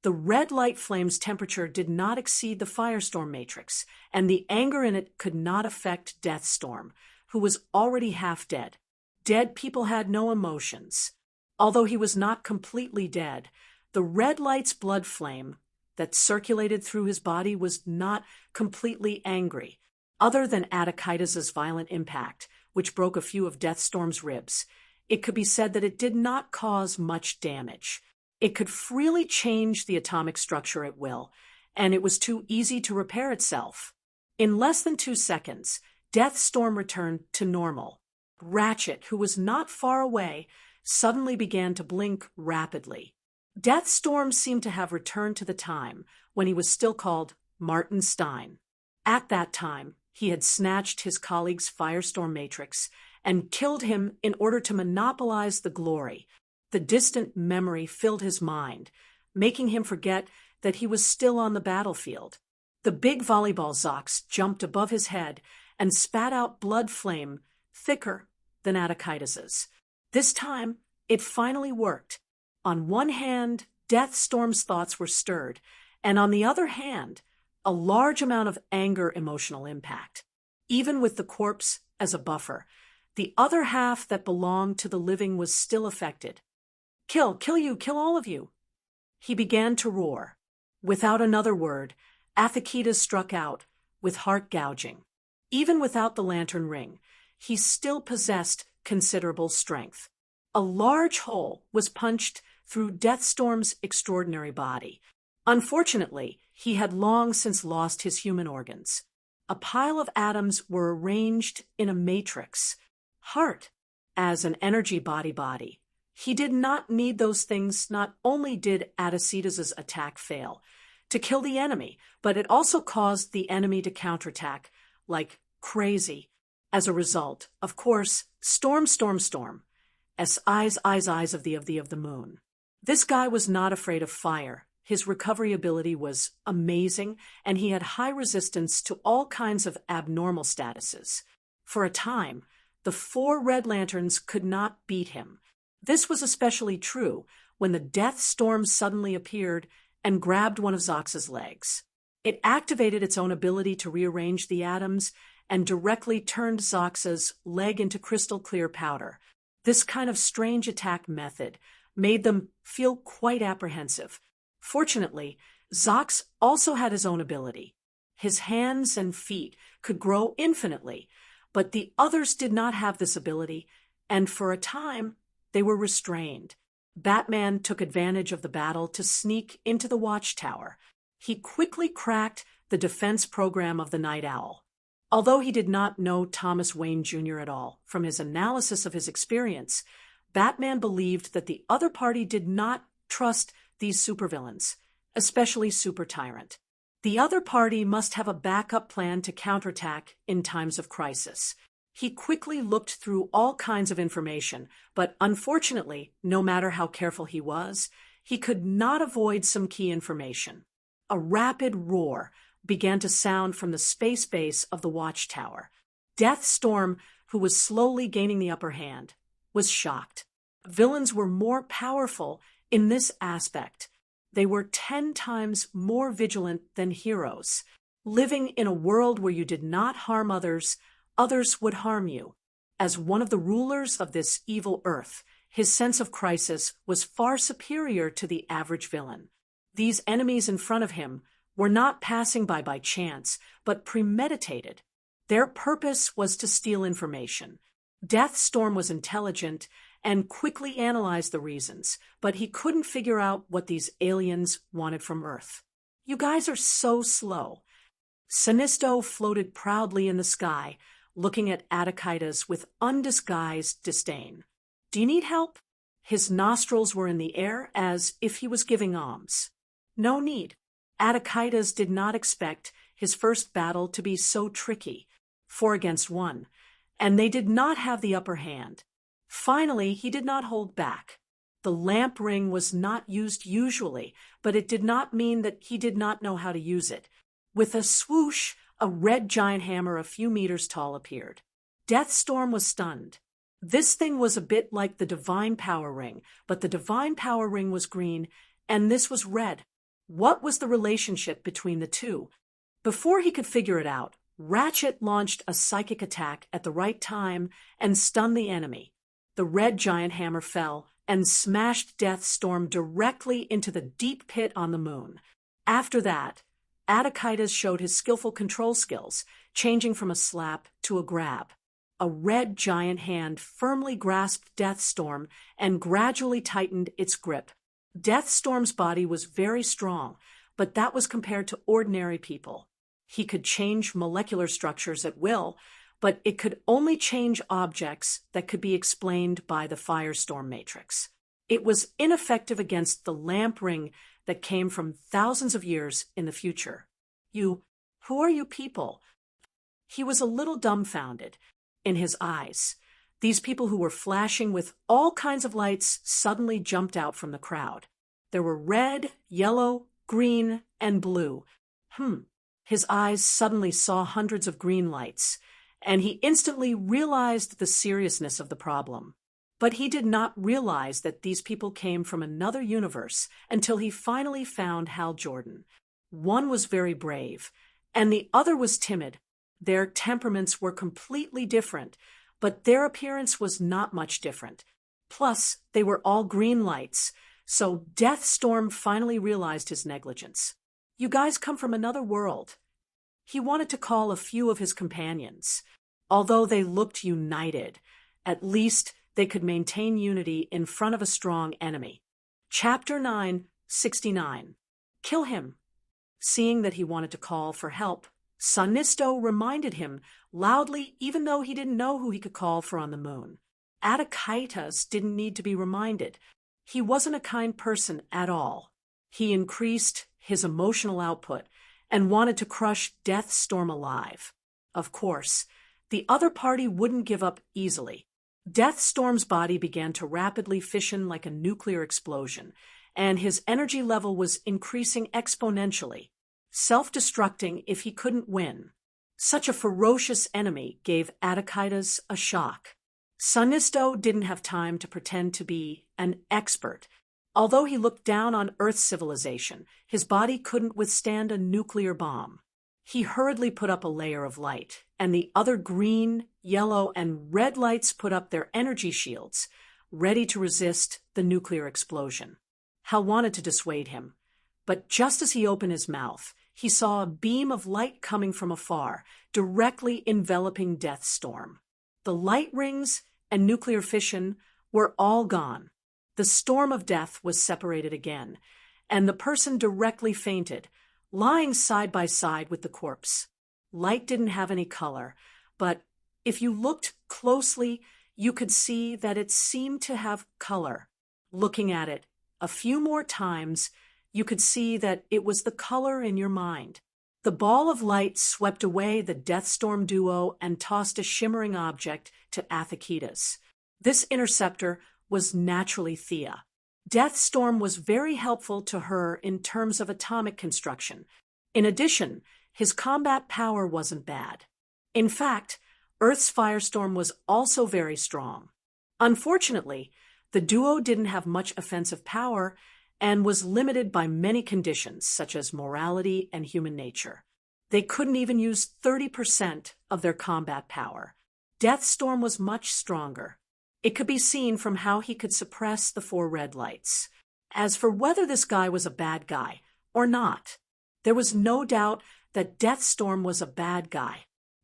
The red light flame's temperature did not exceed the firestorm matrix, and the anger in it could not affect Deathstorm, who was already half dead. Dead people had no emotions. Although he was not completely dead, the red light's blood flame that circulated through his body was not completely angry. Other than Attikitas' violent impact, which broke a few of Deathstorm's ribs, it could be said that it did not cause much damage. It could freely change the atomic structure at will, and it was too easy to repair itself. In less than 2 seconds, Deathstorm returned to normal. Ratchet, who was not far away, suddenly began to blink rapidly. Deathstorm seemed to have returned to the time when he was still called Martin Stein. At that time, he had snatched his colleague's Firestorm Matrix and killed him in order to monopolize the glory. The distant memory filled his mind, making him forget that he was still on the battlefield. The big volleyball Zox jumped above his head and spat out blood flame thicker than Atticaitus's. This time, it finally worked. On one hand, Deathstorm's thoughts were stirred, and on the other hand, a large amount of anger emotional impact. Even with the corpse as a buffer, the other half that belonged to the living was still affected. Kill you, kill all of you. He began to roar. Without another word, Atticaitus struck out, with heart gouging. Even without the lantern ring, he still possessed considerable strength. A large hole was punched through Deathstorm's extraordinary body. Unfortunately, he had long since lost his human organs. A pile of atoms were arranged in a matrix. Heart, as an energy body. He did not need those things. Not only did Atticaitus's attack fail to kill the enemy, but it also caused the enemy to counterattack like crazy. As a result, of course, storm. As eyes of the moon. This guy was not afraid of fire. His recovery ability was amazing, and he had high resistance to all kinds of abnormal statuses. For a time, the 4 red lanterns could not beat him. This was especially true when the Deathstorm suddenly appeared and grabbed one of Zox's legs. It activated its own ability to rearrange the atoms and directly turned Zox's leg into crystal clear powder. This kind of strange attack method made them feel quite apprehensive. Fortunately, Zox also had his own ability. His hands and feet could grow infinitely, but the others did not have this ability, and for a time, they were restrained. Batman took advantage of the battle to sneak into the watchtower. He quickly cracked the defense program of the Night Owl. Although he did not know Thomas Wayne Jr. at all, from his analysis of his experience, Batman believed that the other party did not trust these supervillains, especially Super Tyrant. The other party must have a backup plan to counterattack in times of crisis. He quickly looked through all kinds of information, but unfortunately, no matter how careful he was, he could not avoid some key information. A rapid roar began to sound from the space base of the watchtower. Deathstorm, who was slowly gaining the upper hand, was shocked. Villains were more powerful in this aspect. They were 10 times more vigilant than heroes. Living in a world where you did not harm others, others would harm you. As one of the rulers of this evil earth, his sense of crisis was far superior to the average villain. These enemies in front of him were not passing by chance, but premeditated. Their purpose was to steal information. Deathstorm was intelligent and quickly analyzed the reasons, but he couldn't figure out what these aliens wanted from Earth. You guys are so slow. Sinisto floated proudly in the sky, looking at Atticaitus with undisguised disdain. Do you need help? His nostrils were in the air as if he was giving alms. No need. Atticaitus did not expect his first battle to be so tricky, 4 against 1, and they did not have the upper hand. Finally, he did not hold back. The lamp ring was not used usually, but it did not mean that he did not know how to use it. With a swoosh, a red giant hammer a few meters tall appeared. Deathstorm was stunned. This thing was a bit like the Divine Power Ring, but the Divine Power Ring was green, and this was red. What was the relationship between the two? Before he could figure it out, Ratchet launched a psychic attack at the right time and stunned the enemy. The red giant hammer fell and smashed Deathstorm directly into the deep pit on the moon. After that, Atticaitus showed his skillful control skills, changing from a slap to a grab. A red giant hand firmly grasped Deathstorm and gradually tightened its grip. Deathstorm's body was very strong, but that was compared to ordinary people. He could change molecular structures at will, but it could only change objects that could be explained by the firestorm matrix. It was ineffective against the lamp ring that came from thousands of years in the future. Who are you people? He was a little dumbfounded. In his eyes, these people who were flashing with all kinds of lights suddenly jumped out from the crowd. There were red, yellow, green, and blue. His eyes suddenly saw hundreds of green lights, and he instantly realized the seriousness of the problem. But he did not realize that these people came from another universe until he finally found Hal Jordan. One was very brave, and the other was timid. Their temperaments were completely different, but their appearance was not much different. Plus, they were all green lights, so Deathstorm finally realized his negligence. You guys come from another world. He wanted to call a few of his companions. Although they looked united, at least they could maintain unity in front of a strong enemy. Chapter 9, 69. Kill him. Seeing that he wanted to call for help, Sonisto reminded him loudly, even though he didn't know who he could call for on the moon. Atakaitas didn't need to be reminded. He wasn't a kind person at all. He increased his emotional output and wanted to crush Deathstorm alive. Of course, the other party wouldn't give up easily. Deathstorm's body began to rapidly fission like a nuclear explosion, and his energy level was increasing exponentially, self-destructing if he couldn't win. Such a ferocious enemy gave Atakaitas a shock. Sonisto didn't have time to pretend to be an expert. Although he looked down on Earth's civilization, his body couldn't withstand a nuclear bomb. He hurriedly put up a layer of light, and the other green, yellow, and red lights put up their energy shields, ready to resist the nuclear explosion. Hal wanted to dissuade him, but just as he opened his mouth, he saw a beam of light coming from afar, directly enveloping Deathstorm. The light rings and nuclear fission were all gone. The storm of death was separated again, and the person directly fainted, lying side by side with the corpse. Light didn't have any color, but if you looked closely, you could see that it seemed to have color. Looking at it a few more times, you could see that it was the color in your mind. The ball of light swept away the Deathstorm duo and tossed a shimmering object to Athakaitas. This interceptor was naturally Thea. Deathstorm was very helpful to her in terms of atomic construction. In addition, his combat power wasn't bad. In fact, Earth's firestorm was also very strong. Unfortunately, the duo didn't have much offensive power and was limited by many conditions, such as morality and human nature. They couldn't even use 30% of their combat power. Deathstorm was much stronger. It could be seen from how he could suppress the 4 red lights. As for whether this guy was a bad guy or not, there was no doubt that Deathstorm was a bad guy.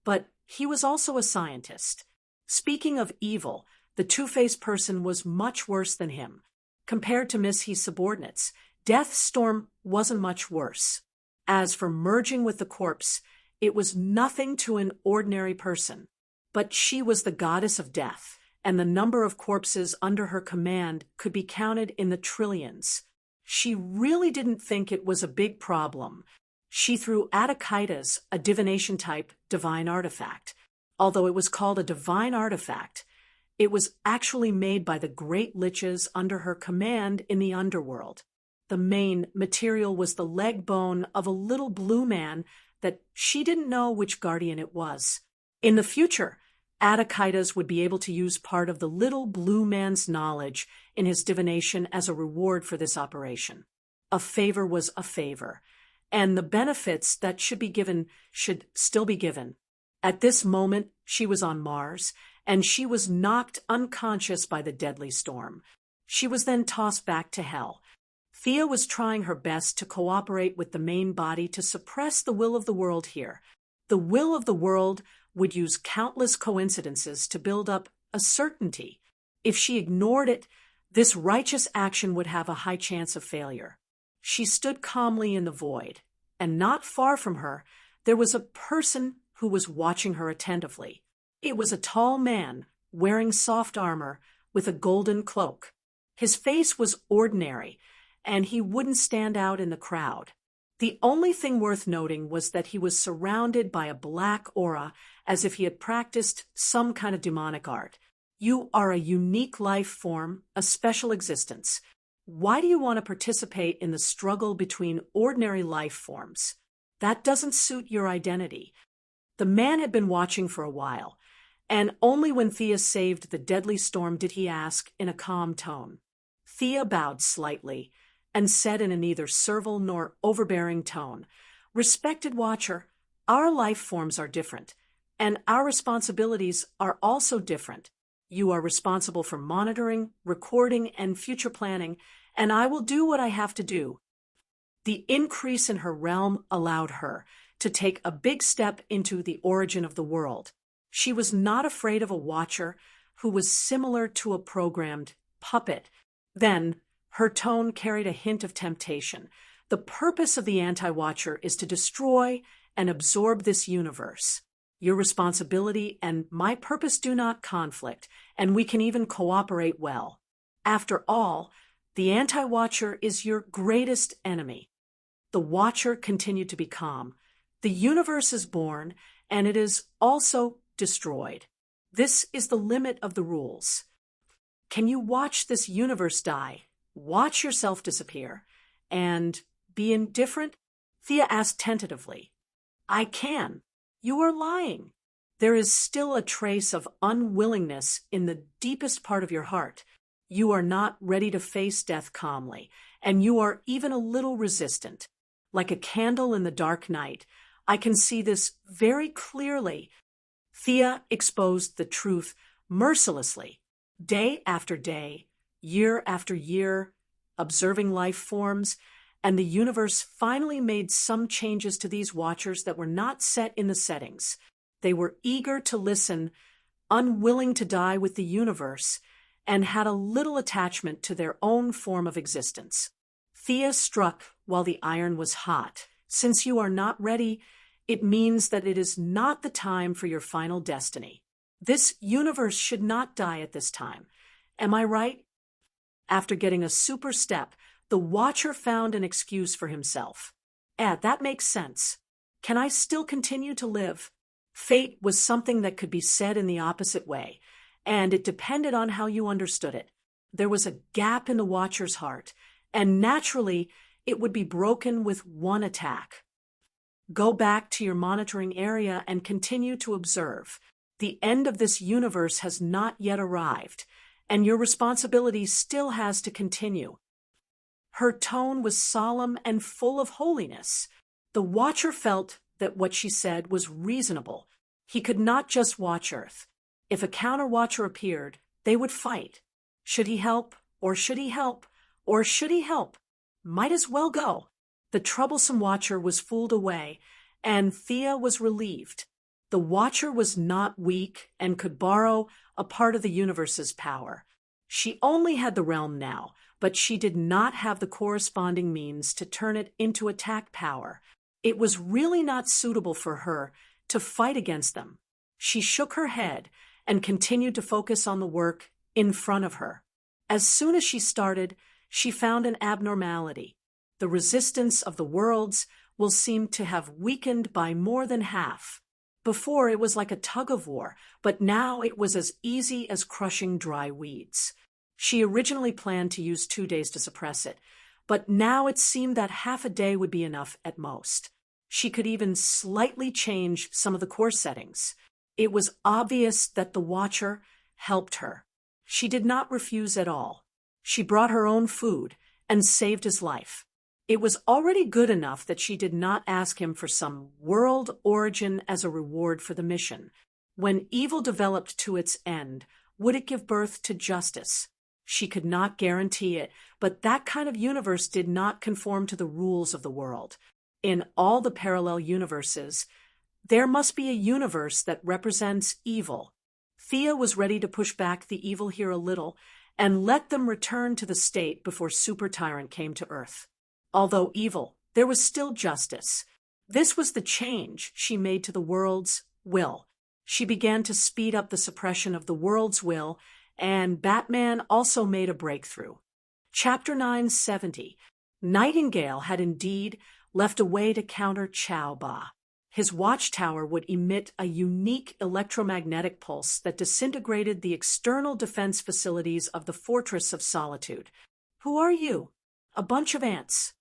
But he was also a scientist. Speaking of evil, the two-faced person was much worse than him. Compared to Miss He's subordinates, Deathstorm wasn't much worse. As for merging with the corpse, it was nothing to an ordinary person. But she was the goddess of death, and the number of corpses under her command could be counted in the trillions. She really didn't think it was a big problem. She threw Atakaitas a divination-type divine artifact. Although it was called a divine artifact, it was actually made by the great liches under her command in the underworld. The main material was the leg bone of a little blue man that she didn't know which guardian it was. In the future, Atakaitas would be able to use part of the little blue man's knowledge in his divination as a reward for this operation. A favor was a favor, and the benefits that should be given should still be given. At this moment, she was on Mars, and she was knocked unconscious by the deadly storm. She was then tossed back to hell. Thea was trying her best to cooperate with the main body to suppress the will of the world here. The will of the world would use countless coincidences to build up a certainty. If she ignored it, this righteous action would have a high chance of failure. She stood calmly in the void, and not far from her, there was a person who was watching her attentively. It was a tall man, wearing soft armor, with a golden cloak. His face was ordinary, and he wouldn't stand out in the crowd. The only thing worth noting was that he was surrounded by a black aura, as if he had practiced some kind of demonic art. You are a unique life form, a special existence. Why do you want to participate in the struggle between ordinary life forms? That doesn't suit your identity. The man had been watching for a while, and only when Thea saved the deadly storm did he ask in a calm tone. Thea bowed slightly and said in a neither servile nor overbearing tone, "Respected Watcher, our life forms are different, and our responsibilities are also different. You are responsible for monitoring, recording, and future planning, and I will do what I have to do." The increase in her realm allowed her to take a big step into the origin of the world. She was not afraid of a Watcher who was similar to a programmed puppet. Then, her tone carried a hint of temptation. The purpose of the anti-Watcher is to destroy and absorb this universe. Your responsibility and my purpose do not conflict, and we can even cooperate well. After all, the anti-Watcher is your greatest enemy. The Watcher continued to be calm. The universe is born, and it is also destroyed. This is the limit of the rules. Can you watch this universe die, watch yourself disappear, and be indifferent? Thea asked tentatively. I can. You are lying. There is still a trace of unwillingness in the deepest part of your heart. You are not ready to face death calmly, and you are even a little resistant. Like a candle in the dark night, I can see this very clearly. Thea exposed the truth mercilessly, day after day, year after year, observing life forms, and the universe finally made some changes to these Watchers that were not set in the settings. They were eager to listen, unwilling to die with the universe, and had a little attachment to their own form of existence. Thea struck while the iron was hot. Since you are not ready, it means that it is not the time for your final destiny. This universe should not die at this time. Am I right? After getting a super step, the Watcher found an excuse for himself. That makes sense. Can I still continue to live? Fate was something that could be said in the opposite way, and it depended on how you understood it. There was a gap in the Watcher's heart, and naturally, it would be broken with one attack. Go back to your monitoring area and continue to observe. The end of this universe has not yet arrived, and your responsibility still has to continue. Her tone was solemn and full of holiness. The Watcher felt that what she said was reasonable. He could not just watch Earth. If a counter-Watcher appeared, they would fight. Should he help, or should he help, or should he help? Might as well go. The troublesome Watcher was fooled away, and Thea was relieved. The Watcher was not weak and could borrow a part of the universe's power. She only had the realm now, but she did not have the corresponding means to turn it into attack power. It was really not suitable for her to fight against them. She shook her head and continued to focus on the work in front of her. As soon as she started, she found an abnormality. The resistance of the worlds will seem to have weakened by more than half. Before it was like a tug-of-war, but now it was as easy as crushing dry weeds. She originally planned to use 2 days to suppress it, but now it seemed that half a day would be enough at most. She could even slightly change some of the core settings. It was obvious that the Watcher helped her. She did not refuse at all. She brought her own food and saved his life. It was already good enough that she did not ask him for some world origin as a reward for the mission. When evil developed to its end, would it give birth to justice? She could not guarantee it, but that kind of universe did not conform to the rules of the world. In all the parallel universes, there must be a universe that represents evil. Thea was ready to push back the evil here a little and let them return to the state before Super Tyrant came to Earth. Although evil, there was still justice. This was the change she made to the world's will. She began to speed up the suppression of the world's will, and Batman also made a breakthrough. Chapter 970. Nightingale had indeed left a way to counter Chow Ba. His watchtower would emit a unique electromagnetic pulse that disintegrated the external defense facilities of the Fortress of Solitude. "Who are you?" "A bunch of ants."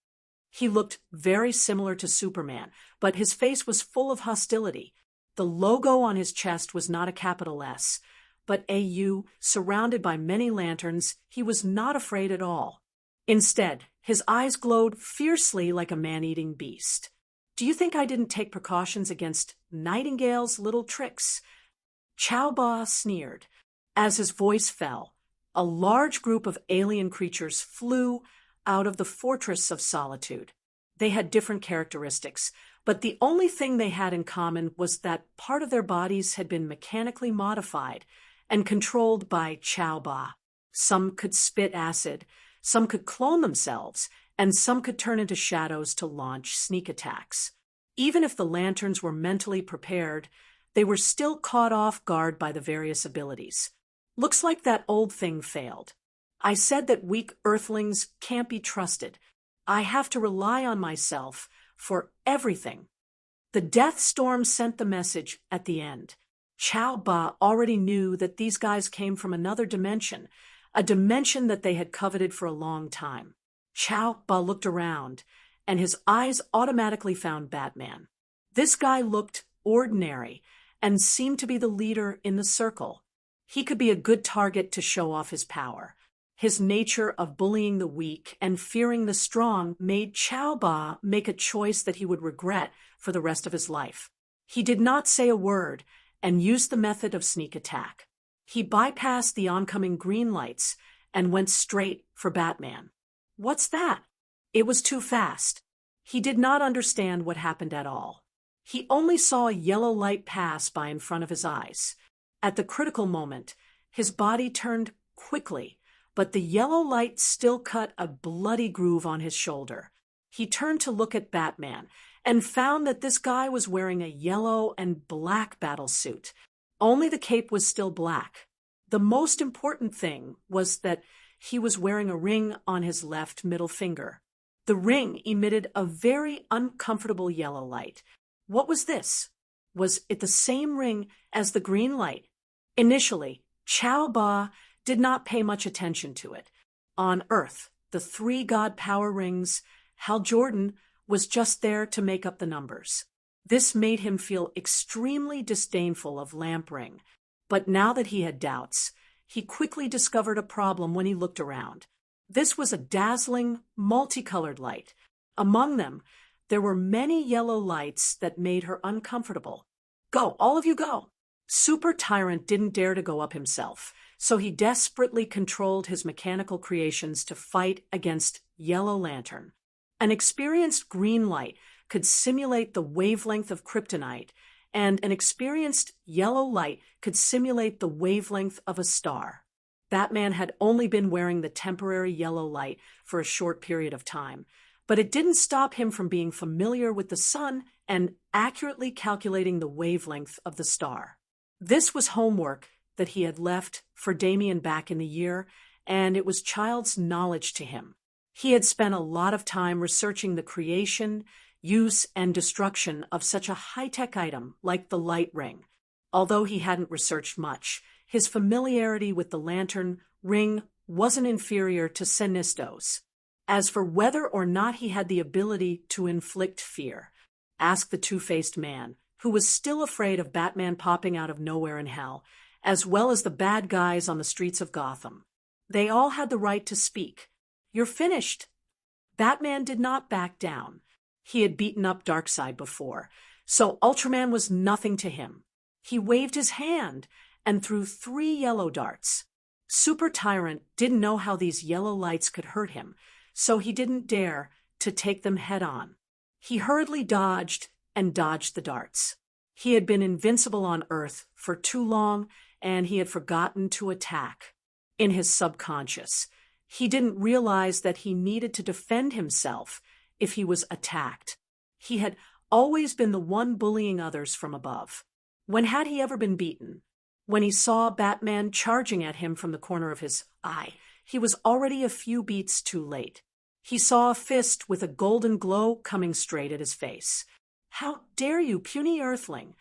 He looked very similar to Superman, but his face was full of hostility. The logo on his chest was not a capital S, but a U. Surrounded by many lanterns, he was not afraid at all. Instead, his eyes glowed fiercely like a man-eating beast. "Do you think I didn't take precautions against Nightingale's little tricks?" Chow Ba sneered. As his voice fell, a large group of alien creatures flew out of the Fortress of Solitude. They had different characteristics, but the only thing they had in common was that part of their bodies had been mechanically modified and controlled by Chow Ba. Some could spit acid, some could clone themselves, and some could turn into shadows to launch sneak attacks. Even if the lanterns were mentally prepared, they were still caught off guard by the various abilities. "Looks like that old thing failed. I said that weak earthlings can't be trusted. I have to rely on myself for everything." The death storm sent the message at the end. Chow Ba already knew that these guys came from another dimension, a dimension that they had coveted for a long time. Chow Ba looked around, and his eyes automatically found Batman. This guy looked ordinary and seemed to be the leader in the circle. He could be a good target to show off his power. His nature of bullying the weak and fearing the strong made Chow Ba make a choice that he would regret for the rest of his life. He did not say a word and used the method of sneak attack. He bypassed the oncoming green lights and went straight for Batman. "What's that?" It was too fast. He did not understand what happened at all. He only saw a yellow light pass by in front of his eyes. At the critical moment, his body turned quickly, but the yellow light still cut a bloody groove on his shoulder. He turned to look at Batman and found that this guy was wearing a yellow and black battlesuit. Only the cape was still black. The most important thing was that he was wearing a ring on his left middle finger. The ring emitted a very uncomfortable yellow light. What was this? Was it the same ring as the green light? Initially, Chow Ba did not pay much attention to it. On Earth, the 3 god power rings, Hal Jordan was just there to make up the numbers. This made him feel extremely disdainful of Lamp Ring. But now that he had doubts, he quickly discovered a problem when he looked around. This was a dazzling, multicolored light. Among them, there were many yellow lights that made her uncomfortable. "Go, all of you go." Super Tyrant didn't dare to go up himself, so he desperately controlled his mechanical creations to fight against Yellow Lantern. An experienced green light could simulate the wavelength of kryptonite, and an experienced yellow light could simulate the wavelength of a star. Batman had only been wearing the temporary yellow light for a short period of time, but it didn't stop him from being familiar with the sun and accurately calculating the wavelength of the star. This was homework that he had left for Damian back in the year, and it was child's knowledge to him. He had spent a lot of time researching the creation, use, and destruction of such a high-tech item like the light ring. Although he hadn't researched much, his familiarity with the lantern ring wasn't inferior to Sinisto's. As for whether or not he had the ability to inflict fear, ask the two-faced man, who was still afraid of Batman popping out of nowhere in hell, as well as the bad guys on the streets of Gotham. They all had the right to speak. "You're finished." Batman did not back down. He had beaten up Darkseid before, so Ultraman was nothing to him. He waved his hand and threw 3 yellow darts. Super Tyrant didn't know how these yellow lights could hurt him, so he didn't dare to take them head-on. He hurriedly dodged and dodged the darts. He had been invincible on Earth for too long, and he had forgotten to attack. In his subconscious, he didn't realize that he needed to defend himself if he was attacked. He had always been the one bullying others from above. When had he ever been beaten? When he saw Batman charging at him from the corner of his eye, he was already a few beats too late. He saw a fist with a golden glow coming straight at his face. "How dare you, puny earthling!"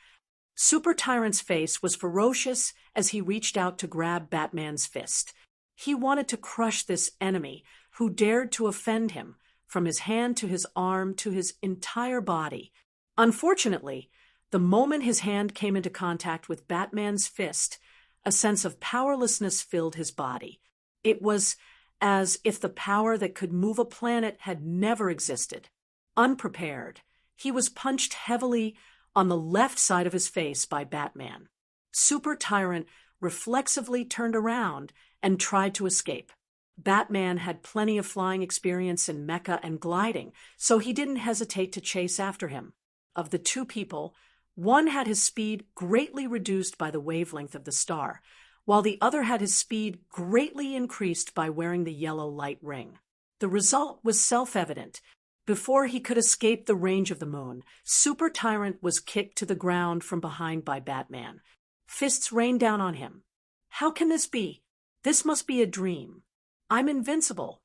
Super Tyrant's face was ferocious as he reached out to grab Batman's fist. He wanted to crush this enemy who dared to offend him, from his hand to his arm to his entire body. Unfortunately, the moment his hand came into contact with Batman's fist, a sense of powerlessness filled his body. It was as if the power that could move a planet had never existed. Unprepared, he was punched heavily on the left side of his face by Batman. Super Tyrant reflexively turned around and tried to escape. Batman had plenty of flying experience in mecha and gliding, so he didn't hesitate to chase after him. Of the two people, one had his speed greatly reduced by the wavelength of the star, while the other had his speed greatly increased by wearing the yellow light ring. The result was self-evident. Before he could escape the range of the moon, Super Tyrant was kicked to the ground from behind by Batman. Fists rained down on him. "How can this be? This must be a dream. I'm invincible."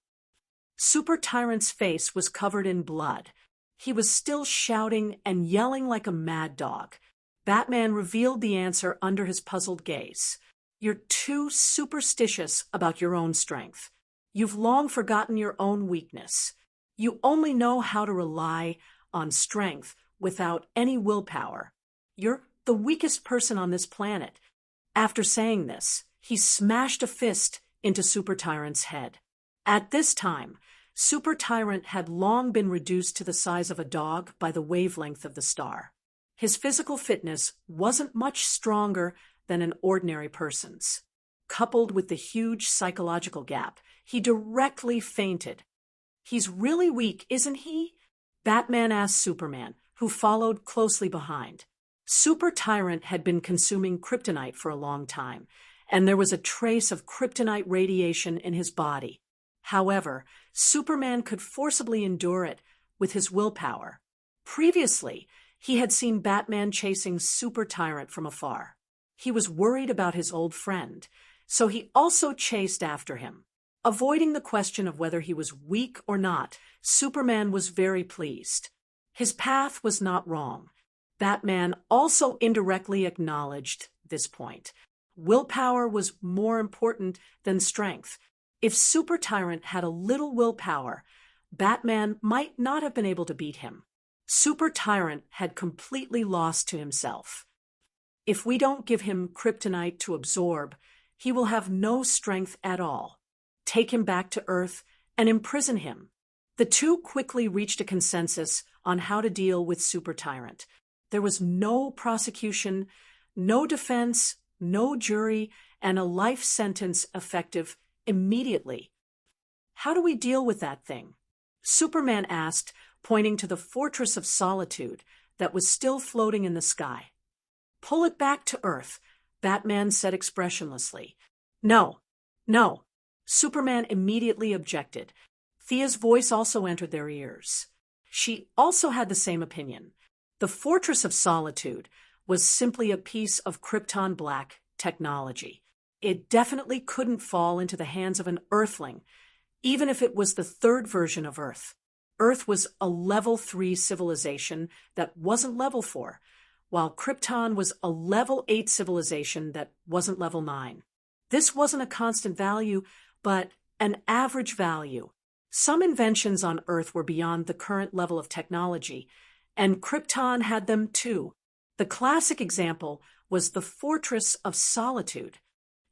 Super Tyrant's face was covered in blood. He was still shouting and yelling like a mad dog. Batman revealed the answer under his puzzled gaze. "You're too superstitious about your own strength. You've long forgotten your own weakness. You only know how to rely on strength without any willpower. You're the weakest person on this planet." After saying this, he smashed a fist into Super Tyrant's head. At this time, Super Tyrant had long been reduced to the size of a dog by the wavelength of the star. His physical fitness wasn't much stronger than an ordinary person's. Coupled with the huge psychological gap, he directly fainted. "He's really weak, isn't he?" Batman asked Superman, who followed closely behind. Super Tyrant had been consuming kryptonite for a long time, and there was a trace of kryptonite radiation in his body. However, Superman could forcibly endure it with his willpower. Previously, he had seen Batman chasing Super Tyrant from afar. He was worried about his old friend, so he also chased after him. Avoiding the question of whether he was weak or not, Superman was very pleased. His path was not wrong. Batman also indirectly acknowledged this point. Willpower was more important than strength. If Super Tyrant had a little willpower, Batman might not have been able to beat him. Super Tyrant had completely lost to himself. If we don't give him kryptonite to absorb, he will have no strength at all. Take him back to Earth and imprison him. The two quickly reached a consensus on how to deal with Super Tyrant. There was no prosecution, no defense, no jury, and a life sentence effective immediately. "How do we deal with that thing?" Superman asked, pointing to the Fortress of Solitude that was still floating in the sky. "Pull it back to Earth," Batman said expressionlessly. No. Superman immediately objected. Thea's voice also entered their ears. She also had the same opinion. The Fortress of Solitude was simply a piece of Krypton Black technology. It definitely couldn't fall into the hands of an Earthling, even if it was the third version of Earth. Earth was a level 3 civilization that wasn't level 4, while Krypton was a level 8 civilization that wasn't level 9. This wasn't a constant value, but an average value. Some inventions on Earth were beyond the current level of technology, and Krypton had them too. The classic example was the Fortress of Solitude.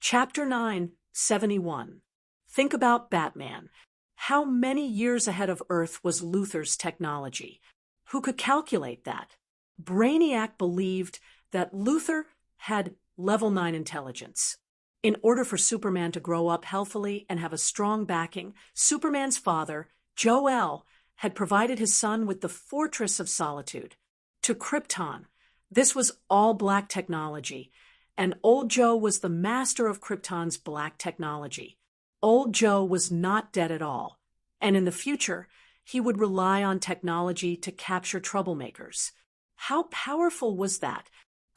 Chapter 9, 71. Think about Batman. How many years ahead of Earth was Luthor's technology? Who could calculate that? Brainiac believed that Luthor had level 9 intelligence. In order for Superman to grow up healthily and have a strong backing, Superman's father, Jor-El, had provided his son with the Fortress of Solitude. To Krypton, this was all black technology, and Old Joe was the master of Krypton's black technology. Old Joe was not dead at all, and in the future, he would rely on technology to capture troublemakers. How powerful was that?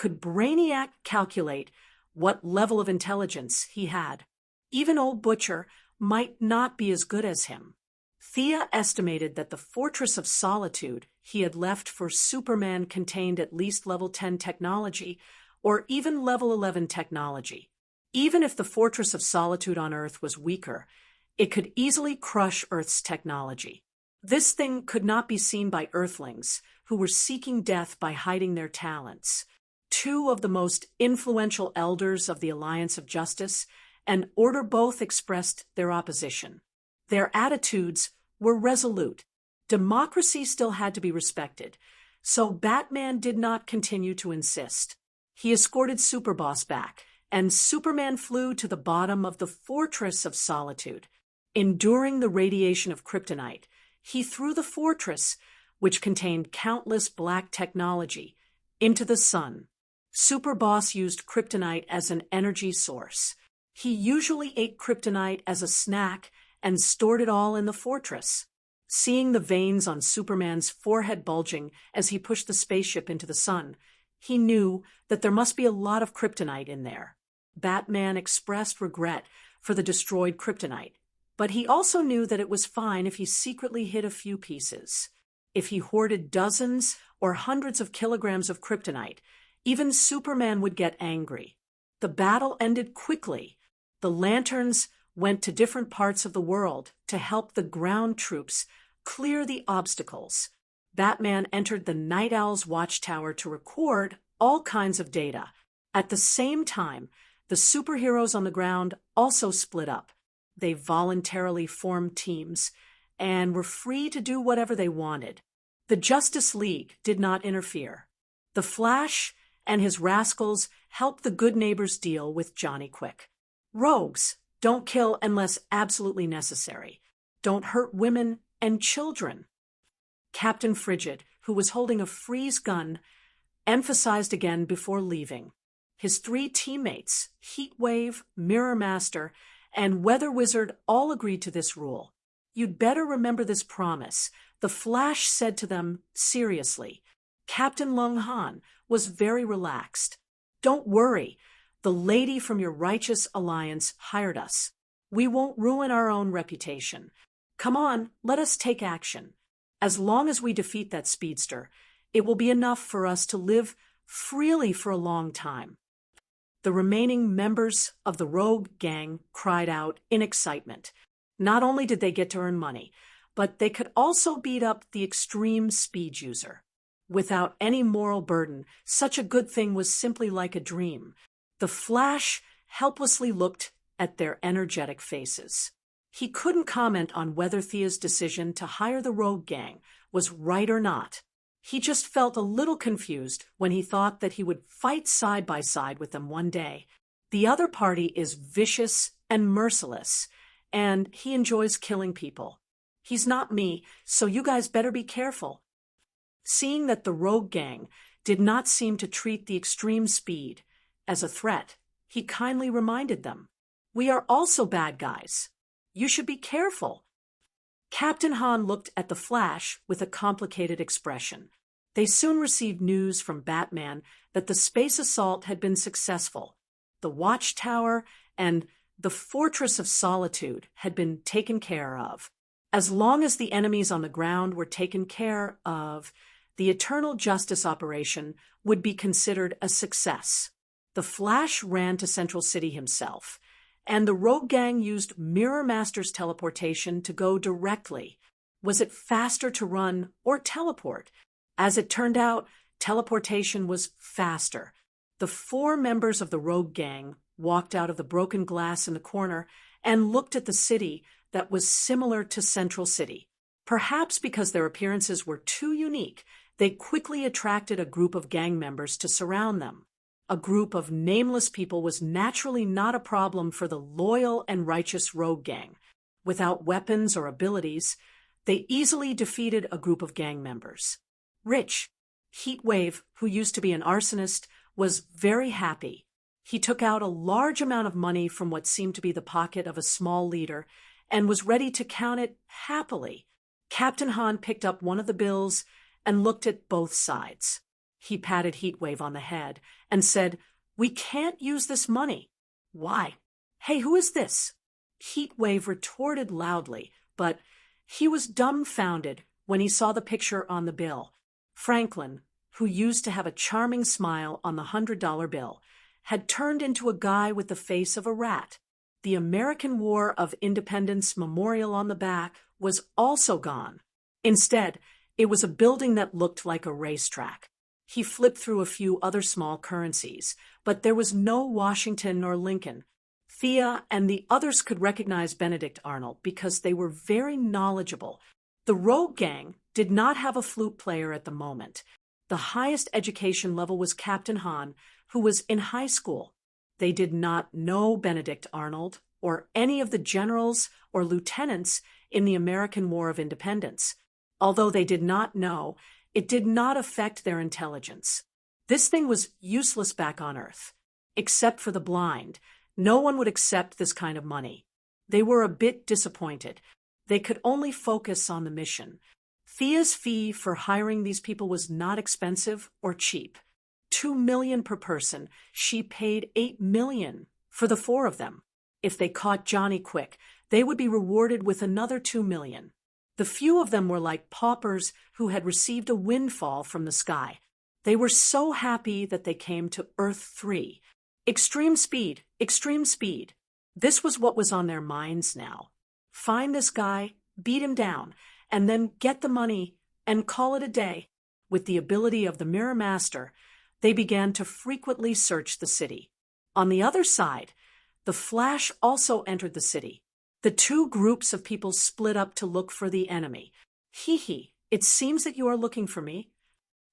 Could Brainiac calculate what level of intelligence he had? Even old Butcher might not be as good as him. Thea estimated that the Fortress of Solitude he had left for Superman contained at least level 10 technology, or even level 11 technology. Even if the Fortress of Solitude on Earth was weaker, it could easily crush Earth's technology. This thing could not be seen by Earthlings, who were seeking death by hiding their talents. Two of the most influential elders of the Alliance of Justice and Order both expressed their opposition. Their attitudes were resolute. Democracy still had to be respected, so Batman did not continue to insist. He escorted Superboss back, and Superman flew to the bottom of the Fortress of Solitude. Enduring the radiation of kryptonite, he threw the fortress, which contained countless black technology, into the sun. Superboss used kryptonite as an energy source. He usually ate kryptonite as a snack and stored it all in the fortress. Seeing the veins on Superman's forehead bulging as he pushed the spaceship into the sun, he knew that there must be a lot of kryptonite in there. Batman expressed regret for the destroyed kryptonite, but he also knew that it was fine if he secretly hid a few pieces. If he hoarded dozens or hundreds of kilograms of kryptonite, even Superman would get angry. The battle ended quickly. The lanterns went to different parts of the world to help the ground troops clear the obstacles. Batman entered the Night Owl's watchtower to record all kinds of data. At the same time, the superheroes on the ground also split up. They voluntarily formed teams and were free to do whatever they wanted. The Justice League did not interfere. The Flash and his rascals helped the good neighbors deal with Johnny Quick. Rogues don't kill unless absolutely necessary. Don't hurt women and children. Captain Frigid, who was holding a freeze gun, emphasized again before leaving. His three teammates, Heatwave, Mirror Master, and Weather Wizard all agreed to this rule. You'd better remember this promise, the Flash said to them seriously. Captain Lung Han was very relaxed. Don't worry, the lady from your righteous alliance hired us. We won't ruin our own reputation. Come on, let us take action. As long as we defeat that speedster, it will be enough for us to live freely for a long time. The remaining members of the rogue gang cried out in excitement. Not only did they get to earn money, but they could also beat up the extreme speed user. Without any moral burden, such a good thing was simply like a dream. The Flash helplessly looked at their energetic faces. He couldn't comment on whether Thea's decision to hire the rogue gang was right or not. He just felt a little confused when he thought that he would fight side by side with them one day. The other party is vicious and merciless, and he enjoys killing people. He's not me, so you guys better be careful. Seeing that the rogue gang did not seem to treat the extreme speed as a threat, he kindly reminded them, "We are also bad guys. You should be careful." Captain Han looked at the Flash with a complicated expression. They soon received news from Batman that the space assault had been successful. The Watchtower and the Fortress of Solitude had been taken care of. As long as the enemies on the ground were taken care of, the Eternal Justice operation would be considered a success. The Flash ran to Central City himself, and the rogue gang used Mirror Master's teleportation to go directly. Was it faster to run or teleport? As it turned out, teleportation was faster. The 4 members of the rogue gang walked out of the broken glass in the corner and looked at the city that was similar to Central City. Perhaps because their appearances were too unique, they quickly attracted a group of gang members to surround them. A group of nameless people was naturally not a problem for the loyal and righteous rogue gang. Without weapons or abilities, they easily defeated a group of gang members. Rich, Heatwave, who used to be an arsonist, was very happy. He took out a large amount of money from what seemed to be the pocket of a small leader and was ready to count it happily. Captain Han picked up one of the bills and looked at both sides. He patted Heatwave on the head and said, "We can't use this money." "Why? Hey, who is this?" Heatwave retorted loudly, but he was dumbfounded when he saw the picture on the bill. Franklin, who used to have a charming smile on the $100 bill, had turned into a guy with the face of a rat. The American War of Independence memorial on the back was also gone. Instead, it was a building that looked like a racetrack. He flipped through a few other small currencies, but there was no Washington or Lincoln. Thea and the others could recognize Benedict Arnold because they were very knowledgeable. The Rogue Gang did not have a flute player at the moment. The highest education level was Captain Hahn, who was in high school. They did not know Benedict Arnold or any of the generals or lieutenants in the American War of Independence. Although they did not know, it did not affect their intelligence. This thing was useless back on Earth. Except for the blind, no one would accept this kind of money. They were a bit disappointed. They could only focus on the mission. Thea's fee for hiring these people was not expensive or cheap. $2 million per person. She paid $8 million for the 4 of them. If they caught Johnny quick, they would be rewarded with another $2 million. The few of them were like paupers who had received a windfall from the sky. They were so happy that they came to Earth 3. Extreme speed, extreme speed. This was what was on their minds now. Find this guy, beat him down, and then get the money and call it a day. With the ability of the Mirror Master, they began to frequently search the city. On the other side, the Flash also entered the city. The 2 groups of people split up to look for the enemy. Hee, it seems that you are looking for me.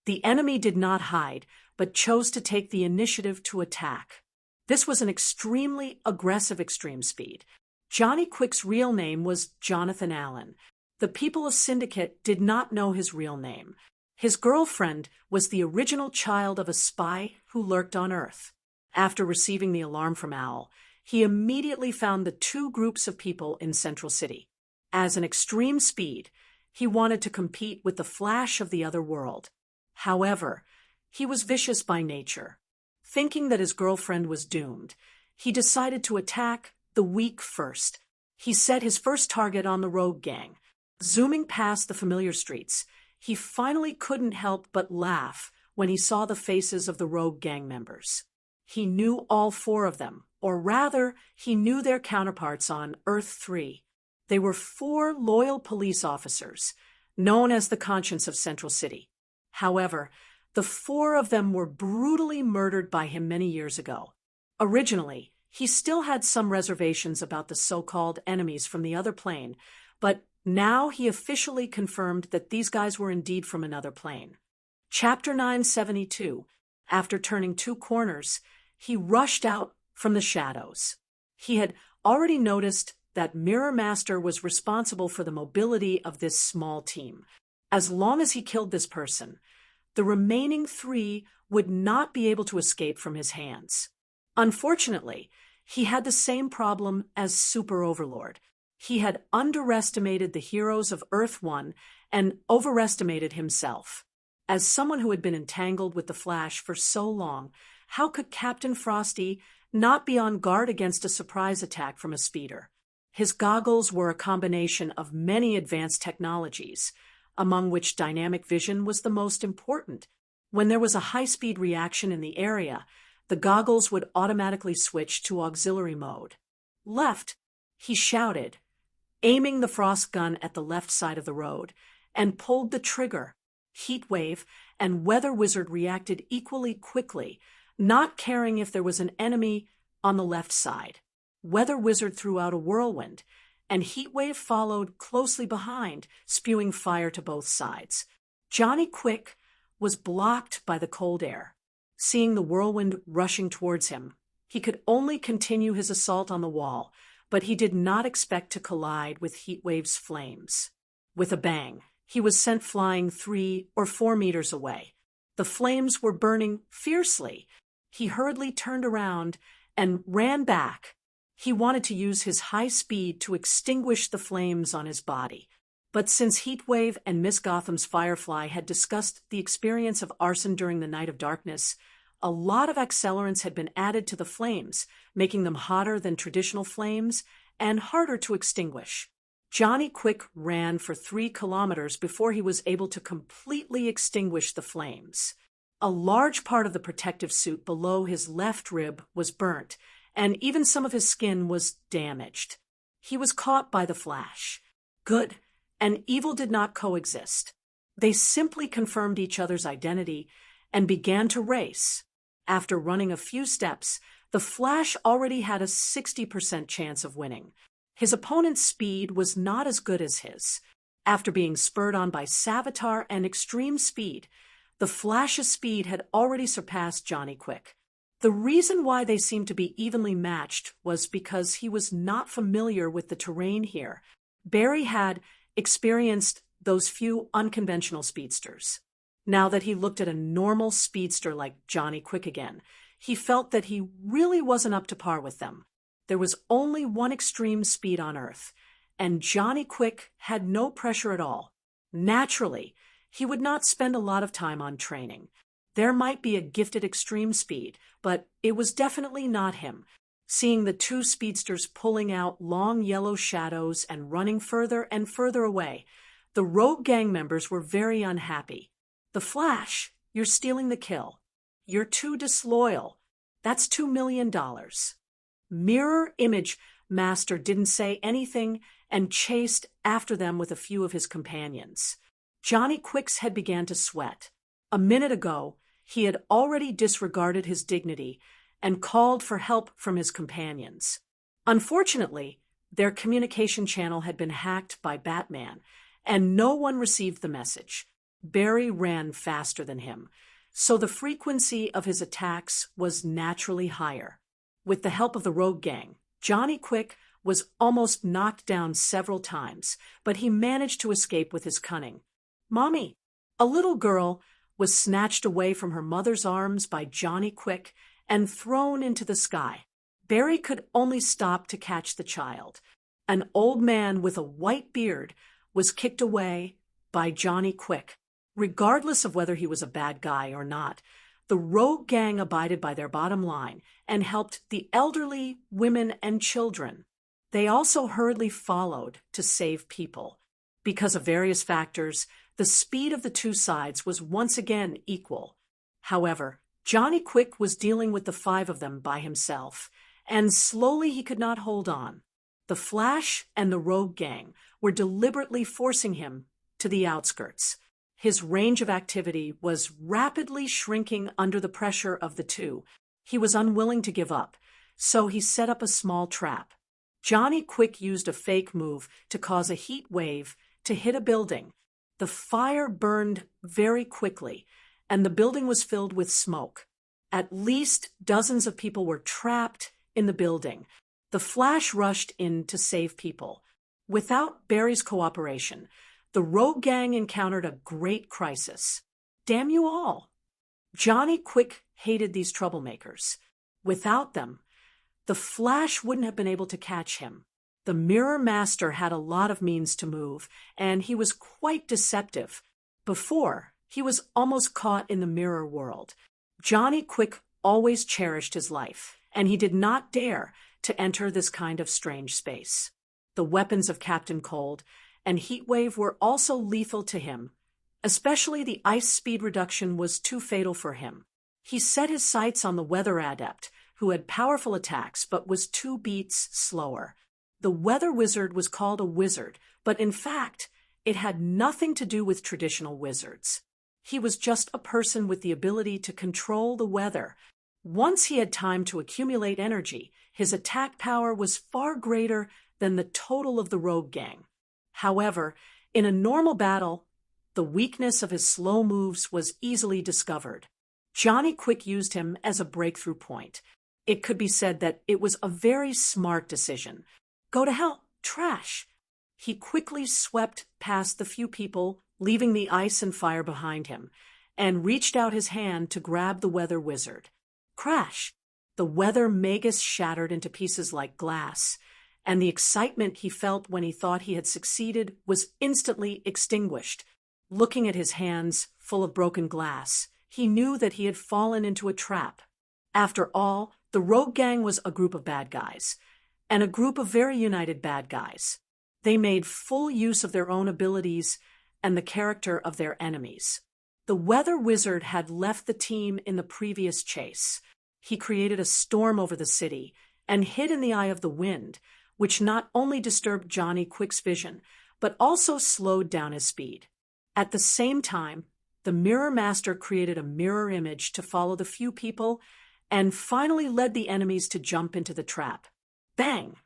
The enemy did not hide, but chose to take the initiative to attack. This was an extremely aggressive extreme speed. Johnny Quick's real name was Jonathan Allen. The people of Syndicate did not know his real name. His girlfriend was the original child of a spy who lurked on Earth. After receiving the alarm from Owl, he immediately found the 2 groups of people in Central City. As an extreme speed, he wanted to compete with the Flash of the other world. However, he was vicious by nature. Thinking that his girlfriend was doomed, he decided to attack the weak first. He set his first target on the Rogue Gang. Zooming past the familiar streets, he finally couldn't help but laugh when he saw the faces of the Rogue Gang members. He knew all 4 of them, or rather, he knew their counterparts on Earth 3. They were 4 loyal police officers, known as the conscience of Central City. However, the 4 of them were brutally murdered by him many years ago. Originally, he still had some reservations about the so-called enemies from the other plane, but now he officially confirmed that these guys were indeed from another plane. Chapter 972. After turning 2 corners, he rushed out from the shadows. He had already noticed that Mirror Master was responsible for the mobility of this small team. As long as he killed this person, the remaining 3 would not be able to escape from his hands. Unfortunately, he had the same problem as Super Overlord. He had underestimated the heroes of Earth 1 and overestimated himself. As someone who had been entangled with the Flash for so long, how could Captain Frosty not be on guard against a surprise attack from a speeder? His goggles were a combination of many advanced technologies, among which dynamic vision was the most important. When there was a high-speed reaction in the area, the goggles would automatically switch to auxiliary mode. Left, he shouted, aiming the frost gun at the left side of the road, and pulled the trigger. Heatwave and Weather Wizard reacted equally quickly, not caring if there was an enemy on the left side. Weather Wizard threw out a whirlwind, and Heatwave followed closely behind, spewing fire to both sides. Johnny Quick was blocked by the cold air. Seeing the whirlwind rushing towards him, he could only continue his assault on the wall, but he did not expect to collide with Heatwave's flames. With a bang, he was sent flying 3 or 4 meters away. The flames were burning fiercely. He hurriedly turned around and ran back. He wanted to use his high speed to extinguish the flames on his body. But since Heatwave and Miss Gotham's Firefly had discussed the experience of arson during the Night of Darkness, a lot of accelerants had been added to the flames, making them hotter than traditional flames and harder to extinguish. Johnny Quick ran for 3 kilometers before he was able to completely extinguish the flames. A large part of the protective suit below his left rib was burnt, and even some of his skin was damaged. He was caught by the Flash. Good, and evil did not coexist. They simply confirmed each other's identity and began to race. After running a few steps, the Flash already had a 60% chance of winning. His opponent's speed was not as good as his. After being spurred on by Savitar and extreme speed, the Flash's speed had already surpassed Johnny Quick. The reason why they seemed to be evenly matched was because he was not familiar with the terrain here. Barry had experienced those few unconventional speedsters. Now that he looked at a normal speedster like Johnny Quick again, he felt that he really wasn't up to par with them. There was only one extreme speed on Earth, and Johnny Quick had no pressure at all. Naturally, he would not spend a lot of time on training. There might be a gifted extreme speed, but it was definitely not him. Seeing the 2 speedsters pulling out long yellow shadows and running further and further away, the rogue gang members were very unhappy. "The Flash, you're stealing the kill. You're too disloyal. That's $2 million. Mirror Image Master didn't say anything and chased after them with a few of his companions. Johnny Quick's head began to sweat. A minute ago, he had already disregarded his dignity and called for help from his companions. Unfortunately, their communication channel had been hacked by Batman, and no one received the message. Barry ran faster than him, so the frequency of his attacks was naturally higher. With the help of the rogue gang, Johnny Quick was almost knocked down several times, but he managed to escape with his cunning. "Mommy!" A little girl was snatched away from her mother's arms by Johnny Quick and thrown into the sky. Barry could only stop to catch the child. An old man with a white beard was kicked away by Johnny Quick. Regardless of whether he was a bad guy or not, the rogue gang abided by their bottom line and helped the elderly, women, and children. They also hurriedly followed to save people. Because of various factors, the speed of the 2 sides was once again equal. However, Johnny Quick was dealing with the 5 of them by himself, and slowly he could not hold on. The Flash and the rogue gang were deliberately forcing him to the outskirts. His range of activity was rapidly shrinking under the pressure of the 2. He was unwilling to give up, so he set up a small trap. Johnny Quick used a fake move to cause a heat wave to hit a building. The fire burned very quickly, and the building was filled with smoke. At least dozens of people were trapped in the building. The Flash rushed in to save people. Without Barry's cooperation, the rogue gang encountered a great crisis. Damn you all! Johnny Quick hated these troublemakers. Without them, the Flash wouldn't have been able to catch him. The Mirror Master had a lot of means to move, and he was quite deceptive. Before, he was almost caught in the mirror world. Johnny Quick always cherished his life, and he did not dare to enter this kind of strange space. The weapons of Captain Cold and Heatwave were also lethal to him. Especially the ice speed reduction was too fatal for him. He set his sights on the Weather Adept, who had powerful attacks but was 2 beats slower. The Weather Wizard was called a wizard, but in fact, it had nothing to do with traditional wizards. He was just a person with the ability to control the weather. Once he had time to accumulate energy, his attack power was far greater than the total of the rogue gang. However, in a normal battle, the weakness of his slow moves was easily discovered. Johnny Quick used him as a breakthrough point. It could be said that it was a very smart decision. Go to hell, trash! He quickly swept past the few people, leaving the ice and fire behind him, and reached out his hand to grab the Weather Wizard. Crash! The Weather Magus shattered into pieces like glass, and the excitement he felt when he thought he had succeeded was instantly extinguished. Looking at his hands full of broken glass, he knew that he had fallen into a trap. After all, the rogue gang was a group of bad guys, and a group of very united bad guys. They made full use of their own abilities and the character of their enemies. The weather wizard had left the team in the previous chase. He created a storm over the city and hid in the eye of the wind, which not only disturbed Johnny Quick's vision, but also slowed down his speed. At the same time, the Mirror Master created a mirror image to follow the few people and finally led the enemies to jump into the trap. Bang!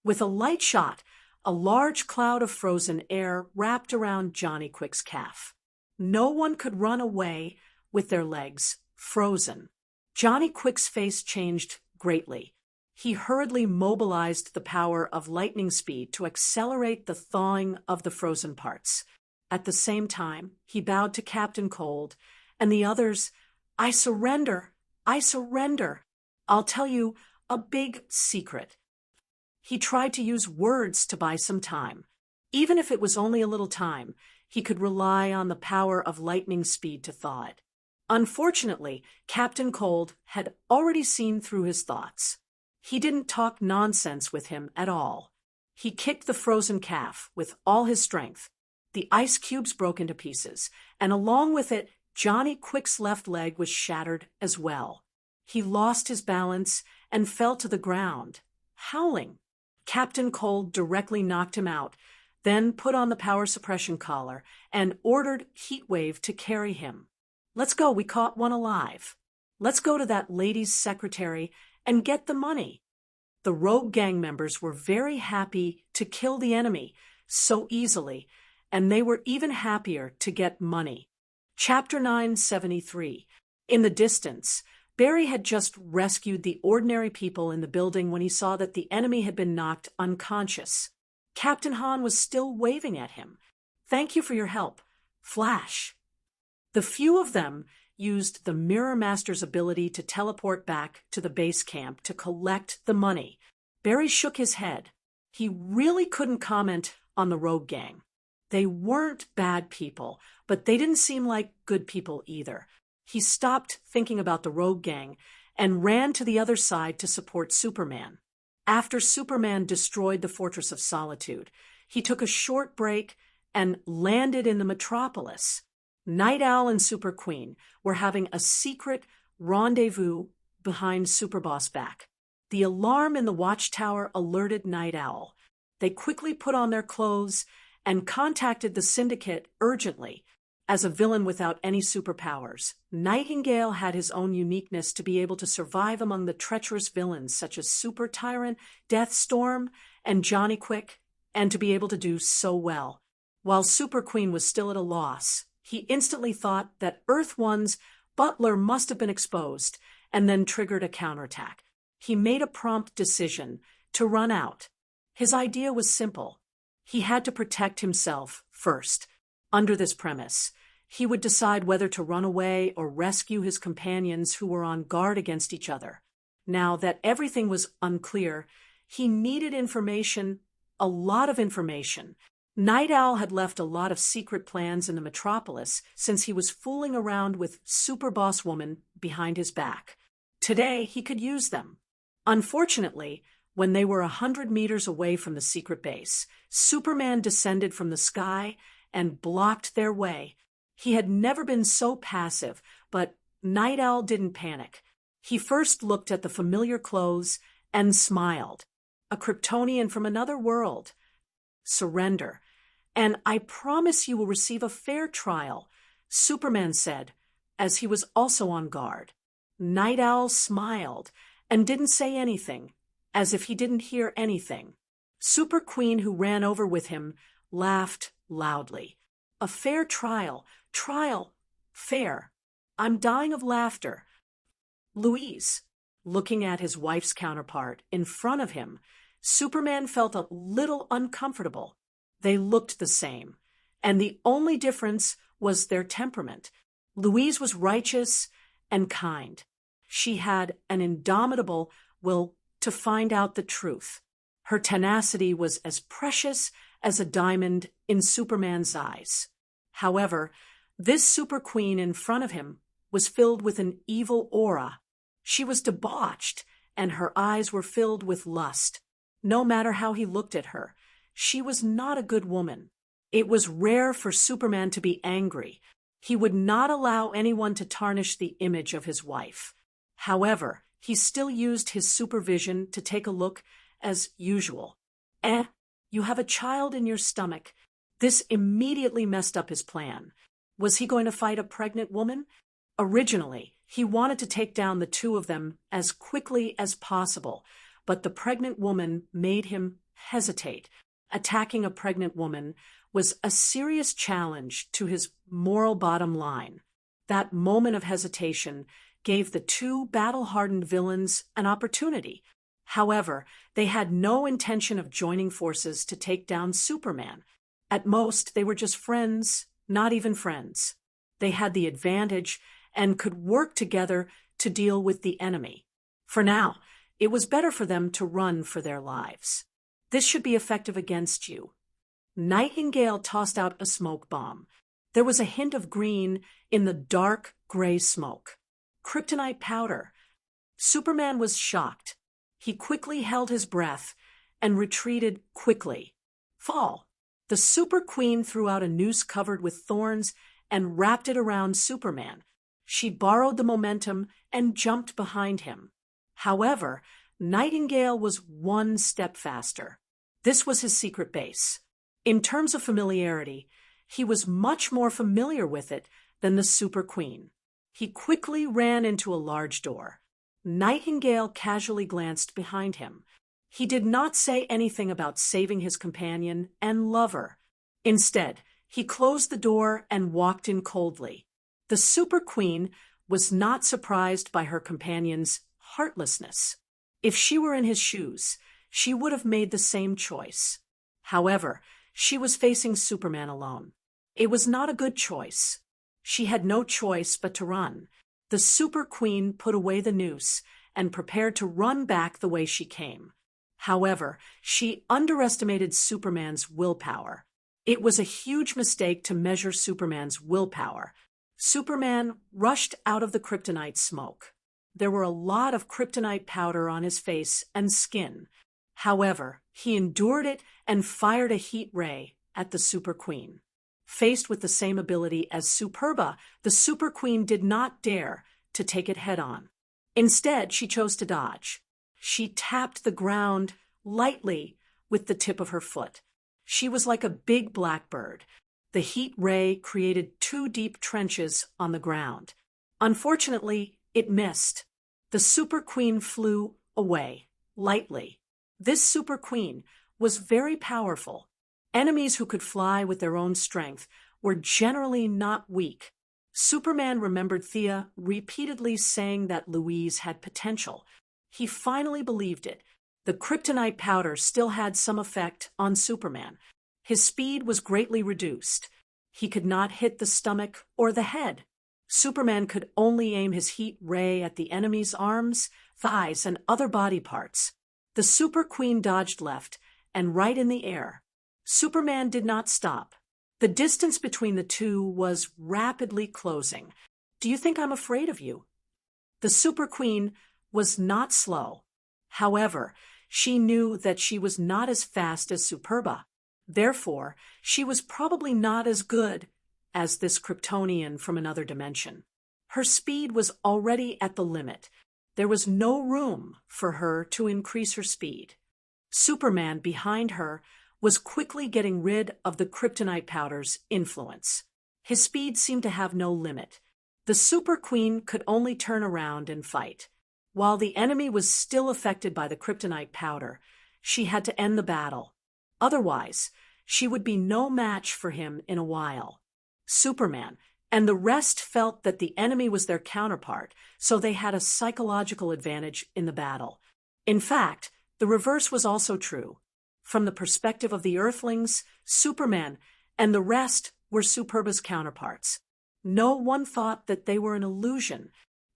With a light shot, a large cloud of frozen air wrapped around Johnny Quick's calf. No one could run away with their legs frozen. Johnny Quick's face changed greatly. He hurriedly mobilized the power of lightning speed to accelerate the thawing of the frozen parts. At the same time, he bowed to Captain Cold and the others. "I surrender! I surrender! I'll tell you a big secret." He tried to use words to buy some time. Even if it was only a little time, he could rely on the power of lightning speed to thaw it. Unfortunately, Captain Cold had already seen through his thoughts. He didn't talk nonsense with him at all. He kicked the frozen calf with all his strength. The ice cubes broke into pieces, and along with it, Johnny Quick's left leg was shattered as well. He lost his balance and fell to the ground, howling. Captain Cold directly knocked him out, then put on the power suppression collar and ordered Heatwave to carry him. "Let's go, we caught one alive. Let's go to that lady's secretary and get the money." The rogue gang members were very happy to kill the enemy so easily, and they were even happier to get money. Chapter 973. In the distance, Barry had just rescued the ordinary people in the building when he saw that the enemy had been knocked unconscious. Captain Han was still waving at him. "Thank you for your help, Flash." The few of them used the Mirror Master's ability to teleport back to the base camp to collect the money. Barry shook his head. He really couldn't comment on the rogue gang. They weren't bad people, but they didn't seem like good people either. He stopped thinking about the rogue gang and ran to the other side to support Superman. After Superman destroyed the Fortress of Solitude, he took a short break and landed in the metropolis. Night Owl and Super Queen were having a secret rendezvous behind Superboss back. The alarm in the watchtower alerted Night Owl. They quickly put on their clothes and contacted the Syndicate urgently. As a villain without any superpowers, Nightingale had his own uniqueness to be able to survive among the treacherous villains such as Super Tyrant, Deathstorm, and Johnny Quick, and to be able to do so well. While Super Queen was still at a loss, he instantly thought that Earth One's butler must have been exposed and then triggered a counterattack. He made a prompt decision to run out. His idea was simple. He had to protect himself first. Under this premise, he would decide whether to run away or rescue his companions who were on guard against each other. Now that everything was unclear, he needed information, a lot of information. Night Owl had left a lot of secret plans in the metropolis since he was fooling around with Super Boss Woman behind his back. Today, he could use them. Unfortunately, when they were 100 meters away from the secret base, Superman descended from the sky and blocked their way. He had never been so passive, but Night Owl didn't panic. He first looked at the familiar clothes and smiled. A Kryptonian from another world. "Surrender, and I promise you will receive a fair trial," Superman said, as he was also on guard. Night Owl smiled and didn't say anything, as if he didn't hear anything. Super Queen, who ran over with him, laughed loudly. "A fair trial, fair. I'm dying of laughter." Louise, looking at his wife's counterpart in front of him, Superman felt a little uncomfortable. They looked the same, and the only difference was their temperament. Louise was righteous and kind. She had an indomitable will to find out the truth. Her tenacity was as precious as a diamond in Superman's eyes. However, this super queen in front of him was filled with an evil aura. She was debauched, and her eyes were filled with lust. No matter how he looked at her, she was not a good woman. It was rare for Superman to be angry. He would not allow anyone to tarnish the image of his wife. However, he still used his supervision to take a look as usual. You have a child in your stomach. This immediately messed up his plan. Was he going to fight a pregnant woman? Originally, he wanted to take down the two of them as quickly as possible, but the pregnant woman made him hesitate. Attacking a pregnant woman was a serious challenge to his moral bottom line. That moment of hesitation gave the two battle-hardened villains an opportunity. However, they had no intention of joining forces to take down Superman. At most, they were just friends, not even friends. They had the advantage and could work together to deal with the enemy. For now, it was better for them to run for their lives. This should be effective against you. Nightingale tossed out a smoke bomb. There was a hint of green in the dark gray smoke. Kryptonite powder. Superman was shocked. He quickly held his breath and retreated quickly. Fall. The Super Queen threw out a noose covered with thorns and wrapped it around Superman. She borrowed the momentum and jumped behind him. However, Nightingale was one step faster. This was his secret base. In terms of familiarity, he was much more familiar with it than the Super Queen. He quickly ran into a large door. Nightingale casually glanced behind him. He did not say anything about saving his companion and lover. Instead, he closed the door and walked in coldly. The Super Queen was not surprised by her companion's heartlessness. If she were in his shoes, she would have made the same choice. However, she was facing Superman alone. It was not a good choice. She had no choice but to run. The Super Queen put away the noose and prepared to run back the way she came. However, she underestimated Superman's willpower. It was a huge mistake to measure Superman's willpower. Superman rushed out of the kryptonite smoke. There were a lot of kryptonite powder on his face and skin. However, he endured it and fired a heat ray at the Super Queen. Faced with the same ability as Superba, the Super Queen did not dare to take it head-on. Instead, she chose to dodge. She tapped the ground lightly with the tip of her foot. She was like a big blackbird. The heat ray created two deep trenches on the ground. Unfortunately, it missed. The Super Queen flew away, lightly. This Super Queen was very powerful. Enemies who could fly with their own strength were generally not weak. Superman remembered Thea repeatedly saying that Louise had potential. He finally believed it. The kryptonite powder still had some effect on Superman. His speed was greatly reduced. He could not hit the stomach or the head. Superman could only aim his heat ray at the enemy's arms, thighs, and other body parts. The Super Queen dodged left and right in the air. Superman did not stop. The distance between the two was rapidly closing. Do you think I'm afraid of you? The Super Queen was not slow. However, she knew that she was not as fast as Superba. Therefore, she was probably not as good as this Kryptonian from another dimension. Her speed was already at the limit. There was no room for her to increase her speed. Superman, behind her, was quickly getting rid of the kryptonite powder's influence. His speed seemed to have no limit. The Super Queen could only turn around and fight. While the enemy was still affected by the kryptonite powder, she had to end the battle. Otherwise, she would be no match for him in a while. Superman and the rest felt that the enemy was their counterpart, so they had a psychological advantage in the battle. In fact, the reverse was also true. From the perspective of the Earthlings, Superman and the rest were Superba's counterparts. No one thought that they were an illusion.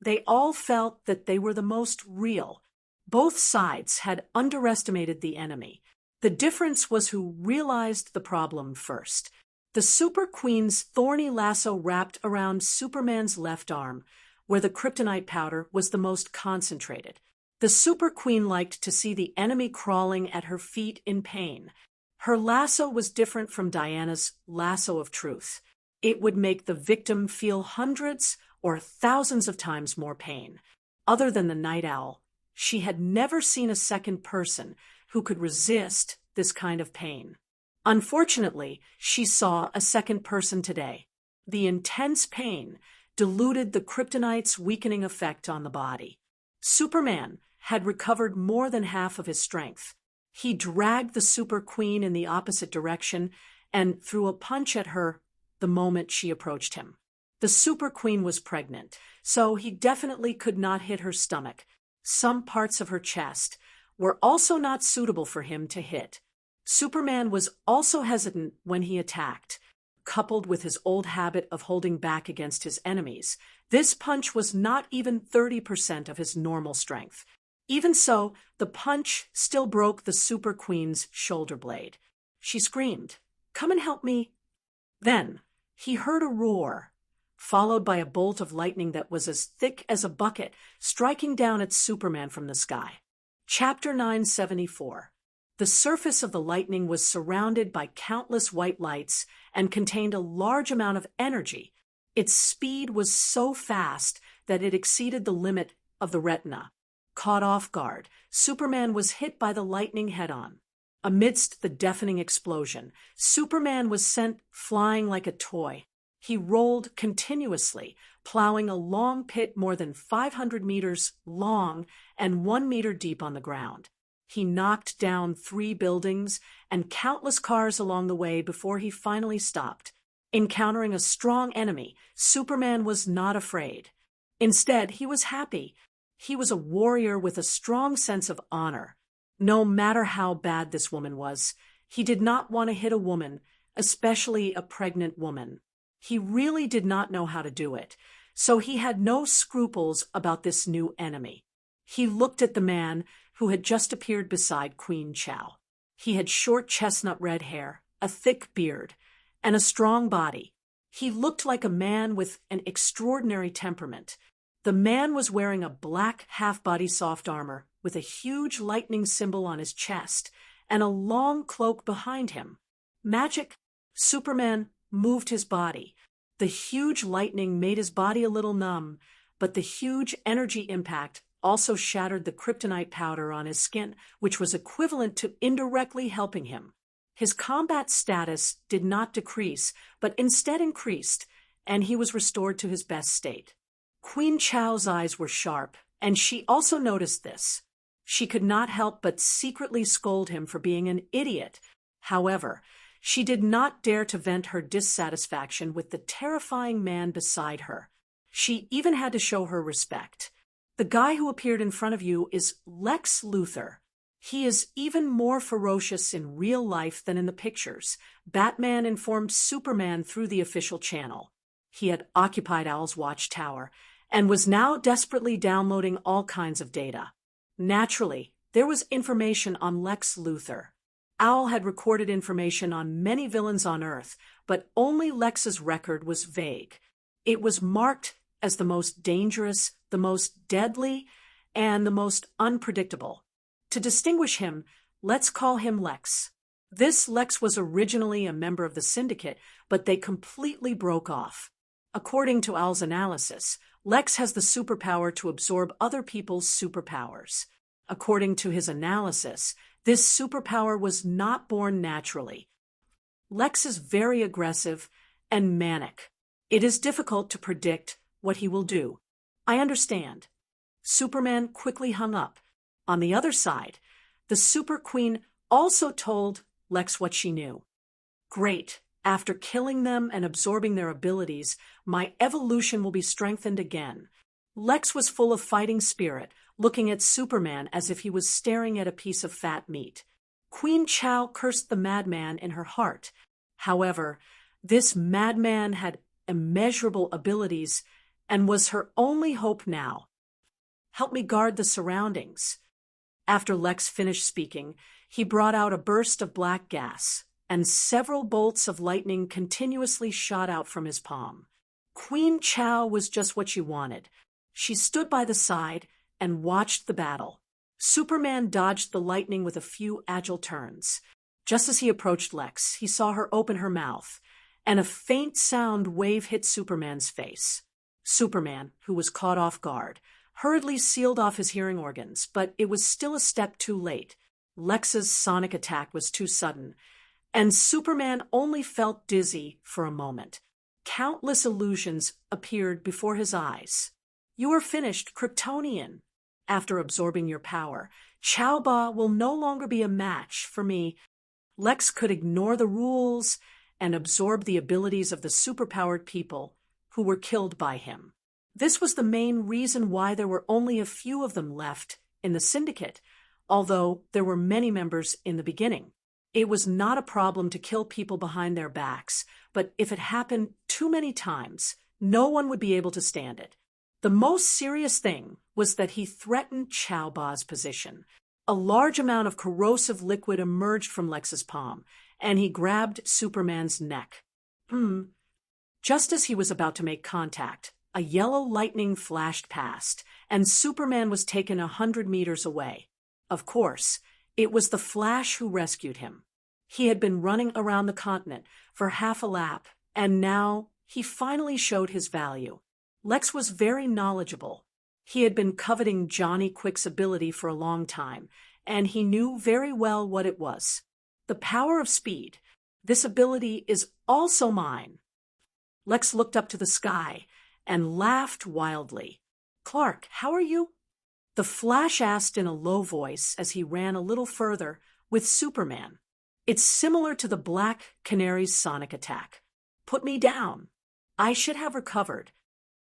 They all felt that they were the most real. Both sides had underestimated the enemy. The difference was who realized the problem first. The Super Queen's thorny lasso wrapped around Superman's left arm, where the kryptonite powder was the most concentrated. The Super Queen liked to see the enemy crawling at her feet in pain. Her lasso was different from Diana's lasso of truth. It would make the victim feel hundreds or thousands of times more pain. Other than the night owl, she had never seen a second person who could resist this kind of pain. Unfortunately, she saw a second person today. The intense pain diluted the kryptonite's weakening effect on the body. Superman had recovered more than half of his strength. He dragged the Super Queen in the opposite direction and threw a punch at her the moment she approached him. The Super Queen was pregnant, so he definitely could not hit her stomach. Some parts of her chest were also not suitable for him to hit. Superman was also hesitant when he attacked. Coupled with his old habit of holding back against his enemies, this punch was not even 30% of his normal strength. Even so, the punch still broke the Super Queen's shoulder blade. She screamed, "Come and help me." Then he heard a roar, followed by a bolt of lightning that was as thick as a bucket, striking down at Superman from the sky. Chapter 974. The surface of the lightning was surrounded by countless white lights and contained a large amount of energy. Its speed was so fast that it exceeded the limit of the retina. Caught off guard, Superman was hit by the lightning head-on. Amidst the deafening explosion, Superman was sent flying like a toy. He rolled continuously, plowing a long pit more than 500 meters long and 1 meter deep on the ground. He knocked down 3 buildings and countless cars along the way before he finally stopped. Encountering a strong enemy, Superman was not afraid. Instead, he was happy. He was a warrior with a strong sense of honor. No matter how bad this woman was, he did not want to hit a woman, especially a pregnant woman. He really did not know how to do it, so he had no scruples about this new enemy. He looked at the man who had just appeared beside Queen Chow. He had short chestnut red hair, a thick beard, and a strong body. He looked like a man with an extraordinary temperament. The man was wearing a black half-body soft armor with a huge lightning symbol on his chest and a long cloak behind him. Magic? Superman moved his body. The huge lightning made his body a little numb, but the huge energy impact also shattered the kryptonite powder on his skin, which was equivalent to indirectly helping him. His combat status did not decrease, but instead increased, and he was restored to his best state. Queen Chow's eyes were sharp, and she also noticed this. She could not help but secretly scold him for being an idiot. However, she did not dare to vent her dissatisfaction with the terrifying man beside her. She even had to show her respect. The guy who appeared in front of you is Lex Luthor. He is even more ferocious in real life than in the pictures. Batman informed Superman through the official channel. He had occupied Owl's watchtower and was now desperately downloading all kinds of data. Naturally, there was information on Lex Luthor. Owl had recorded information on many villains on Earth, but only Lex's record was vague. It was marked as the most dangerous, the most deadly, and the most unpredictable. To distinguish him, let's call him Lex. This Lex was originally a member of the Syndicate, but they completely broke off. According to Owl's analysis, Lex has the superpower to absorb other people's superpowers. According to his analysis, this superpower was not born naturally. Lex is very aggressive and manic. It is difficult to predict what he will do. I understand. Superman quickly hung up. On the other side, the Super Queen also told Lex what she knew. Great. After killing them and absorbing their abilities, my evolution will be strengthened again. Lex was full of fighting spirit, looking at Superman as if he was staring at a piece of fat meat. Queen Chow cursed the madman in her heart. However, this madman had immeasurable abilities and was her only hope now. Help me guard the surroundings. After Lex finished speaking, he brought out a burst of black gas, and several bolts of lightning continuously shot out from his palm. Queen Chow was just what she wanted. She stood by the side and watched the battle. Superman dodged the lightning with a few agile turns. Just as he approached Lex, he saw her open her mouth, and a faint sound wave hit Superman's face. Superman, who was caught off guard, hurriedly sealed off his hearing organs, but it was still a step too late. Lex's sonic attack was too sudden, and Superman only felt dizzy for a moment. Countless illusions appeared before his eyes. "You are finished, Kryptonian. After absorbing your power, Chowba will no longer be a match for me." Lex could ignore the rules and absorb the abilities of the superpowered people who were killed by him. This was the main reason why there were only a few of them left in the syndicate, although there were many members in the beginning. It was not a problem to kill people behind their backs, but if it happened too many times, no one would be able to stand it. The most serious thing was that he threatened Chowba's position. A large amount of corrosive liquid emerged from Lex's palm, and he grabbed Superman's neck. Just as he was about to make contact, a yellow lightning flashed past, and Superman was taken 100 meters away. Of course, it was the Flash who rescued him. He had been running around the continent for half a lap, and now he finally showed his value. Lex was very knowledgeable. He had been coveting Johnny Quick's ability for a long time, and he knew very well what it was. The power of speed. This ability is also mine. Lex looked up to the sky and laughed wildly. "Clark, how are you?" The Flash asked in a low voice as he ran a little further with Superman. "It's similar to the Black Canary's sonic attack. Put me down. I should have recovered."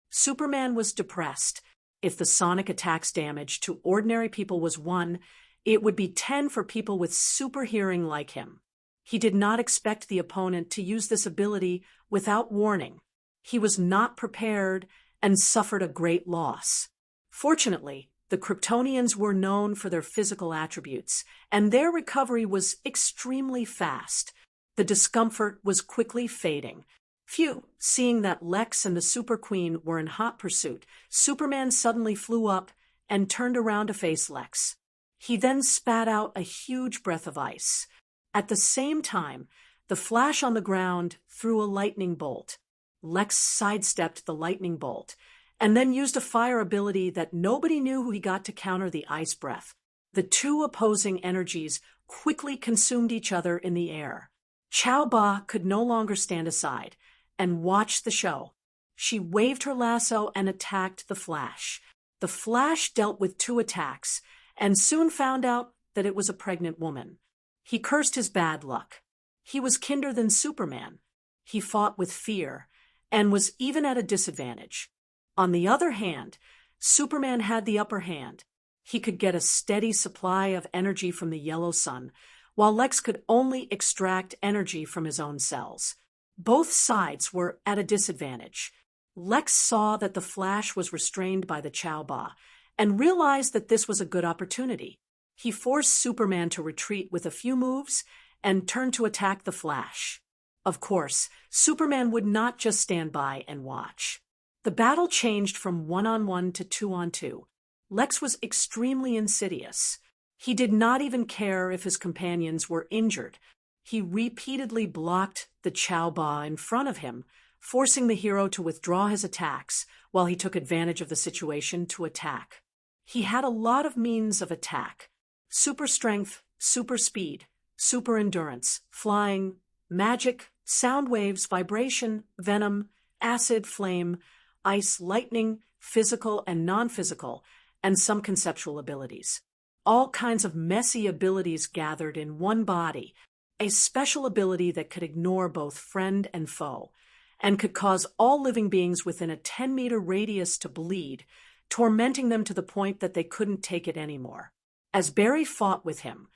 Superman was depressed. If the sonic attack's damage to ordinary people was 1, it would be 10 for people with super hearing like him. He did not expect the opponent to use this ability without warning. He was not prepared and suffered a great loss. Fortunately, the Kryptonians were known for their physical attributes, and their recovery was extremely fast. The discomfort was quickly fading. Phew! Seeing that Lex and the Super Queen were in hot pursuit, Superman suddenly flew up and turned around to face Lex. He then spat out a huge breath of ice. At the same time, the Flash on the ground threw a lightning bolt. Lex sidestepped the lightning bolt, and then used a fire ability that nobody knew who he got to counter the ice breath. The two opposing energies quickly consumed each other in the air. Chowba could no longer stand aside and watch the show. She waved her lasso and attacked the Flash. The Flash dealt with 2 attacks and soon found out that it was a pregnant woman. He cursed his bad luck. He was kinder than Superman. He fought with fear and was even at a disadvantage. On the other hand, Superman had the upper hand. He could get a steady supply of energy from the yellow sun, while Lex could only extract energy from his own cells. Both sides were at a disadvantage. Lex saw that the Flash was restrained by the Chowba and realized that this was a good opportunity. He forced Superman to retreat with a few moves and turned to attack the Flash. Of course, Superman would not just stand by and watch. The battle changed from 1-on-1 to 2-on-2. Lex was extremely insidious. He did not even care if his companions were injured. He repeatedly blocked the Chowba in front of him, forcing the hero to withdraw his attacks while he took advantage of the situation to attack. He had a lot of means of attack: super strength, super speed, super endurance, flying, magic, sound waves, vibration, venom, acid, flame, ice, lightning, physical and non-physical, and some conceptual abilities. All kinds of messy abilities gathered in one body, a special ability that could ignore both friend and foe, and could cause all living beings within a 10-meter radius to bleed, tormenting them to the point that they couldn't take it anymore. As Barry fought with him,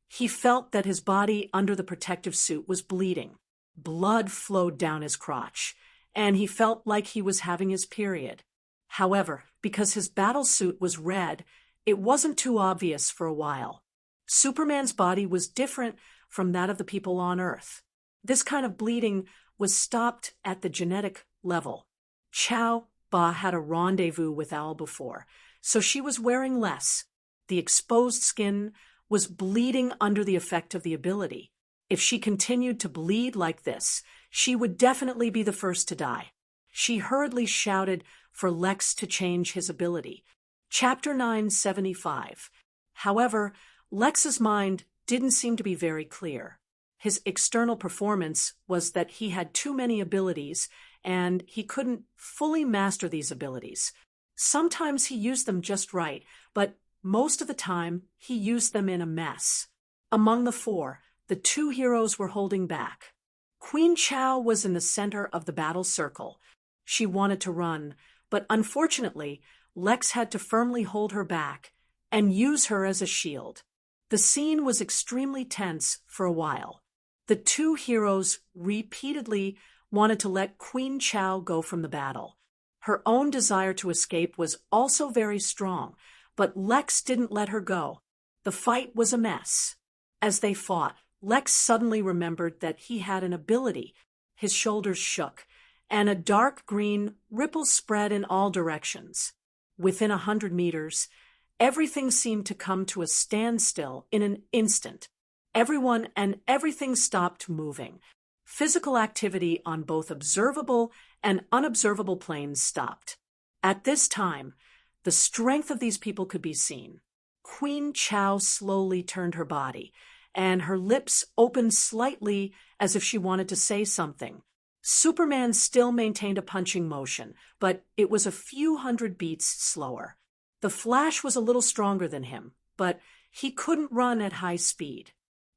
he felt that his body under the protective suit was bleeding. Blood flowed down his crotch, and he felt like he was having his period. However, because his battle suit was red It wasn't too obvious for a while. Superman's body was different from that of the people on Earth. This kind of bleeding was stopped at the genetic level. Chow Ba had a rendezvous with Owl before, so she was wearing less. The exposed skin was bleeding under the effect of the ability. If she continued to bleed like this, she would definitely be the first to die. She hurriedly shouted for Lex to change his ability. Chapter 975. However, Lex's mind didn't seem to be very clear. His external performance was that he had too many abilities, and he couldn't fully master these abilities. Sometimes he used them just right, but most of the time he used them in a mess. Among the four, the two heroes were holding back. Queen Chow was in the center of the battle circle. She wanted to run, but unfortunately, Lex had to firmly hold her back and use her as a shield. The scene was extremely tense for a while. The two heroes repeatedly wanted to let Queen Chow go from the battle. Her own desire to escape was also very strong, but Lex didn't let her go. The fight was a mess. As they fought, Lex suddenly remembered that he had an ability. His shoulders shook, and a dark green ripple spread in all directions. Within 100 meters, everything seemed to come to a standstill in an instant. Everyone and everything stopped moving. Physical activity on both observable and unobservable planes stopped. At this time, the strength of these people could be seen. Queen Chow slowly turned her body, and her lips opened slightly as if she wanted to say something. Superman still maintained a punching motion, but it was a few hundred beats slower. The Flash was a little stronger than him, but he couldn't run at high speed.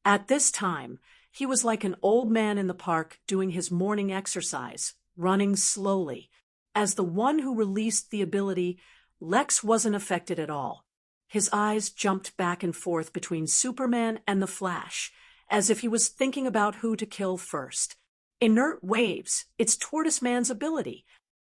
At this time, he was like an old man in the park doing his morning exercise, running slowly. As the one who released the ability, Lex wasn't affected at all. His eyes jumped back and forth between Superman and the Flash, as if he was thinking about who to kill first. Inert waves, it's Tortoise Man's ability.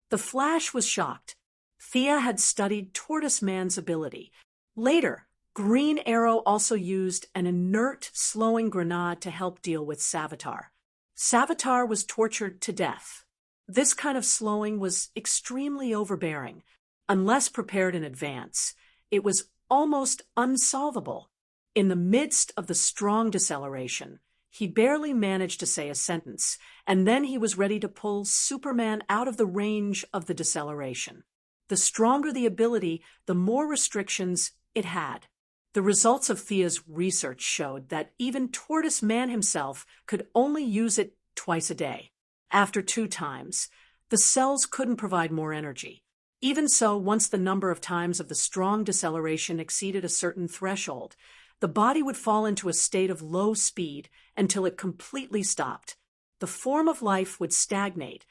The Flash was shocked. Thea had studied Tortoise Man's ability. Later, Green Arrow also used an inert slowing grenade to help deal with Savitar. Savitar was tortured to death. This kind of slowing was extremely overbearing. Unless prepared in advance, it was almost unsolvable. In the midst of the strong deceleration, he barely managed to say a sentence, and then he was ready to pull Superman out of the range of the deceleration. The stronger the ability, the more restrictions it had. The results of Thea's research showed that even Tortoise Man himself could only use it twice a day. After 2 times, the cells couldn't provide more energy. Even so, once the number of times of the strong deceleration exceeded a certain threshold, the body would fall into a state of low speed until it completely stopped. The form of life would stagnate,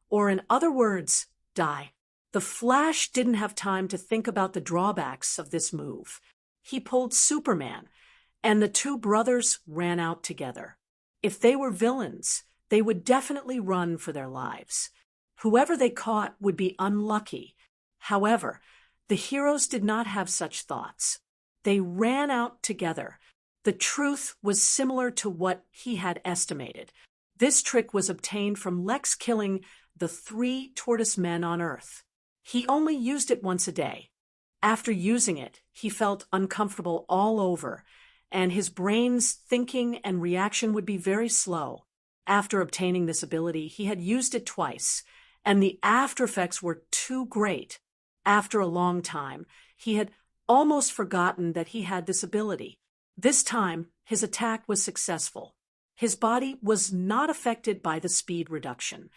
or in other words, die. The Flash didn't have time to think about the drawbacks of this move. He pulled Superman, and the two brothers ran out together. If they were villains, they would definitely run for their lives. Whoever they caught would be unlucky. However, the heroes did not have such thoughts. They ran out together. The truth was similar to what he had estimated. This trick was obtained from Lex killing the 3 Tortoise Men on Earth. He only used it once a day. After using it, he felt uncomfortable all over, and his brain's thinking and reaction would be very slow. After obtaining this ability, he had used it twice, and the after effects were too great. After a long time, he had almost forgotten that he had this ability. This time, his attack was successful. His body was not affected by the speed reduction.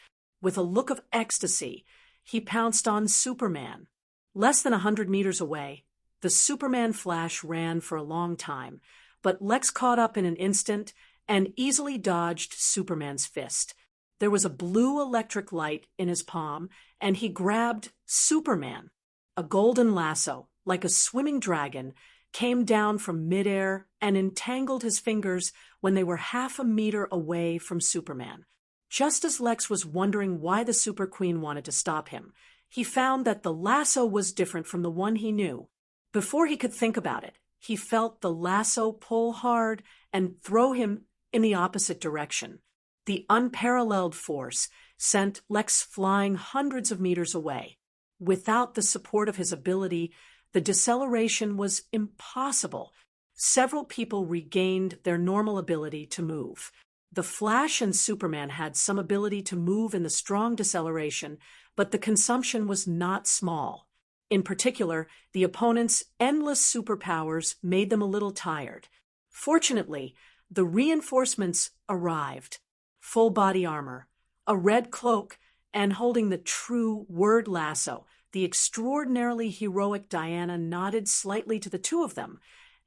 With a look of ecstasy, he pounced on Superman. Less than 100 meters away, the Superman Flash ran for a long time, but Lex caught up in an instant and easily dodged Superman's fist. There was a blue electric light in his palm, and he grabbed Superman. A golden lasso, like a swimming dragon, came down from midair and entangled his fingers when they were half a meter away from Superman. Just as Lex was wondering why the Super Queen wanted to stop him, he found that the lasso was different from the one he knew. Before he could think about it, he felt the lasso pull hard and throw him in the opposite direction. The unparalleled force sent Lex flying hundreds of meters away. Without the support of his ability, the deceleration was impossible. Several people regained their normal ability to move. The Flash and Superman had some ability to move in the strong deceleration, but the consumption was not small. In particular, the opponent's endless superpowers made them a little tired. Fortunately, the reinforcements arrived. Full body armor, a red cloak, and holding the true word lasso, the extraordinarily heroic Diana nodded slightly to the two of them,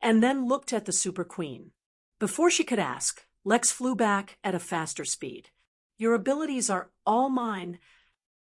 and then looked at the Super Queen. Before she could ask, Lex flew back at a faster speed. "Your abilities are all mine."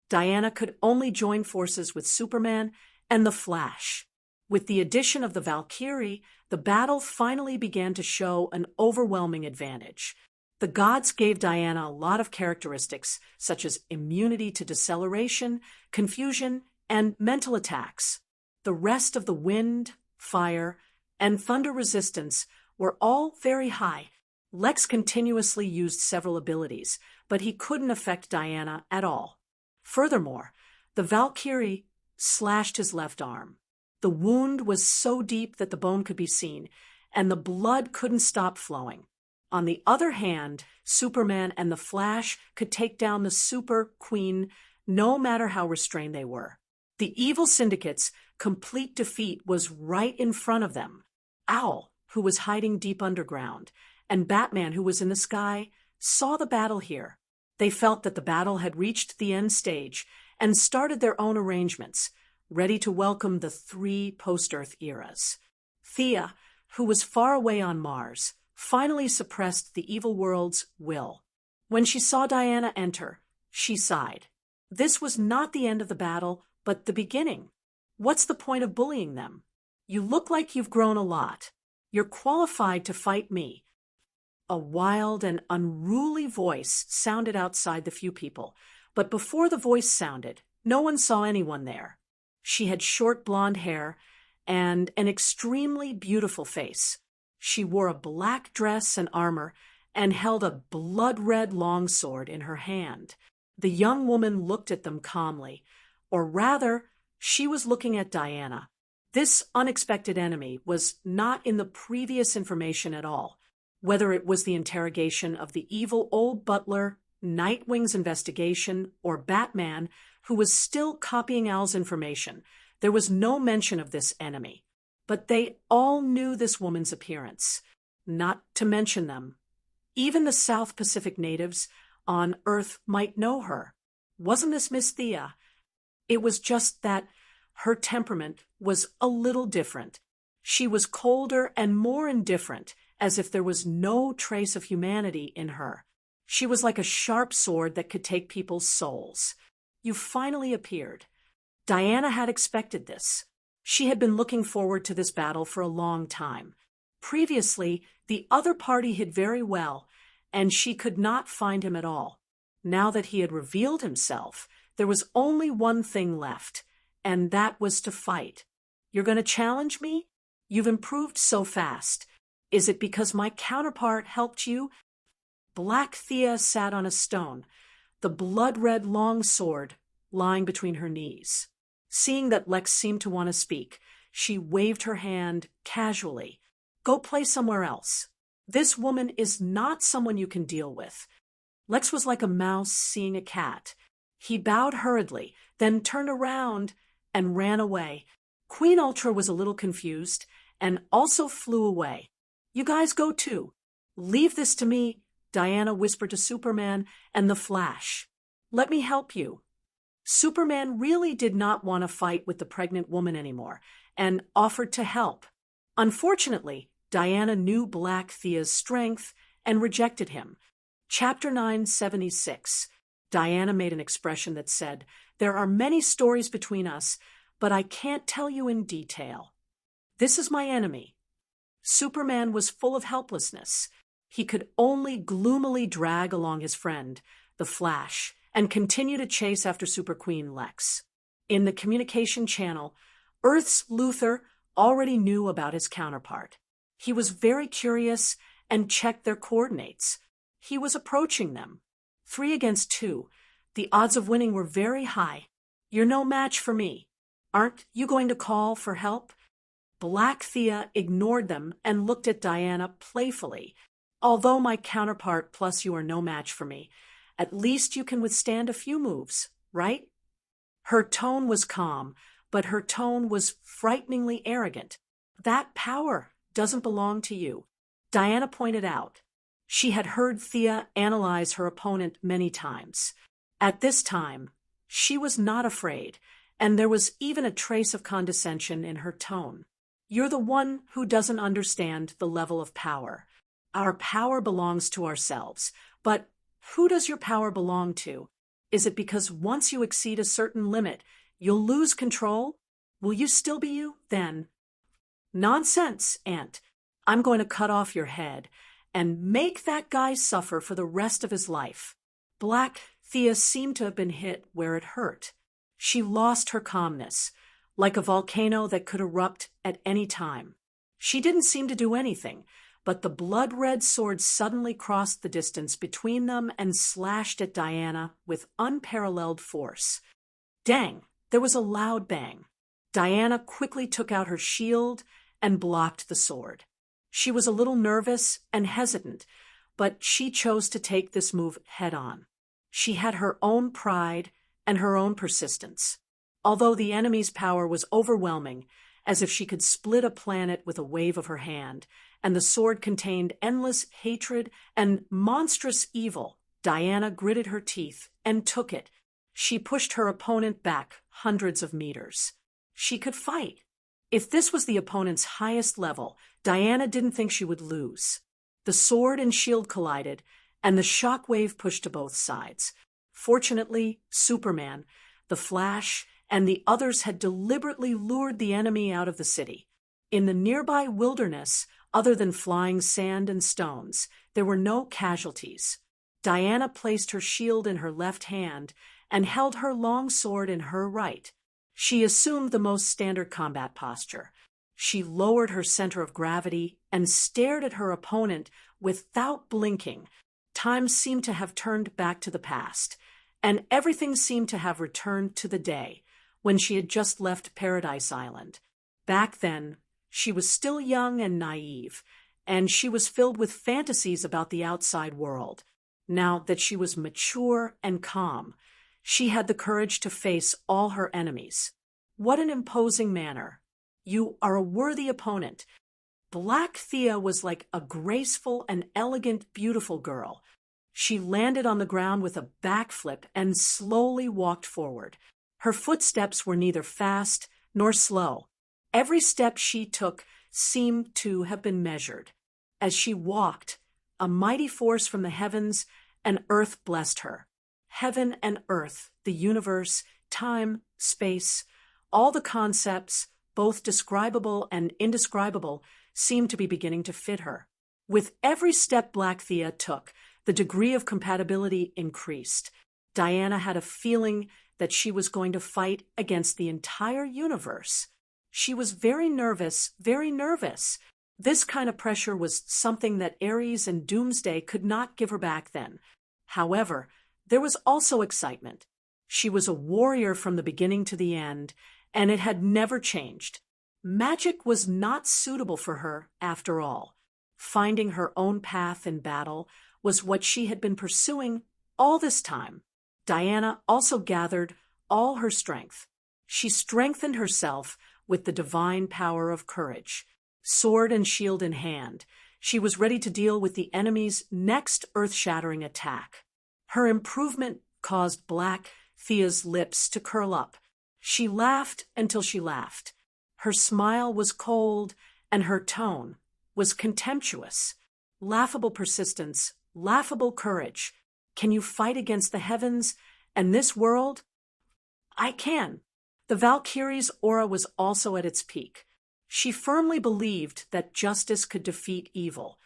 Diana could only join forces with Superman and the Flash. With the addition of the Valkyrie, the battle finally began to show an overwhelming advantage. The gods gave Diana a lot of characteristics, such as immunity to deceleration, confusion, and mental attacks. The rest of the wind, fire, and thunder resistance were all very high. Lex continuously used several abilities, but he couldn't affect Diana at all. Furthermore, the Valkyrie slashed his left arm. The wound was so deep that the bone could be seen, and the blood couldn't stop flowing. On the other hand, Superman and the Flash could take down the Super Queen no matter how restrained they were. The evil syndicate's complete defeat was right in front of them. Owl, who was hiding deep underground, and Batman, who was in the sky, saw the battle here. They felt that the battle had reached the end stage and started their own arrangements, ready to welcome the three post-Earth eras. Thea, who was far away on Mars, finally suppressed the evil world's will. When she saw Diana enter, she sighed. This was not the end of the battle, but the beginning. What's the point of bullying them? You look like you've grown a lot. You're qualified to fight me. A wild and unruly voice sounded outside the few people, but before the voice sounded, no one saw anyone there. She had short blonde hair and an extremely beautiful face. She wore a black dress and armor and held a blood-red longsword in her hand. The young woman looked at them calmly, or rather, she was looking at Diana. This unexpected enemy was not in the previous information at all. Whether it was the interrogation of the evil old butler, Nightwing's investigation, or Batman, who was still copying Al's information, there was no mention of this enemy. But they all knew this woman's appearance, not to mention them. Even the South Pacific natives on Earth might know her. Wasn't this Miss Thea? It was just that her temperament was a little different. She was colder and more indifferent, as if there was no trace of humanity in her. She was like a sharp sword that could take people's souls. You finally appeared. Diana had expected this. She had been looking forward to this battle for a long time. Previously, the other party hid very well, and she could not find him at all. Now that he had revealed himself, there was only one thing left, and that was to fight. You're going to challenge me? You've improved so fast. Is it because my counterpart helped you? Black Thea sat on a stone, the blood-red long sword lying between her knees. Seeing that Lex seemed to want to speak, she waved her hand casually. Go play somewhere else. This woman is not someone you can deal with. Lex was like a mouse seeing a cat. He bowed hurriedly, then turned around and ran away. Queen Ultra was a little confused and also flew away. You guys go too. Leave this to me, Diana whispered to Superman and the Flash. Let me help you. Superman really did not want to fight with the pregnant woman anymore and offered to help. Unfortunately, Diana knew Black Thea's strength and rejected him. Chapter 976. Diana made an expression that said, "There are many stories between us, but I can't tell you in detail. This is my enemy." Superman was full of helplessness. He could only gloomily drag along his friend, the Flash, and continue to chase after Super Queen Lex. In the communication channel, Earth's Luthor already knew about his counterpart. He was very curious and checked their coordinates. He was approaching them. 3 against 2. The odds of winning were very high. You're no match for me. Aren't you going to call for help? Black Thea ignored them and looked at Diana playfully. Although my counterpart plus you are no match for me, at least you can withstand a few moves, right? Her tone was calm, but her tone was frighteningly arrogant. That power doesn't belong to you, Diana pointed out. She had heard Thea analyze her opponent many times. At this time, she was not afraid, and there was even a trace of condescension in her tone. You're the one who doesn't understand the level of power. Our power belongs to ourselves, but who does your power belong to? Is it because once you exceed a certain limit, you'll lose control? Will you still be you then? Nonsense, Aunt. I'm going to cut off your head and make that guy suffer for the rest of his life. Black Thea seemed to have been hit where it hurt. She lost her calmness, like a volcano that could erupt at any time. She didn't seem to do anything, but the blood-red sword suddenly crossed the distance between them and slashed at Diana with unparalleled force. Dang! There was a loud bang. Diana quickly took out her shield and blocked the sword. She was a little nervous and hesitant, but she chose to take this move head-on. She had her own pride and her own persistence. Although the enemy's power was overwhelming, as if she could split a planet with a wave of her hand, and the sword contained endless hatred and monstrous evil, Diana gritted her teeth and took it. She pushed her opponent back hundreds of meters. She could fight. If this was the opponent's highest level, Diana didn't think she would lose. The sword and shield collided, and the shock wave pushed to both sides. Fortunately, Superman, the Flash, and the others had deliberately lured the enemy out of the city. In the nearby wilderness, other than flying sand and stones, there were no casualties. Diana placed her shield in her left hand and held her long sword in her right. She assumed the most standard combat posture. She lowered her center of gravity and stared at her opponent without blinking. Time seemed to have turned back to the past, and everything seemed to have returned to the day when she had just left Paradise Island. Back then, she was still young and naive, and she was filled with fantasies about the outside world. Now that she was mature and calm, she had the courage to face all her enemies. What an imposing manner. You are a worthy opponent. Black Thea was like a graceful and elegant, beautiful girl. She landed on the ground with a backflip and slowly walked forward. Her footsteps were neither fast nor slow. Every step she took seemed to have been measured. As she walked, a mighty force from the heavens and earth blessed her. Heaven and earth, the universe, time, space, all the concepts, both describable and indescribable, seemed to be beginning to fit her. With every step Black Thea took, the degree of compatibility increased. Diana had a feeling that she was going to fight against the entire universe. She was very nervous, very nervous. This kind of pressure was something that Ares and Doomsday could not give her back then. However, there was also excitement. She was a warrior from the beginning to the end, and it had never changed. Magic was not suitable for her, after all. Finding her own path in battle was what she had been pursuing all this time. Diana also gathered all her strength. She strengthened herself with the divine power of courage. Sword and shield in hand, she was ready to deal with the enemy's next earth-shattering attack. Her improvement caused Black Thea's lips to curl up. She laughed until she laughed. Her smile was cold, and her tone was contemptuous. Laughable persistence, laughable courage. Can you fight against the heavens and this world? I can. The Valkyrie's aura was also at its peak. She firmly believed that justice could defeat evil.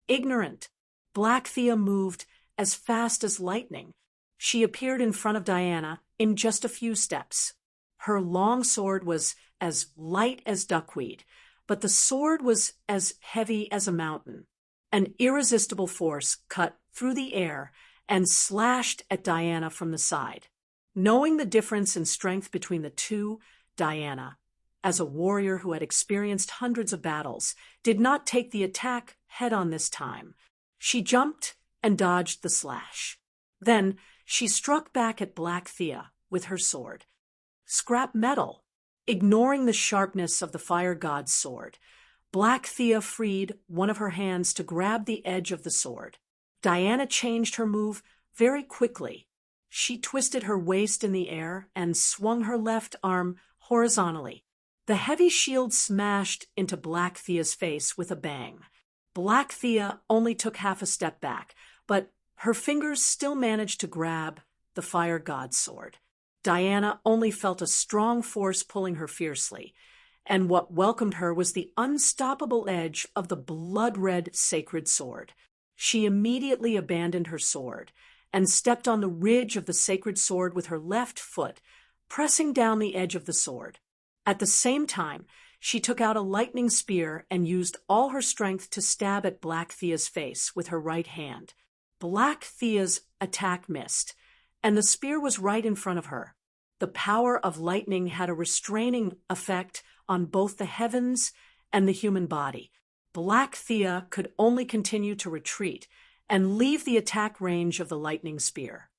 Ignorant, Black Thea moved as fast as lightning. She appeared in front of Diana in just a few steps. Her long sword was as light as duckweed, but the sword was as heavy as a mountain. An irresistible force cut through the air and slashed at Diana from the side. Knowing the difference in strength between the two, Diana, as a warrior who had experienced hundreds of battles, did not take the attack head-on this time. She jumped and dodged the slash. Then she struck back at Black Thea with her sword. Scrap metal. Ignoring the sharpness of the fire god's sword, Black Thea freed one of her hands to grab the edge of the sword. Diana changed her move very quickly. She twisted her waist in the air and swung her left arm horizontally. The heavy shield smashed into Black Thea's face with a bang. Black Thea only took half a step back, but her fingers still managed to grab the fire god's sword. Diana only felt a strong force pulling her fiercely, and what welcomed her was the unstoppable edge of the blood-red sacred sword. She immediately abandoned her sword and stepped on the ridge of the sacred sword with her left foot, pressing down the edge of the sword. At the same time, she took out a lightning spear and used all her strength to stab at Black Thea's face with her right hand. Black Thea's attack missed, and the spear was right in front of her. The power of lightning had a restraining effect on both the heavens and the human body. Black Thea could only continue to retreat and leave the attack range of the lightning spear.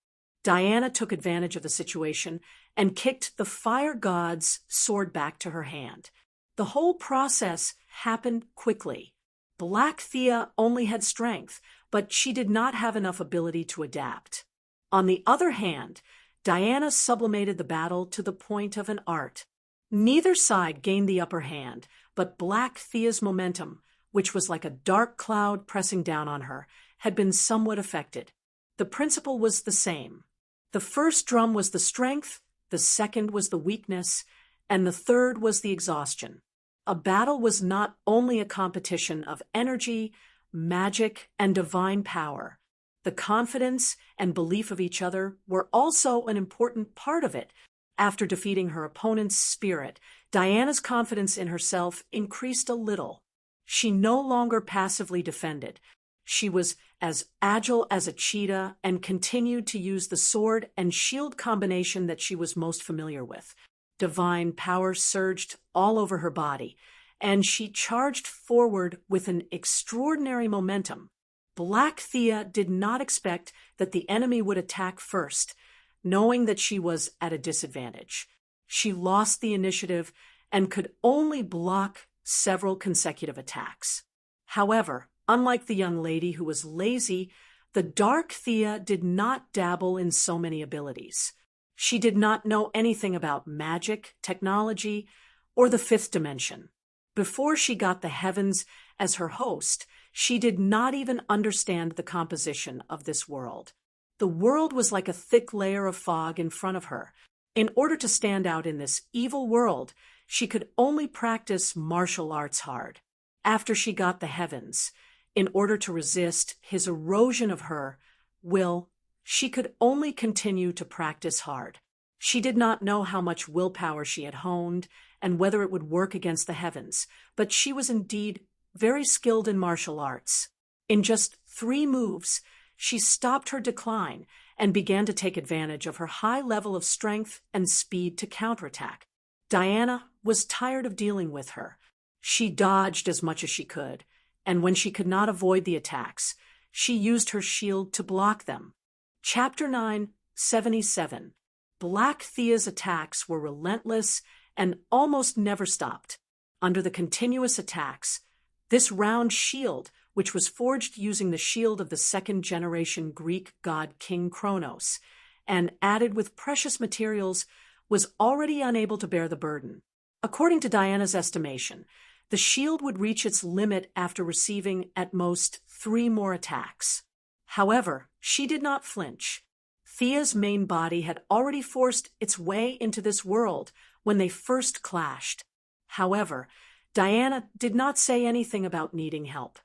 Diana took advantage of the situation and kicked the fire god's sword back to her hand. The whole process happened quickly. Black Thea only had strength, but she did not have enough ability to adapt. On the other hand, Diana sublimated the battle to the point of an art. Neither side gained the upper hand, but Black Thea's momentum, which was like a dark cloud pressing down on her, had been somewhat affected. The principle was the same. The first drum was the strength, the second was the weakness, and the third was the exhaustion. A battle was not only a competition of energy, magic, and divine power. The confidence and belief of each other were also an important part of it. After defeating her opponent's spirit, Diana's confidence in herself increased a little. She no longer passively defended. She was as agile as a cheetah and continued to use the sword and shield combination that she was most familiar with. Divine power surged all over her body, and she charged forward with an extraordinary momentum. Black Thea did not expect that the enemy would attack first, knowing that she was at a disadvantage. She lost the initiative and could only block several consecutive attacks. However, unlike the young lady who was lazy, the Dark Thea did not dabble in so many abilities. She did not know anything about magic, technology, or the fifth dimension. Before she got the heavens as her host, she did not even understand the composition of this world. The world was like a thick layer of fog in front of her. In order to stand out in this evil world, she could only practice martial arts hard. After she got the heavens, in order to resist his erosion of her will, she could only continue to practice hard. She did not know how much willpower she had honed and whether it would work against the heavens, but she was indeed very skilled in martial arts. In just 3 moves, she stopped her decline and began to take advantage of her high level of strength and speed to counterattack. Diana was tired of dealing with her. She dodged as much as she could, and when she could not avoid the attacks, she used her shield to block them. Chapter 9:77. Black Thea's attacks were relentless and almost never stopped. Under the continuous attacks, this round shield, which was forged using the shield of the second-generation Greek god King Kronos, and added with precious materials, was already unable to bear the burden. According to Diana's estimation, the shield would reach its limit after receiving at most 3 more attacks. However, she did not flinch. Thea's main body had already forced its way into this world when they first clashed. However, Diana did not say anything about needing help.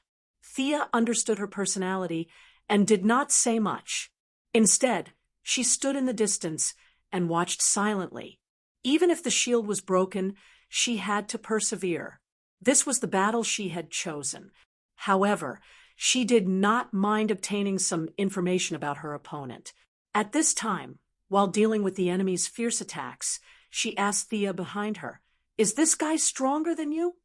Thea understood her personality and did not say much. Instead, she stood in the distance and watched silently. Even if the shield was broken, she had to persevere. This was the battle she had chosen. However, she did not mind obtaining some information about her opponent. At this time, while dealing with the enemy's fierce attacks, she asked Thea behind her, "Is this guy stronger than you?"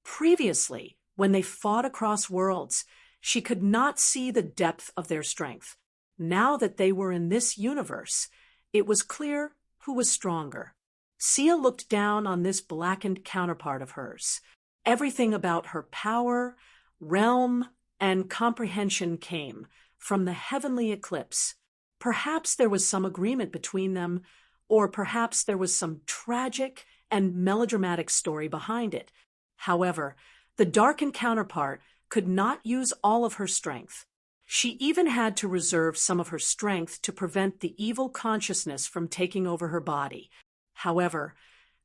Previously, when they fought across worlds, she could not see the depth of their strength. Now that they were in this universe, it was clear who was stronger. Sia looked down on this blackened counterpart of hers. Everything about her power, realm, and comprehension came from the heavenly eclipse. Perhaps there was some agreement between them, or perhaps there was some tragic and melodramatic story behind it. However, the darkened counterpart could not use all of her strength. She even had to reserve some of her strength to prevent the evil consciousness from taking over her body. However,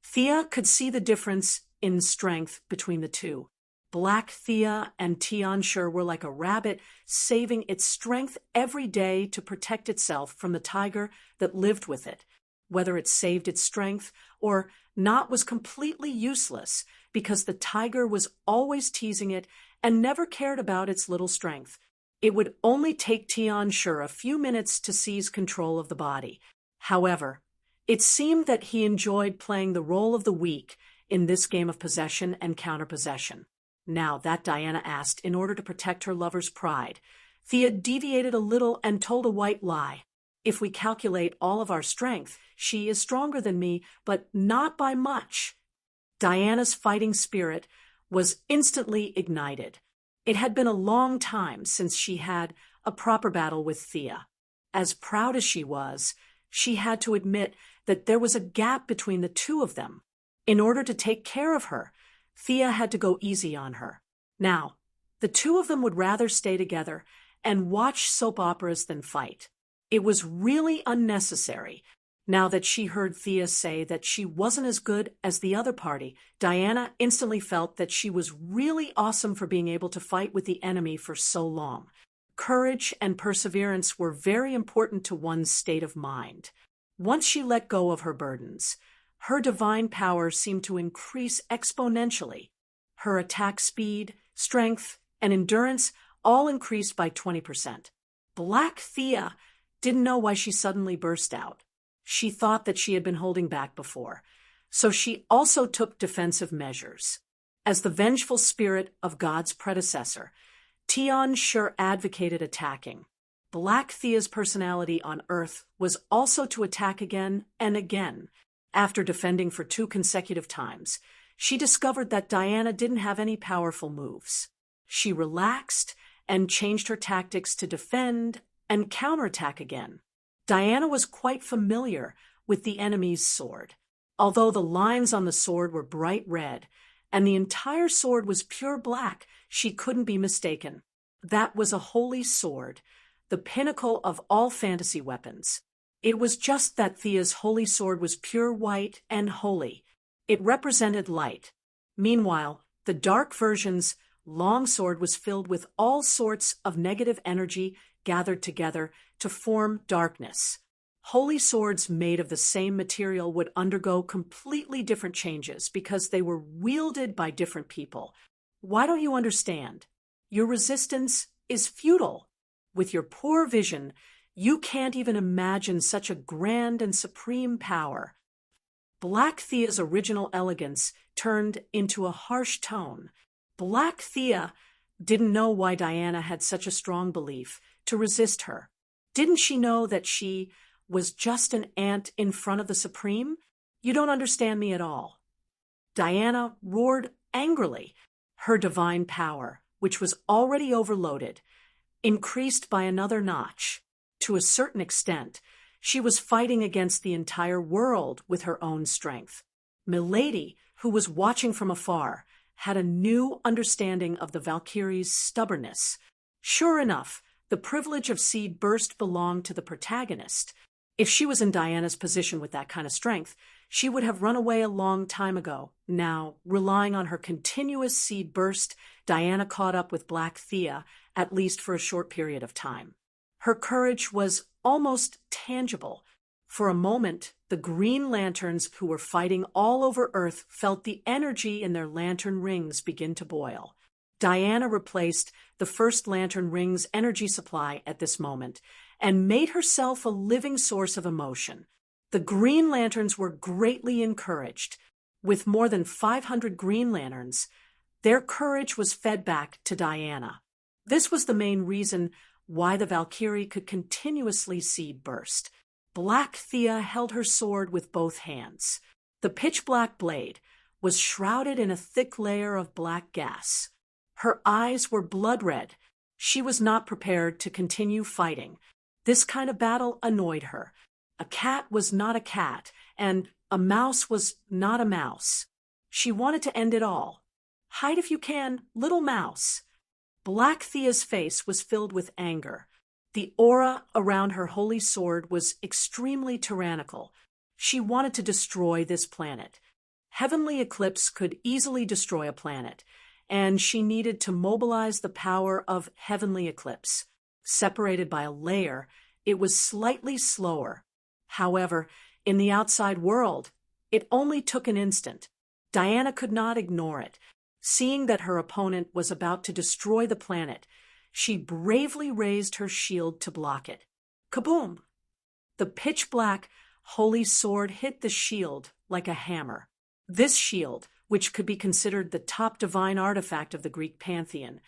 Thea could see the difference in strength between the two. Black Thea and Tianshur were like a rabbit saving its strength every day to protect itself from the tiger that lived with it. Whether it saved its strength or not was completely useless because the tiger was always teasing it and never cared about its little strength. It would only take Tianshur a few minutes to seize control of the body. However, it seemed that he enjoyed playing the role of the weak in this game of possession and counterpossession. Now that Diana asked in order to protect her lover's pride, Thea deviated a little and told a white lie. "If we calculate all of our strength, she is stronger than me, but not by much." Diana's fighting spirit was instantly ignited. It had been a long time since she had a proper battle with Thea. As proud as she was, she had to admit that there was a gap between the two of them. In order to take care of her, Thea had to go easy on her. Now, the two of them would rather stay together and watch soap operas than fight. It was really unnecessary. Now that she heard Thea say that she wasn't as good as the other party, Diana instantly felt that she was really awesome for being able to fight with the enemy for so long. Courage and perseverance were very important to one's state of mind. Once she let go of her burdens, her divine power seemed to increase exponentially. Her attack speed, strength, and endurance all increased by 20%. Black Thea didn't know why she suddenly burst out. She thought that she had been holding back before, so she also took defensive measures. As the vengeful spirit of God's predecessor, Tianshur advocated attacking. Black Thea's personality on Earth was also to attack again and again. After defending for 2 consecutive times, she discovered that Diana didn't have any powerful moves. She relaxed and changed her tactics to defend and counterattack again. Diana was quite familiar with the enemy's sword. Although the lines on the sword were bright red, and the entire sword was pure black, she couldn't be mistaken. That was a holy sword, the pinnacle of all fantasy weapons. It was just that Thea's holy sword was pure white and holy. It represented light. Meanwhile, the dark version's long sword was filled with all sorts of negative energy gathered together to form darkness. Holy swords made of the same material would undergo completely different changes because they were wielded by different people. Why don't you understand? Your resistance is futile. With your poor vision, you can't even imagine such a grand and supreme power. Black Thea's original elegance turned into a harsh tone. Black Thea didn't know why Diana had such a strong belief to resist her. Didn't she know that she was just an ant in front of the Supreme? You don't understand me at all. Diana roared angrily. Her divine power, which was already overloaded, increased by another notch. To a certain extent, she was fighting against the entire world with her own strength. Milady, who was watching from afar, had a new understanding of the Valkyrie's stubbornness. Sure enough, the privilege of seed burst belonged to the protagonist. If she was in Diana's position with that kind of strength, she would have run away a long time ago. Now, relying on her continuous seed burst, Diana caught up with Black Thea, at least for a short period of time. Her courage was almost tangible. For a moment, The Green Lanterns who were fighting all over Earth felt the energy in their lantern rings begin to boil. Diana replaced the first lantern ring's energy supply at this moment and made herself a living source of emotion. The Green Lanterns were greatly encouraged. With more than 500 Green Lanterns, their courage was fed back to Diana. This was the main reason why the Valkyrie could continuously see burst. Black Thea held her sword with both hands. The pitch-black blade was shrouded in a thick layer of black gas. Her eyes were blood-red. She was not prepared to continue fighting. This kind of battle annoyed her. A cat was not a cat, and a mouse was not a mouse. She wanted to end it all. Hide if you can, little mouse. Black Thea's face was filled with anger. The aura around her holy sword was extremely tyrannical. She wanted to destroy this planet. Heavenly Eclipse could easily destroy a planet, and she needed to mobilize the power of Heavenly Eclipse. Separated by a layer, it was slightly slower. However, in the outside world, it only took an instant. Diana could not ignore it. Seeing that her opponent was about to destroy the planet, she bravely raised her shield to block it. Kaboom! The pitch-black holy sword hit the shield like a hammer. This shield, which could be considered the top divine artifact of the Greek pantheon,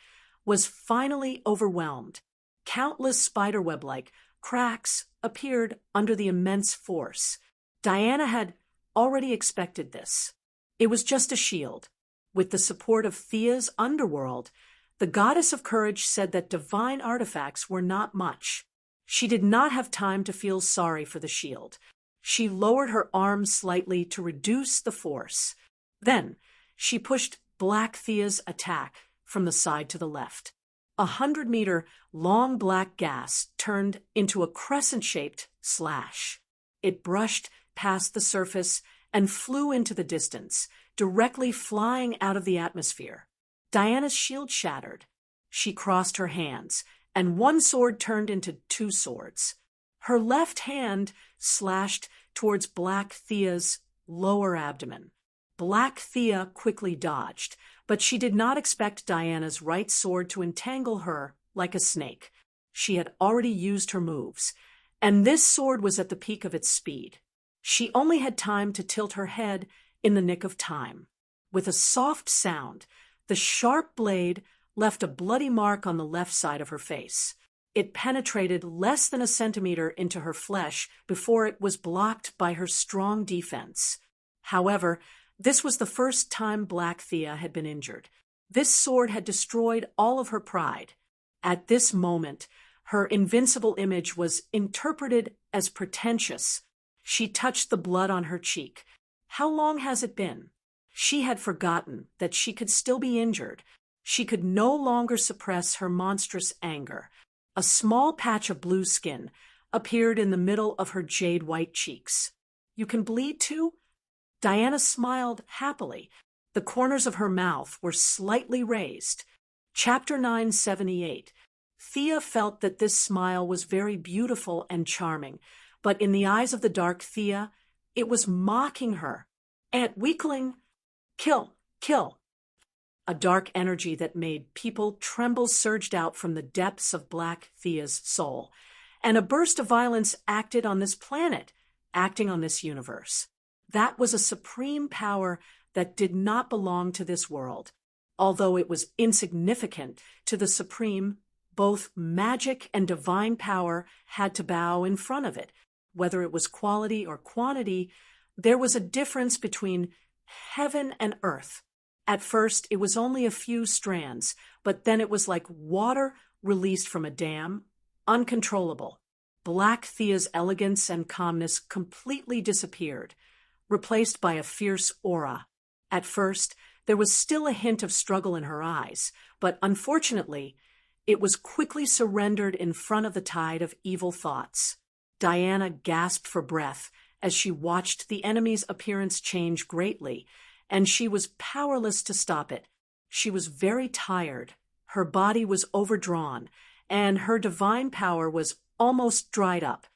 was finally overwhelmed. Countless spiderweb-like cracks appeared under the immense force. Diana had already expected this. It was just a shield. With the support of Thea's underworld, the goddess of courage said that divine artifacts were not much. She did not have time to feel sorry for the shield. She lowered her arms slightly to reduce the force. Then, she pushed Black Thea's attack from the side to the left. 100-meter long black gas turned into a crescent-shaped slash. It brushed past the surface and flew into the distance, directly flying out of the atmosphere. Diana's shield shattered. She crossed her hands, and one sword turned into two swords. Her left hand slashed towards Black Thea's lower abdomen. Black Thea quickly dodged, but she did not expect Diana's right sword to entangle her like a snake. She had already used her moves, and this sword was at the peak of its speed. She only had time to tilt her head in the nick of time. With a soft sound, the sharp blade left a bloody mark on the left side of her face. It penetrated less than a centimeter into her flesh before it was blocked by her strong defense. However, this was the first time Black Thea had been injured. This sword had destroyed all of her pride. At this moment, her invincible image was interpreted as pretentious. She touched the blood on her cheek. How long has it been? She had forgotten that she could still be injured. She could no longer suppress her monstrous anger. A small patch of blue skin appeared in the middle of her jade-white cheeks. You can bleed too? Diana smiled happily. The corners of her mouth were slightly raised. Chapter 978. Thea felt that this smile was very beautiful and charming, but in the eyes of the dark Thea, it was mocking her. Ant weakling, kill, kill. A dark energy that made people tremble surged out from the depths of Black Thea's soul, and a burst of violence acted on this planet, acting on this universe. That was a supreme power that did not belong to this world. Although it was insignificant to the supreme, both magic and divine power had to bow in front of it. Whether it was quality or quantity, there was a difference between heaven and earth. At first, it was only a few strands, but then it was like water released from a dam, uncontrollable. Black Thea's elegance and calmness completely disappeared, replaced by a fierce aura. At first, there was still a hint of struggle in her eyes, but unfortunately, it was quickly surrendered in front of the tide of evil thoughts. Diana gasped for breath as she watched the enemy's appearance change greatly, and she was powerless to stop it. She was very tired, her body was overdrawn, and her divine power was almost dried up.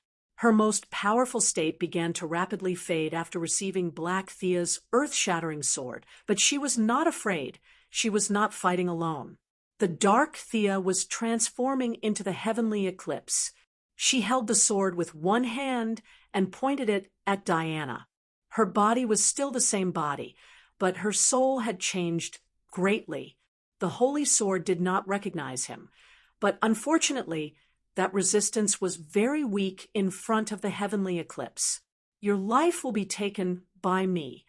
Her most powerful state began to rapidly fade after receiving Black Thea's earth-shattering sword, but she was not afraid. She was not fighting alone. The Dark Thea was transforming into the heavenly eclipse. She held the sword with one hand and pointed it at Diana. Her body was still the same body, but her soul had changed greatly. The holy sword did not recognize him, but unfortunately, that resistance was very weak in front of the heavenly eclipse. Your life will be taken by me.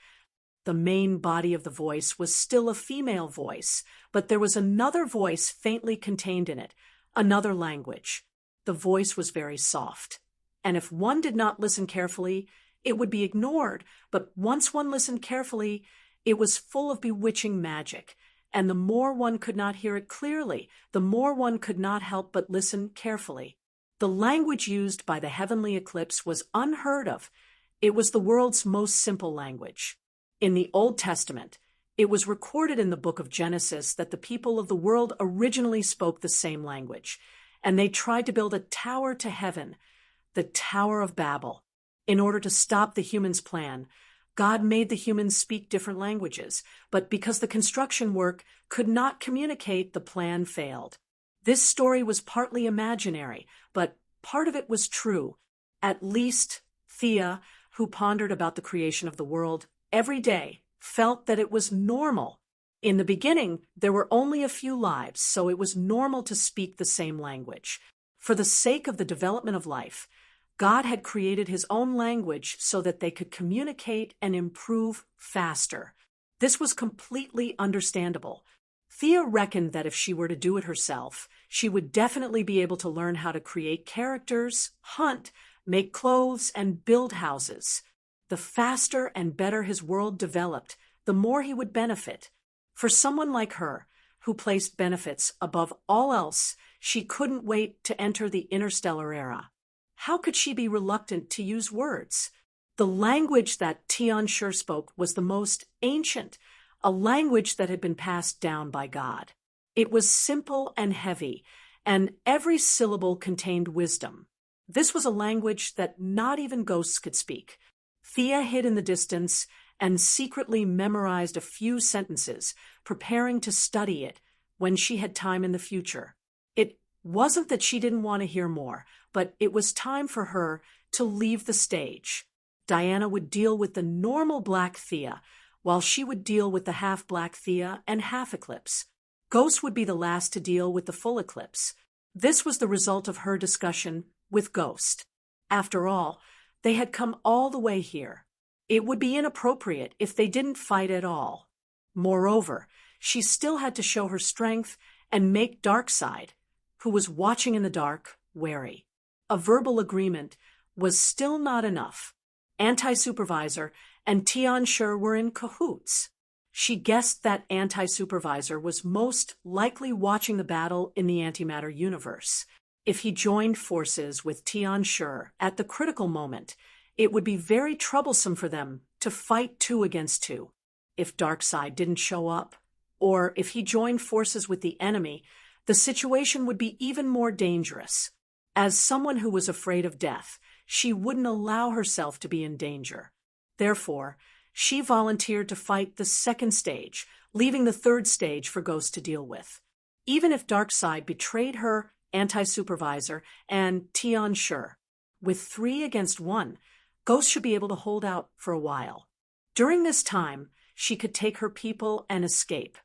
The main body of the voice was still a female voice, but there was another voice faintly contained in it, another language. The voice was very soft, and if one did not listen carefully, it would be ignored, but once one listened carefully, it was full of bewitching magic, and the more one could not hear it clearly, the more one could not help but listen carefully. The language used by the heavenly eclipse was unheard of. It was the world's most simple language. In the Old Testament, it was recorded in the book of Genesis that the people of the world originally spoke the same language, and they tried to build a tower to heaven, the Tower of Babel. In order to stop the humans' plan, God made the humans speak different languages, but because the construction work could not communicate, the plan failed. This story was partly imaginary, but part of it was true. At least Thea, who pondered about the creation of the world every day, felt that it was normal. In the beginning, there were only a few lives, so it was normal to speak the same language. For the sake of the development of life, God had created his own language so that they could communicate and improve faster. This was completely understandable. Thea reckoned that if she were to do it herself, she would definitely be able to learn how to create characters, hunt, make clothes, and build houses. The faster and better his world developed, the more he would benefit. For someone like her, who placed benefits above all else, she couldn't wait to enter the interstellar era. How could she be reluctant to use words? The language that Tian Shur spoke was the most ancient, a language that had been passed down by God. It was simple and heavy, and every syllable contained wisdom. This was a language that not even ghosts could speak. Thea hid in the distance and secretly memorized a few sentences, preparing to study it when she had time in the future. It wasn't that she didn't want to hear more, but it was time for her to leave the stage. Diana would deal with the normal Black Thea, while she would deal with the half-Black Thea and half-Eclipse. Ghost would be the last to deal with the full Eclipse. This was the result of her discussion with Ghost. After all, they had come all the way here. It would be inappropriate if they didn't fight at all. Moreover, she still had to show her strength and make Darkseid, who was watching in the dark, wary. A verbal agreement was still not enough. Anti-Supervisor and Tian Shur were in cahoots. She guessed that Anti-Supervisor was most likely watching the battle in the antimatter universe. If he joined forces with Tian Shur at the critical moment, it would be very troublesome for them to fight 2 against 2. If Darkseid didn't show up, or if he joined forces with the enemy, the situation would be even more dangerous. As someone who was afraid of death, she wouldn't allow herself to be in danger. Therefore, she volunteered to fight the second stage, leaving the third stage for Ghost to deal with. Even if Darkseid betrayed her, Anti-Supervisor, and Tian Shur, with 3 against 1, Ghost should be able to hold out for a while. During this time, she could take her people and escape.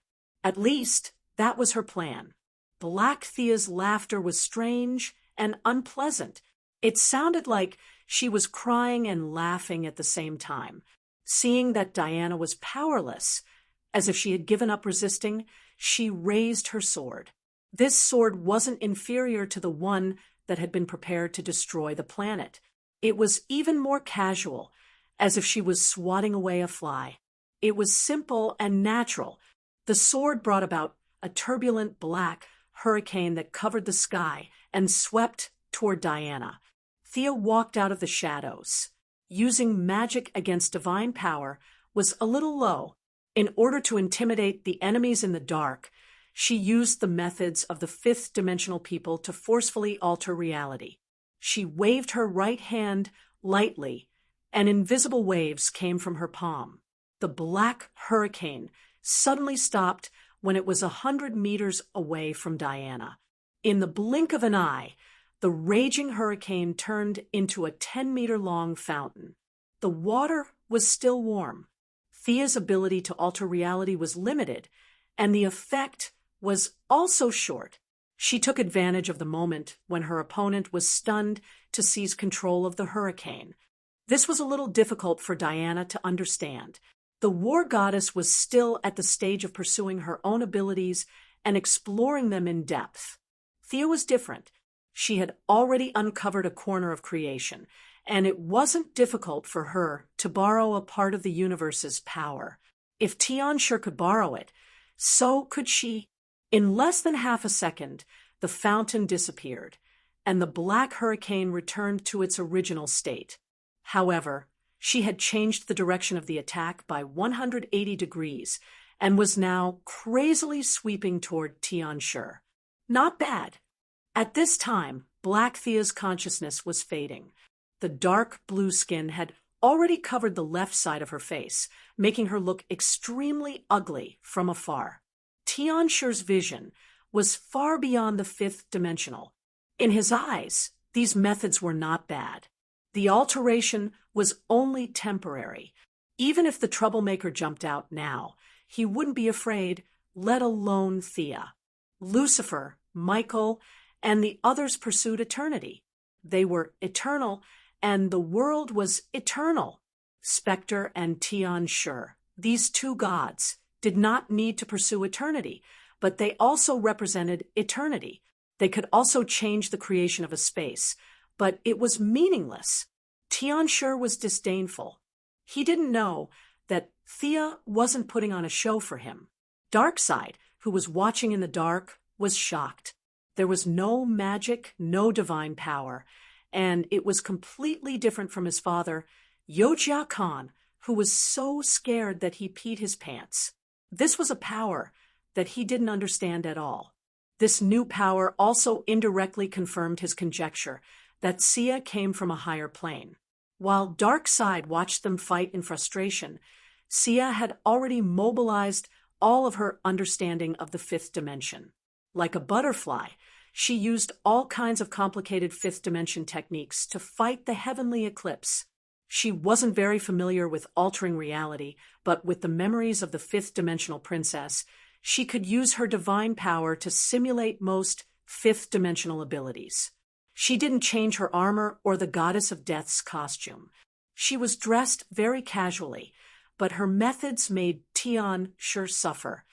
At least, that was her plan. Black Thea's laughter was strange and unpleasant. It sounded like she was crying and laughing at the same time. Seeing that Diana was powerless, as if she had given up resisting, she raised her sword. This sword wasn't inferior to the one that had been prepared to destroy the planet. It was even more casual, as if she was swatting away a fly. It was simple and natural. The sword brought about a turbulent black hurricane that covered the sky and swept toward Diana. Thea walked out of the shadows. Using magic against divine power was a little low. In order to intimidate the enemies in the dark, she used the methods of the fifth-dimensional people to forcefully alter reality. She waved her right hand lightly, and invisible waves came from her palm. The black hurricane suddenly stopped when it was 100 meters away from Diana. In the blink of an eye, the raging hurricane turned into a 10-meter-long fountain. The water was still warm. Thea's ability to alter reality was limited, and the effect was also short. She took advantage of the moment when her opponent was stunned to seize control of the hurricane. This was a little difficult for Diana to understand. The war goddess was still at the stage of pursuing her own abilities and exploring them in depth. Thea was different. She had already uncovered a corner of creation, and it wasn't difficult for her to borrow a part of the universe's power. If Tianxia could borrow it, so could she. In less than half a second, the fountain disappeared, and the black hurricane returned to its original state. However, she had changed the direction of the attack by 180 degrees and was now crazily sweeping toward Tianxia. Not bad. At this time, Black Thea's consciousness was fading. The dark blue skin had already covered the left side of her face, making her look extremely ugly from afar. Tianxia's vision was far beyond the fifth dimensional. In his eyes, these methods were not bad. The alteration was only temporary. Even if the troublemaker jumped out now, he wouldn't be afraid, let alone Thea. Lucifer, Michael, and the others pursued eternity. They were eternal, and the world was eternal. Spectre and Tianxia, these two gods, did not need to pursue eternity, but they also represented eternity. They could also change the creation of a space, but it was meaningless. Tianxia was disdainful. He didn't know that Thea wasn't putting on a show for him. Darkseid, who was watching in the dark, was shocked. There was no magic, no divine power, and it was completely different from his father, Yojia Khan, who was so scared that he peed his pants. This was a power that he didn't understand at all. This new power also indirectly confirmed his conjecture that Sia came from a higher plane. While Darkseid watched them fight in frustration, Sia had already mobilized all of her understanding of the fifth dimension. Like a butterfly, she used all kinds of complicated fifth dimension techniques to fight the heavenly eclipse. She wasn't very familiar with altering reality, but with the memories of the fifth dimensional princess, she could use her divine power to simulate most fifth dimensional abilities. She didn't change her armor or the goddess of death's costume. She was dressed very casually, but her methods made Tianxia suffer.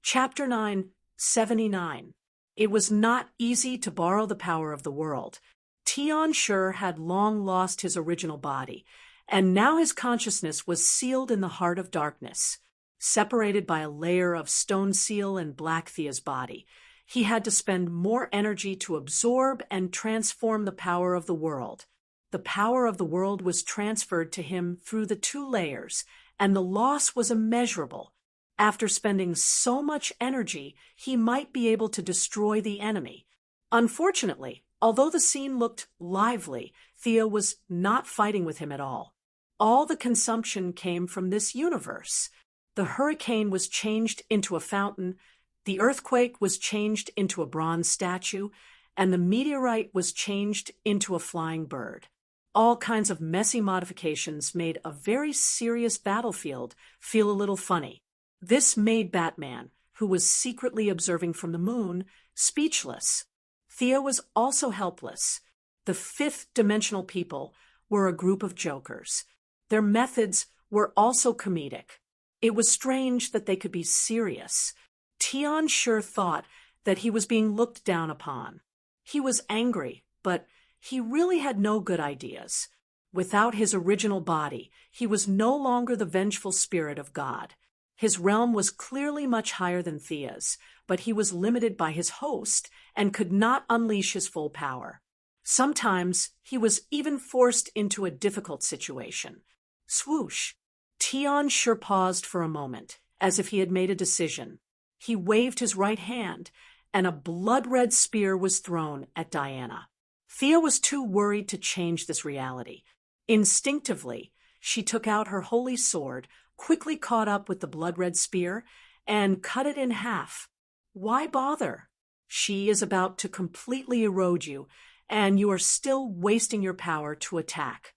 Chapter 9, 79. It was not easy to borrow the power of the world. Tianxia had long lost his original body, and now his consciousness was sealed in the heart of darkness. Separated by a layer of stone seal and Black Thea's body, he had to spend more energy to absorb and transform the power of the world. The power of the world was transferred to him through the two layers, and the loss was immeasurable. After spending so much energy, he might be able to destroy the enemy. Unfortunately, although the scene looked lively, Thea was not fighting with him at all. All the consumption came from this universe. The hurricane was changed into a fountain, the earthquake was changed into a bronze statue, and the meteorite was changed into a flying bird. All kinds of messy modifications made a very serious battlefield feel a little funny. This made Batman, who was secretly observing from the moon, speechless. Thea was also helpless. The fifth dimensional people were a group of jokers. Their methods were also comedic. It was strange that they could be serious. Tianxia thought that he was being looked down upon. He was angry, but he really had no good ideas. Without his original body, he was no longer the vengeful spirit of God. His realm was clearly much higher than Thea's, but he was limited by his host and could not unleash his full power. Sometimes he was even forced into a difficult situation. Swoosh! Tianxia paused for a moment, as if he had made a decision. He waved his right hand, and a blood-red spear was thrown at Diana. Thea was too worried to change this reality. Instinctively, she took out her holy sword, quickly caught up with the blood-red spear, and cut it in half. Why bother? She is about to completely erode you, and you are still wasting your power to attack.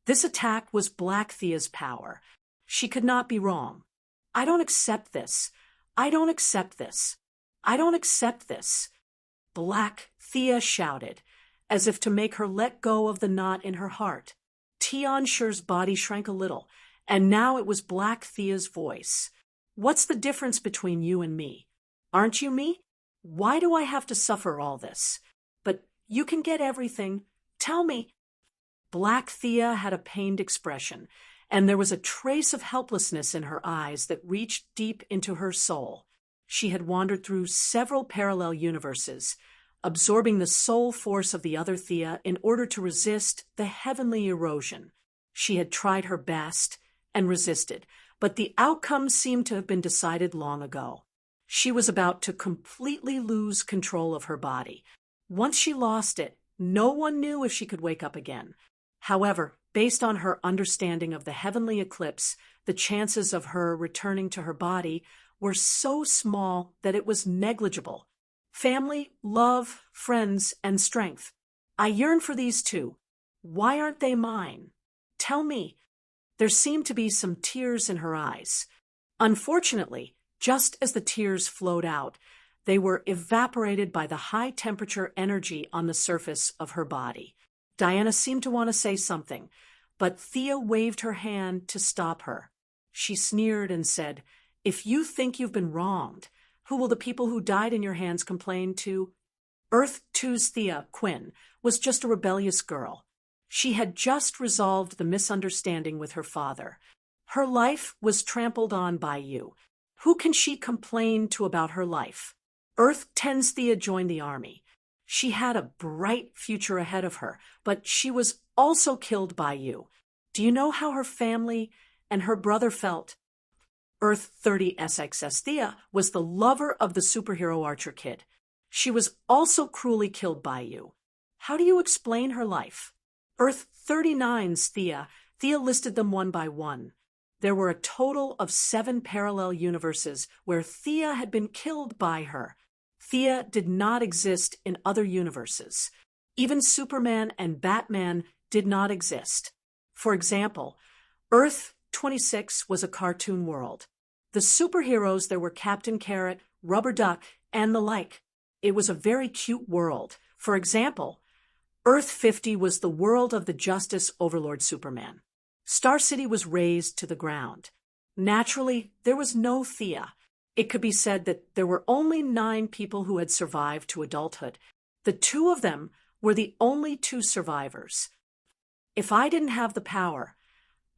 This attack was Black Thea's power. She could not be wrong. I don't accept this. I don't accept this. I don't accept this. Black Thea shouted, as if to make her let go of the knot in her heart. Tianshure's body shrank a little, and now it was Black Thea's voice. What's the difference between you and me? Aren't you me? Why do I have to suffer all this? But you can get everything. Tell me. Black Thea had a pained expression, and there was a trace of helplessness in her eyes that reached deep into her soul. She had wandered through several parallel universes, absorbing the soul force of the other Thea in order to resist the heavenly erosion. She had tried her best and resisted, but the outcome seemed to have been decided long ago. She was about to completely lose control of her body. Once she lost it, no one knew if she could wake up again. However, based on her understanding of the heavenly eclipse, the chances of her returning to her body were so small that it was negligible. Family, love, friends, and strength. I yearn for these too. Why aren't they mine? Tell me. There seemed to be some tears in her eyes. Unfortunately, just as the tears flowed out, they were evaporated by the high-temperature energy on the surface of her body. Diana seemed to want to say something, but Thea waved her hand to stop her. She sneered and said, "If you think you've been wronged, who will the people who died in your hands complain to?" Earth 2's Thea, Quinn, was just a rebellious girl. She had just resolved the misunderstanding with her father. Her life was trampled on by you. Who can she complain to about her life? Earth 10's Thea joined the army. She had a bright future ahead of her, but she was also killed by you. Do you know how her family and her brother felt? Earth 30 SXS Thea was the lover of the superhero Archer Kid. She was also cruelly killed by you. How do you explain her life? Earth 39's Thea listed them one by one. There were a total of 7 parallel universes where Thea had been killed by her. Thea did not exist in other universes. Even Superman and Batman did not exist. For example, Earth 26 was a cartoon world. The superheroes there were Captain Carrot, Rubber Duck, and the like. It was a very cute world. For example, Earth 50 was the world of the Justice Overlord Superman. Star City was razed to the ground. Naturally, there was no Thea. It could be said that there were only 9 people who had survived to adulthood. The 2 of them were the only 2 survivors. If I didn't have the power,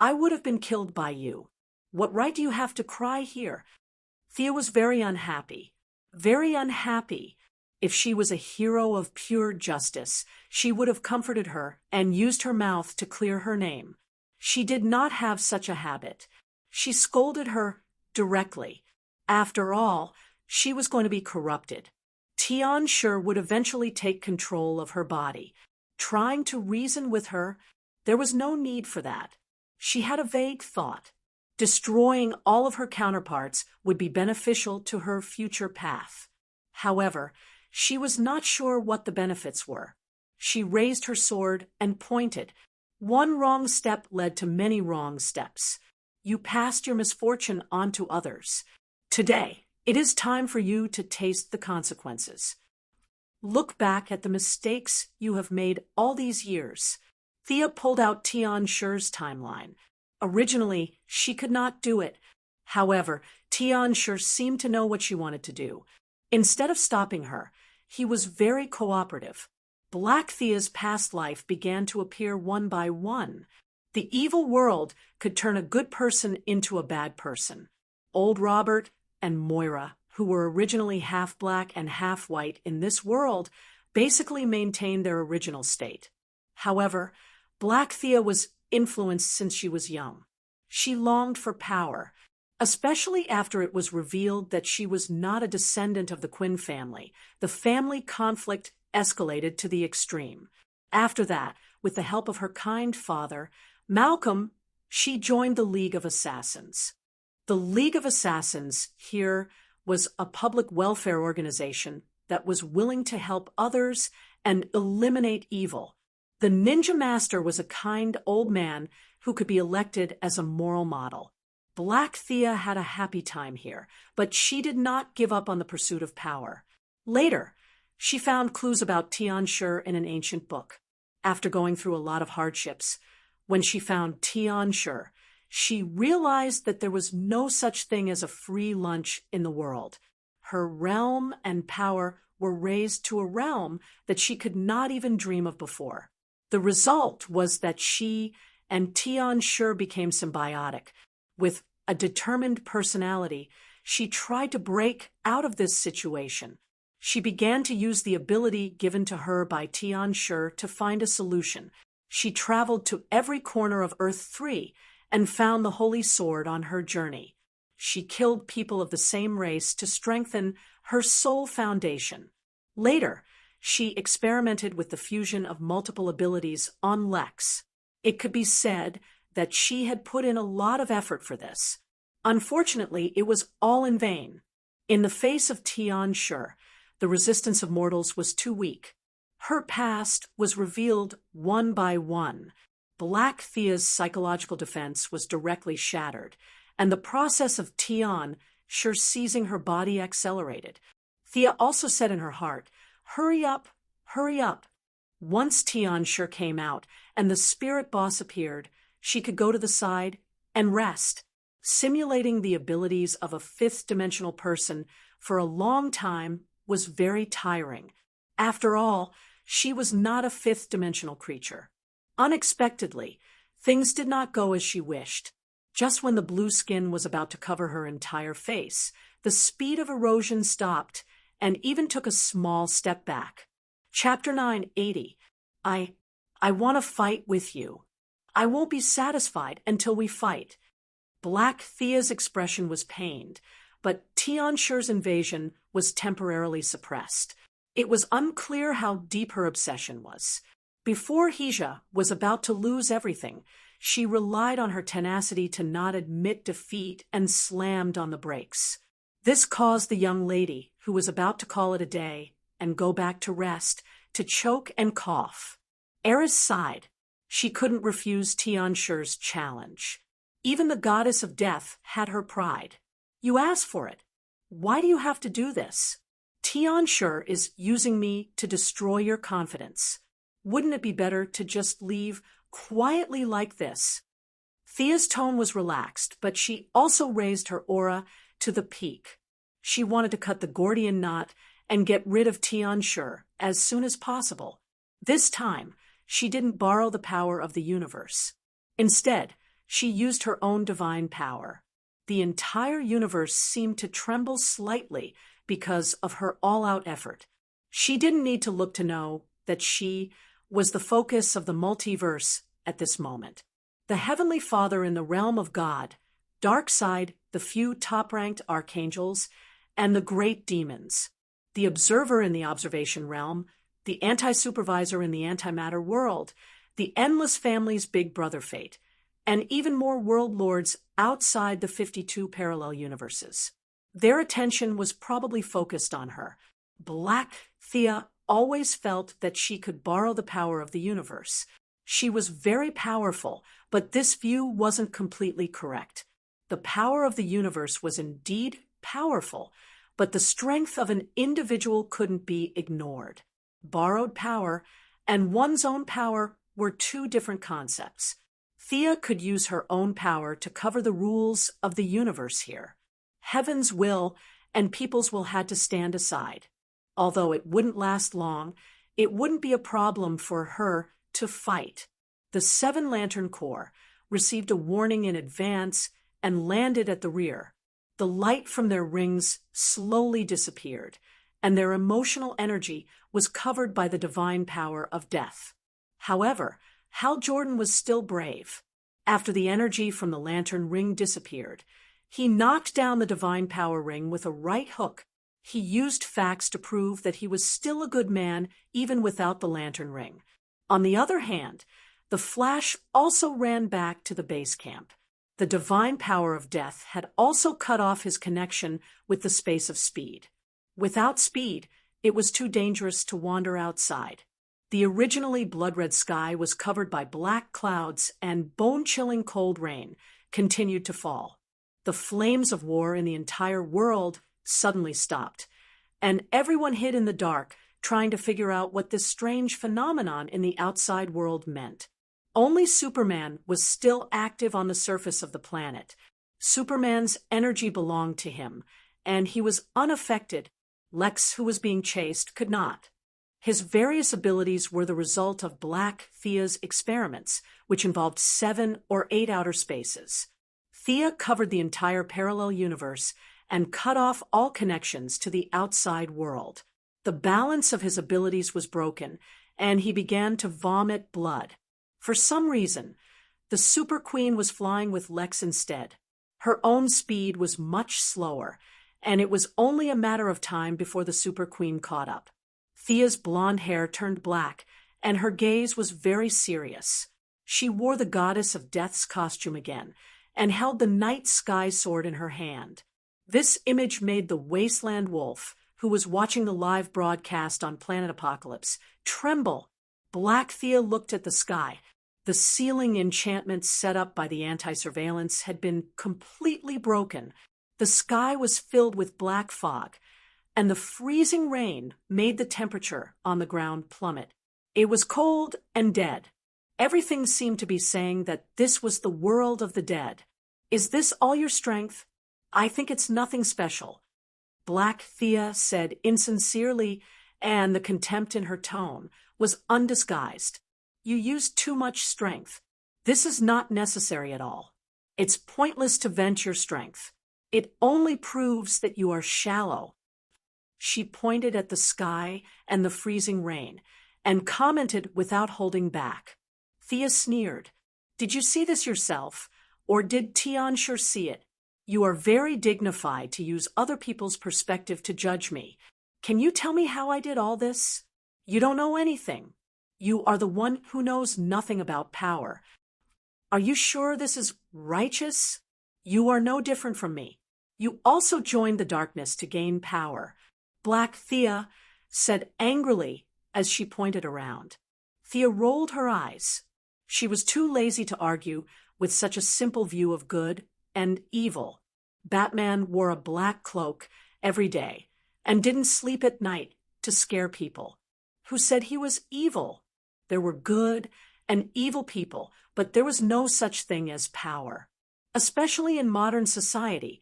I would have been killed by you. What right do you have to cry here? Thea was very unhappy. Very unhappy. If she was a hero of pure justice, she would have comforted her and used her mouth to clear her name. She did not have such a habit. She scolded her directly. After all, she was going to be corrupted. Tianshur would eventually take control of her body. Trying to reason with her, there was no need for that. She had a vague thought. Destroying all of her counterparts would be beneficial to her future path. However, she was not sure what the benefits were. She raised her sword and pointed. One wrong step led to many wrong steps. You passed your misfortune on to others. Today, it is time for you to taste the consequences. Look back at the mistakes you have made all these years. Thea pulled out Tianshur's timeline. Originally, she could not do it. However, Tianshur seemed to know what she wanted to do. Instead of stopping her, he was very cooperative. Black Thea's past life began to appear one by one. The evil world could turn a good person into a bad person. Old Robert and Moira, who were originally half black and half white in this world, basically maintained their original state. However, Black Thea was influenced since she was young. She longed for power, especially after it was revealed that she was not a descendant of the Quinn family. The family conflict escalated to the extreme. After that, with the help of her kind father, Malcolm, she joined the League of Assassins. The League of Assassins here was a public welfare organization that was willing to help others and eliminate evil. The Ninja Master was a kind old man who could be elected as a moral model. Black Thea had a happy time here, but she did not give up on the pursuit of power. Later, she found clues about Tian-Shur in an ancient book. After going through a lot of hardships, when she found Tian-Shur, she realized that there was no such thing as a free lunch in the world. Her realm and power were raised to a realm that she could not even dream of before. The result was that she and Tian-Shur became symbiotic. With a determined personality, she tried to break out of this situation. She began to use the ability given to her by Tian-Shur to find a solution. She traveled to every corner of Earth 3 and found the Holy Sword on her journey. She killed people of the same race to strengthen her soul foundation. Later, she experimented with the fusion of multiple abilities on Lex. It could be said that she had put in a lot of effort for this. Unfortunately, it was all in vain. In the face of Tian-Shur, the resistance of mortals was too weak. Her past was revealed one by one. Black Thea's psychological defense was directly shattered, and the process of Tian-Shur seizing her body accelerated. Thea also said in her heart, "Hurry up, hurry up." Once Tian-Shur came out and the spirit boss appeared, she could go to the side and rest. Simulating the abilities of a fifth-dimensional person for a long time was very tiring. After all, she was not a fifth-dimensional creature. Unexpectedly, things did not go as she wished. Just when the blue skin was about to cover her entire face, the speed of erosion stopped and even took a small step back. Chapter 980. I want to fight with you. I won't be satisfied until we fight. Black Thea's expression was pained, but Tian-Shur's invasion was temporarily suppressed. It was unclear how deep her obsession was. Before Hija was about to lose everything, she relied on her tenacity to not admit defeat and slammed on the brakes. This caused the young lady, who was about to call it a day and go back to rest, to choke and cough. Eris sighed. She couldn't refuse Tian-Shur's challenge. Even the goddess of death had her pride. "You asked for it. Why do you have to do this? Tian-Shur is using me to destroy your confidence. Wouldn't it be better to just leave quietly like this?" Thea's tone was relaxed, but she also raised her aura to the peak. She wanted to cut the Gordian knot and get rid of Tian-Shur as soon as possible. This time, she didn't borrow the power of the universe. Instead, she used her own divine power. The entire universe seemed to tremble slightly because of her all-out effort. She didn't need to look to know that she was the focus of the multiverse at this moment. The Heavenly Father in the realm of God, Darkseid, the few top-ranked archangels, and the great demons. The observer in the observation realm, the anti-supervisor in the antimatter world, the endless family's big brother fate, and even more world lords outside the 52 parallel universes. Their attention was probably focused on her. Black Thea always felt that she could borrow the power of the universe. She was very powerful, but this view wasn't completely correct. The power of the universe was indeed powerful, but the strength of an individual couldn't be ignored. Borrowed power and one's own power were two different concepts. Thea could use her own power to cover the rules of the universe here. Heaven's will and people's will had to stand aside. Although it wouldn't last long, it wouldn't be a problem for her to fight. The Seven Lantern Corps received a warning in advance and landed at the rear. The light from their rings slowly disappeared, and their emotional energy was covered by the divine power of death. However, Hal Jordan was still brave. After the energy from the lantern ring disappeared, he knocked down the divine power ring with a right hook. He used facts to prove that he was still a good man even without the lantern ring. On the other hand, the Flash also ran back to the base camp. The divine power of death had also cut off his connection with the space of speed. Without speed, it was too dangerous to wander outside. The originally blood-red sky was covered by black clouds, and bone-chilling cold rain continued to fall. The flames of war in the entire world suddenly stopped, and everyone hid in the dark, trying to figure out what this strange phenomenon in the outside world meant. Only Superman was still active on the surface of the planet. Superman's energy belonged to him, and he was unaffected. Lex, who was being chased, could not. His various abilities were the result of Black Thea's experiments, which involved 7 or 8 outer spaces. Thea covered the entire parallel universe and cut off all connections to the outside world. The balance of his abilities was broken, and he began to vomit blood. For some reason, the Super Queen was flying with Lex instead. Her own speed was much slower, and it was only a matter of time before the Super Queen caught up. Thea's blonde hair turned black, and her gaze was very serious. She wore the Goddess of Death's costume again, and held the night sky sword in her hand. This image made the Wasteland Wolf, who was watching the live broadcast on Planet Apocalypse, tremble. Black Thea looked at the sky. The ceiling enchantment set up by the anti-surveillance had been completely broken. The sky was filled with black fog, and the freezing rain made the temperature on the ground plummet. It was cold and dead. Everything seemed to be saying that this was the world of the dead. Is this all your strength? I think it's nothing special. Black Thea said insincerely, and the contempt in her tone was undisguised. You used too much strength. This is not necessary at all. It's pointless to vent your strength. It only proves that you are shallow. She pointed at the sky and the freezing rain, and commented without holding back. Thea sneered. Did you see this yourself, or did Tianxia see it? You are very dignified to use other people's perspective to judge me. Can you tell me how I did all this? You don't know anything. You are the one who knows nothing about power. Are you sure this is righteous? You are no different from me. You also joined the darkness to gain power. Black Thea said angrily as she pointed around. Thea rolled her eyes. She was too lazy to argue with such a simple view of good and evil. Batman wore a black cloak every day and didn't sleep at night to scare people. Who said he was evil? There were good and evil people, but there was no such thing as power. Especially in modern society,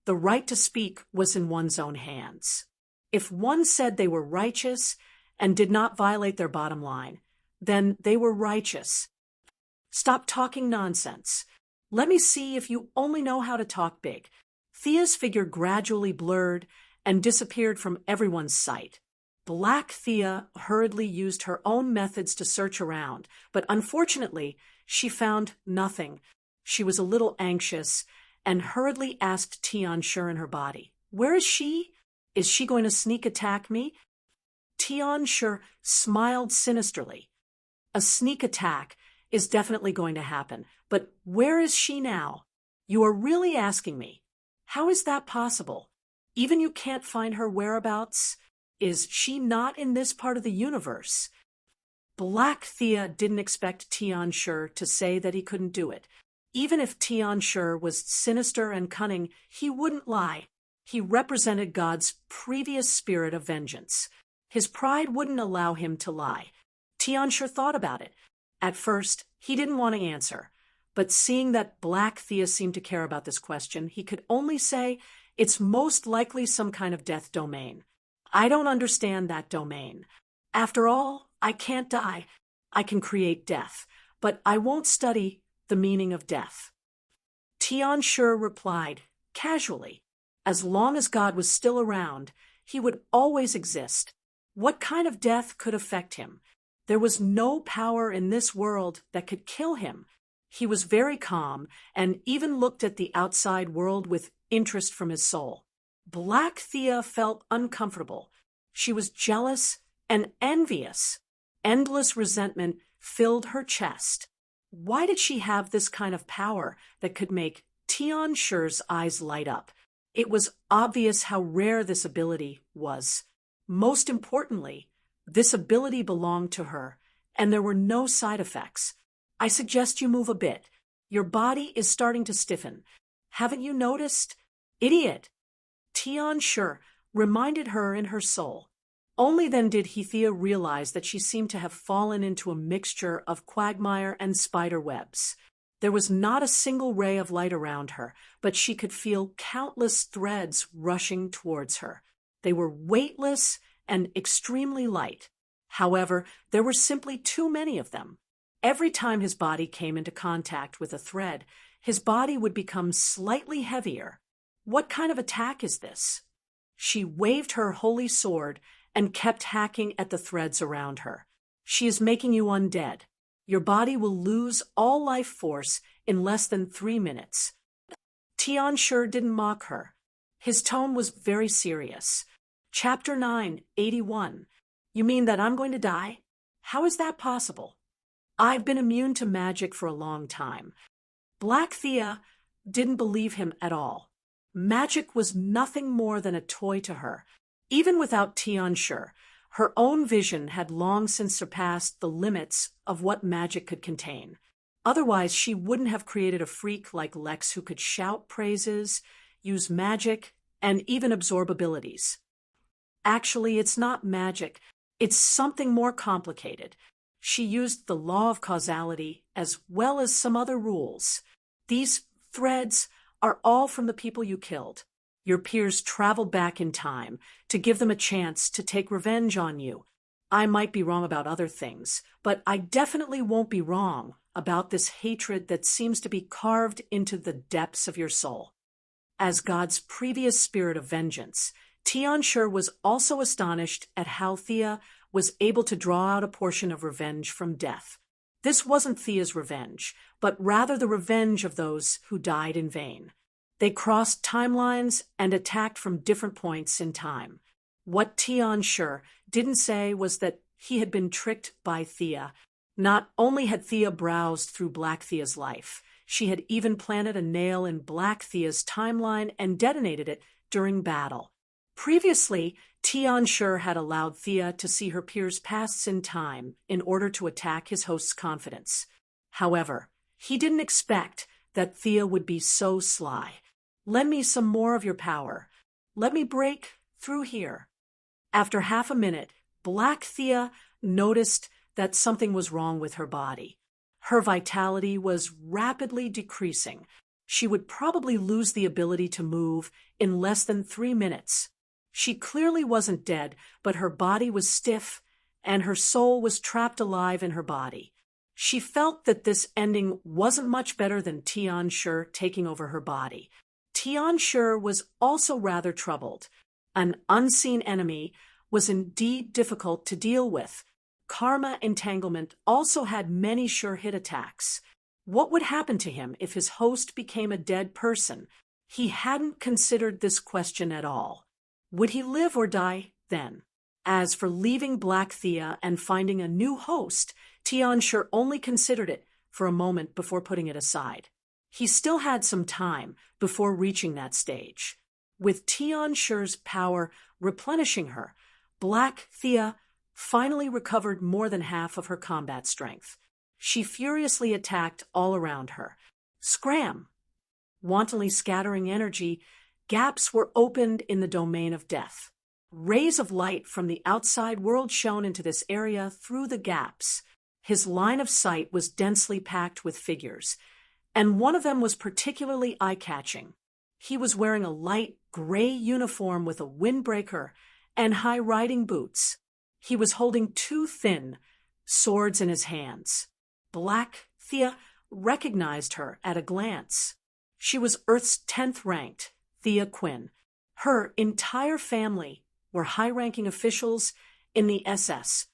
the right to speak was in one's own hands. If one said they were righteous and did not violate their bottom line, then they were righteous. Stop talking nonsense. Let me see if you only know how to talk big. Thea's figure gradually blurred and disappeared from everyone's sight. Black Thea hurriedly used her own methods to search around, but unfortunately, she found nothing. She was a little anxious and hurriedly asked Tianxia in her body, "Where is she? Is she going to sneak attack me?" Tianxia smiled sinisterly. A sneak attack is definitely going to happen, but where is she now? You are really asking me. How is that possible? Even you can't find her whereabouts? Is she not in this part of the universe? Black Thea didn't expect Tianxia to say that he couldn't do it. Even if Tianxia was sinister and cunning, he wouldn't lie. He represented God's previous spirit of vengeance. His pride wouldn't allow him to lie. Tianxia thought about it. At first, he didn't want to answer, but seeing that Black Thea seemed to care about this question, he could only say, "It's most likely some kind of death domain. I don't understand that domain. After all, I can't die. I can create death, but I won't study the meaning of death." Tianxia replied, casually, as long as God was still around, he would always exist. What kind of death could affect him? There was no power in this world that could kill him. He was very calm and even looked at the outside world with interest from his soul. Black Thea felt uncomfortable. She was jealous and envious. Endless resentment filled her chest. Why did she have this kind of power that could make Tian Shi's eyes light up? It was obvious how rare this ability was. Most importantly, this ability belonged to her, and there were no side effects. I suggest you move a bit. Your body is starting to stiffen. Haven't you noticed? Idiot! Tian Shi reminded her in her soul. Only then did Thea realize that she seemed to have fallen into a mixture of quagmire and spider webs. There was not a single ray of light around her, but she could feel countless threads rushing towards her. They were weightless and extremely light. However, there were simply too many of them. Every time his body came into contact with a thread, his body would become slightly heavier. What kind of attack is this? She waved her holy sword and kept hacking at the threads around her. She is making you undead. Your body will lose all life force in less than 3 minutes. Tian Shi didn't mock her. His tone was very serious. Chapter 9, 81. You mean that I'm going to die? How is that possible? I've been immune to magic for a long time. Black Thea didn't believe him at all. Magic was nothing more than a toy to her. Even without Tian Shi, her own vision had long since surpassed the limits of what magic could contain. Otherwise, she wouldn't have created a freak like Lex who could shout praises, use magic, and even absorb abilities. Actually, it's not magic. It's something more complicated. She used the law of causality as well as some other rules. These threads are all from the people you killed. Your peers traveled back in time to give them a chance to take revenge on you. I might be wrong about other things, but I definitely won't be wrong about this hatred that seems to be carved into the depths of your soul. As God's previous spirit of vengeance, Tian Shi was also astonished at how Thea was able to draw out a portion of revenge from death. This wasn't Thea's revenge, but rather the revenge of those who died in vain. They crossed timelines and attacked from different points in time. What Tian Shi didn't say was that he had been tricked by Thea. Not only had Thea browsed through Black Thea's life, she had even planted a nail in Black Thea's timeline and detonated it during battle. Previously, Tian Shi had allowed Thea to see her peers' pasts in time in order to attack his host's confidence. However, he didn't expect that Thea would be so sly. Lend me some more of your power. Let me break through here. After half a minute, Black Thea noticed that something was wrong with her body. Her vitality was rapidly decreasing. She would probably lose the ability to move in less than 3 minutes. She clearly wasn't dead, but her body was stiff, and her soul was trapped alive in her body. She felt that this ending wasn't much better than Tian Shi taking over her body. Tian Shi was also rather troubled. An unseen enemy was indeed difficult to deal with. Karma entanglement also had many sure hit attacks. What would happen to him if his host became a dead person? He hadn't considered this question at all. Would he live or die then? As for leaving Black Thea and finding a new host, Tian Shi only considered it for a moment before putting it aside. He still had some time before reaching that stage. With Tian Shi's power replenishing her, Black Thea finally recovered more than half of her combat strength. She furiously attacked all around her. Scram! Wantonly scattering energy, gaps were opened in the domain of death. Rays of light from the outside world shone into this area through the gaps. His line of sight was densely packed with figures, and one of them was particularly eye-catching. He was wearing a light gray uniform with a windbreaker and high riding boots. He was holding 2 thin swords in his hands. Black Thea recognized her at a glance. She was Earth's 10th ranked, Thea Quinn. Her entire family were high-ranking officials in the SS.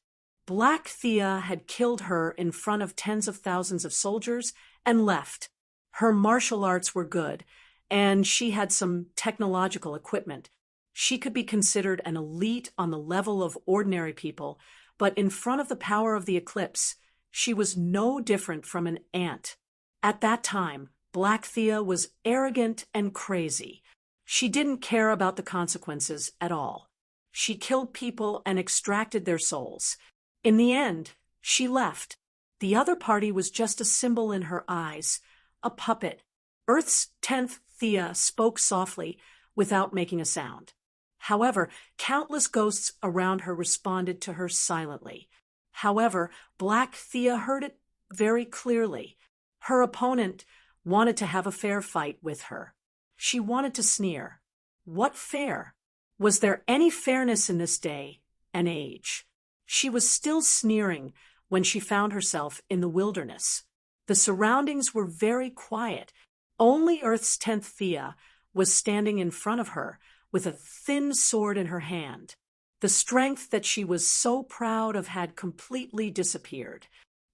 Black Thea had killed her in front of tens of thousands of soldiers and left. Her martial arts were good, and she had some technological equipment. She could be considered an elite on the level of ordinary people, but in front of the power of the eclipse, She was no different from an ant. At that time, Black Thea was arrogant and crazy. She didn't care about the consequences at all. She killed people and extracted their souls. In the end, she left. The other party was just a symbol in her eyes, a puppet. Earth's 10th Thea spoke softly, without making a sound. However, countless ghosts around her responded to her silently. However, Black Thea heard it very clearly. Her opponent wanted to have a fair fight with her. She wanted to sneer. What fair? Was there any fairness in this day and age? She was still sneering when she found herself in the wilderness. The surroundings were very quiet. Only Earth's 10th Thea was standing in front of her with a thin sword in her hand. The strength that she was so proud of had completely disappeared.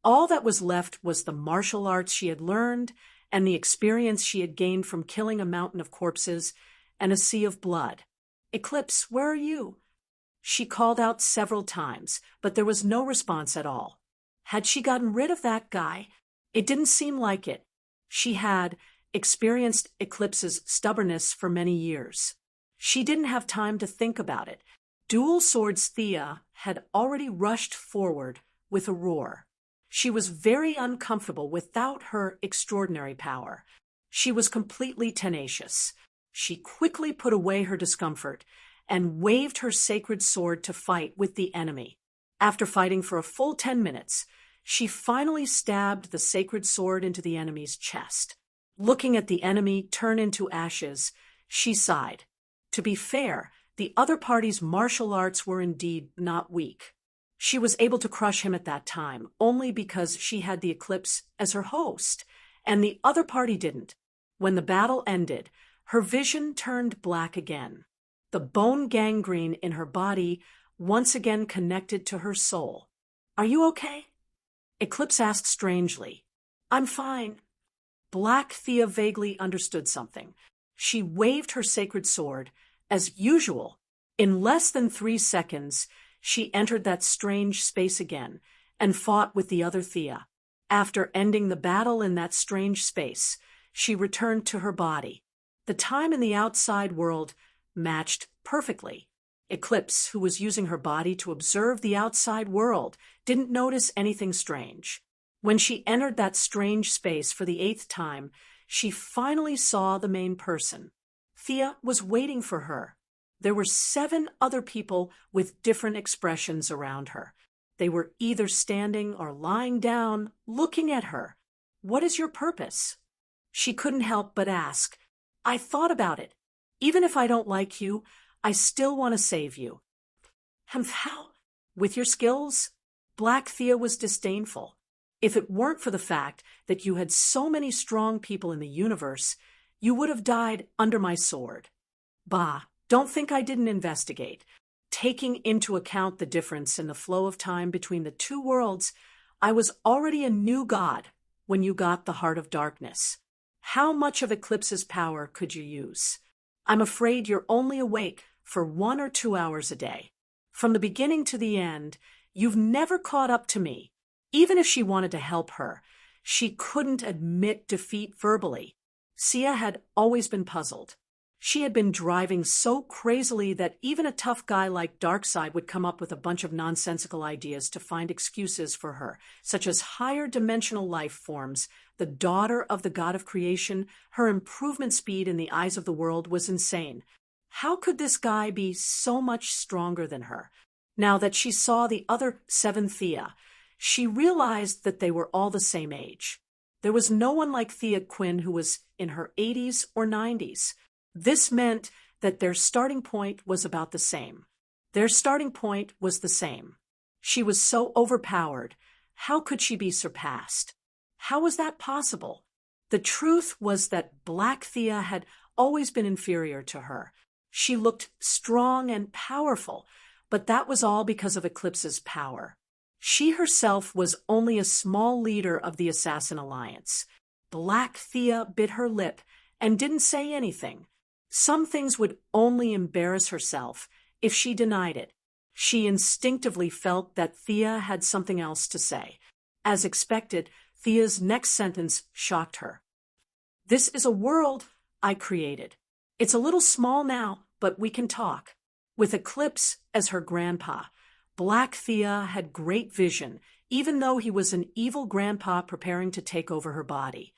All that was left was the martial arts she had learned and the experience she had gained from killing a mountain of corpses and a sea of blood. Eclipse, where are you? She called out several times, but there was no response at all. Had she gotten rid of that guy? It didn't seem like it. She had experienced Eclipse's stubbornness for many years. She didn't have time to think about it. Dual Swords Thea had already rushed forward with a roar. She was very uncomfortable without her extraordinary power. She was completely tenacious. She quickly put away her discomfort and waved her sacred sword to fight with the enemy. After fighting for a full 10 minutes, she finally stabbed the sacred sword into the enemy's chest. Looking at the enemy turn into ashes, she sighed. To be fair, the other party's martial arts were indeed not weak. She was able to crush him at that time only because she had the Eclipse as her host, and the other party didn't. When the battle ended, her vision turned black again. The bone gangrene in her body once again connected to her soul. "Are you okay?" Eclipse asked strangely. "I'm fine." Black Thea vaguely understood something. She waved her sacred sword. As usual, in less than 3 seconds, she entered that strange space again and fought with the other Thea. After ending the battle in that strange space, she returned to her body. The time in the outside world matched perfectly. Eclipse, who was using her body to observe the outside world, didn't notice anything strange. When she entered that strange space for the 8th time, she finally saw the main person. Thea was waiting for her. There were 7 other people with different expressions around her. They were either standing or lying down, looking at her. "What is your purpose?" She couldn't help but ask. "I thought about it. Even if I don't like you, I still want to save you." "How? With your skills?" Black Thea was disdainful. "If it weren't for the fact that you had so many strong people in the universe, you would have died under my sword." "Bah, don't think I didn't investigate. Taking into account the difference in the flow of time between the 2 worlds, I was already a new god when you got the Heart of Darkness. How much of Eclipse's power could you use? I'm afraid you're only awake for 1 or 2 hours a day. From the beginning to the end, you've never caught up to me." Even if she wanted to help her, she couldn't admit defeat verbally. Sia had always been puzzled. She had been driving so crazily that even a tough guy like Darkseid would come up with a bunch of nonsensical ideas to find excuses for her, such as higher dimensional life forms, the daughter of the god of creation. Her improvement speed in the eyes of the world was insane. How could this guy be so much stronger than her? Now that she saw the other 7 Thea, she realized that they were all the same age. There was no one like Thea Quinn who was in her 80s or 90s. This meant that their starting point was about the same. Their starting point was the same. She was so overpowered. How could she be surpassed? How was that possible? The truth was that Black Thea had always been inferior to her. She looked strong and powerful, but that was all because of Eclipse's power. She herself was only a small leader of the Assassin Alliance. Black Thea bit her lip and didn't say anything. Some things would only embarrass herself if she denied it. She instinctively felt that Thea had something else to say. As expected, Thea's next sentence shocked her. "This is a world I created. It's a little small now, but we can talk." With Eclipse as her grandpa, Black Thea had great vision, even though he was an evil grandpa preparing to take over her body.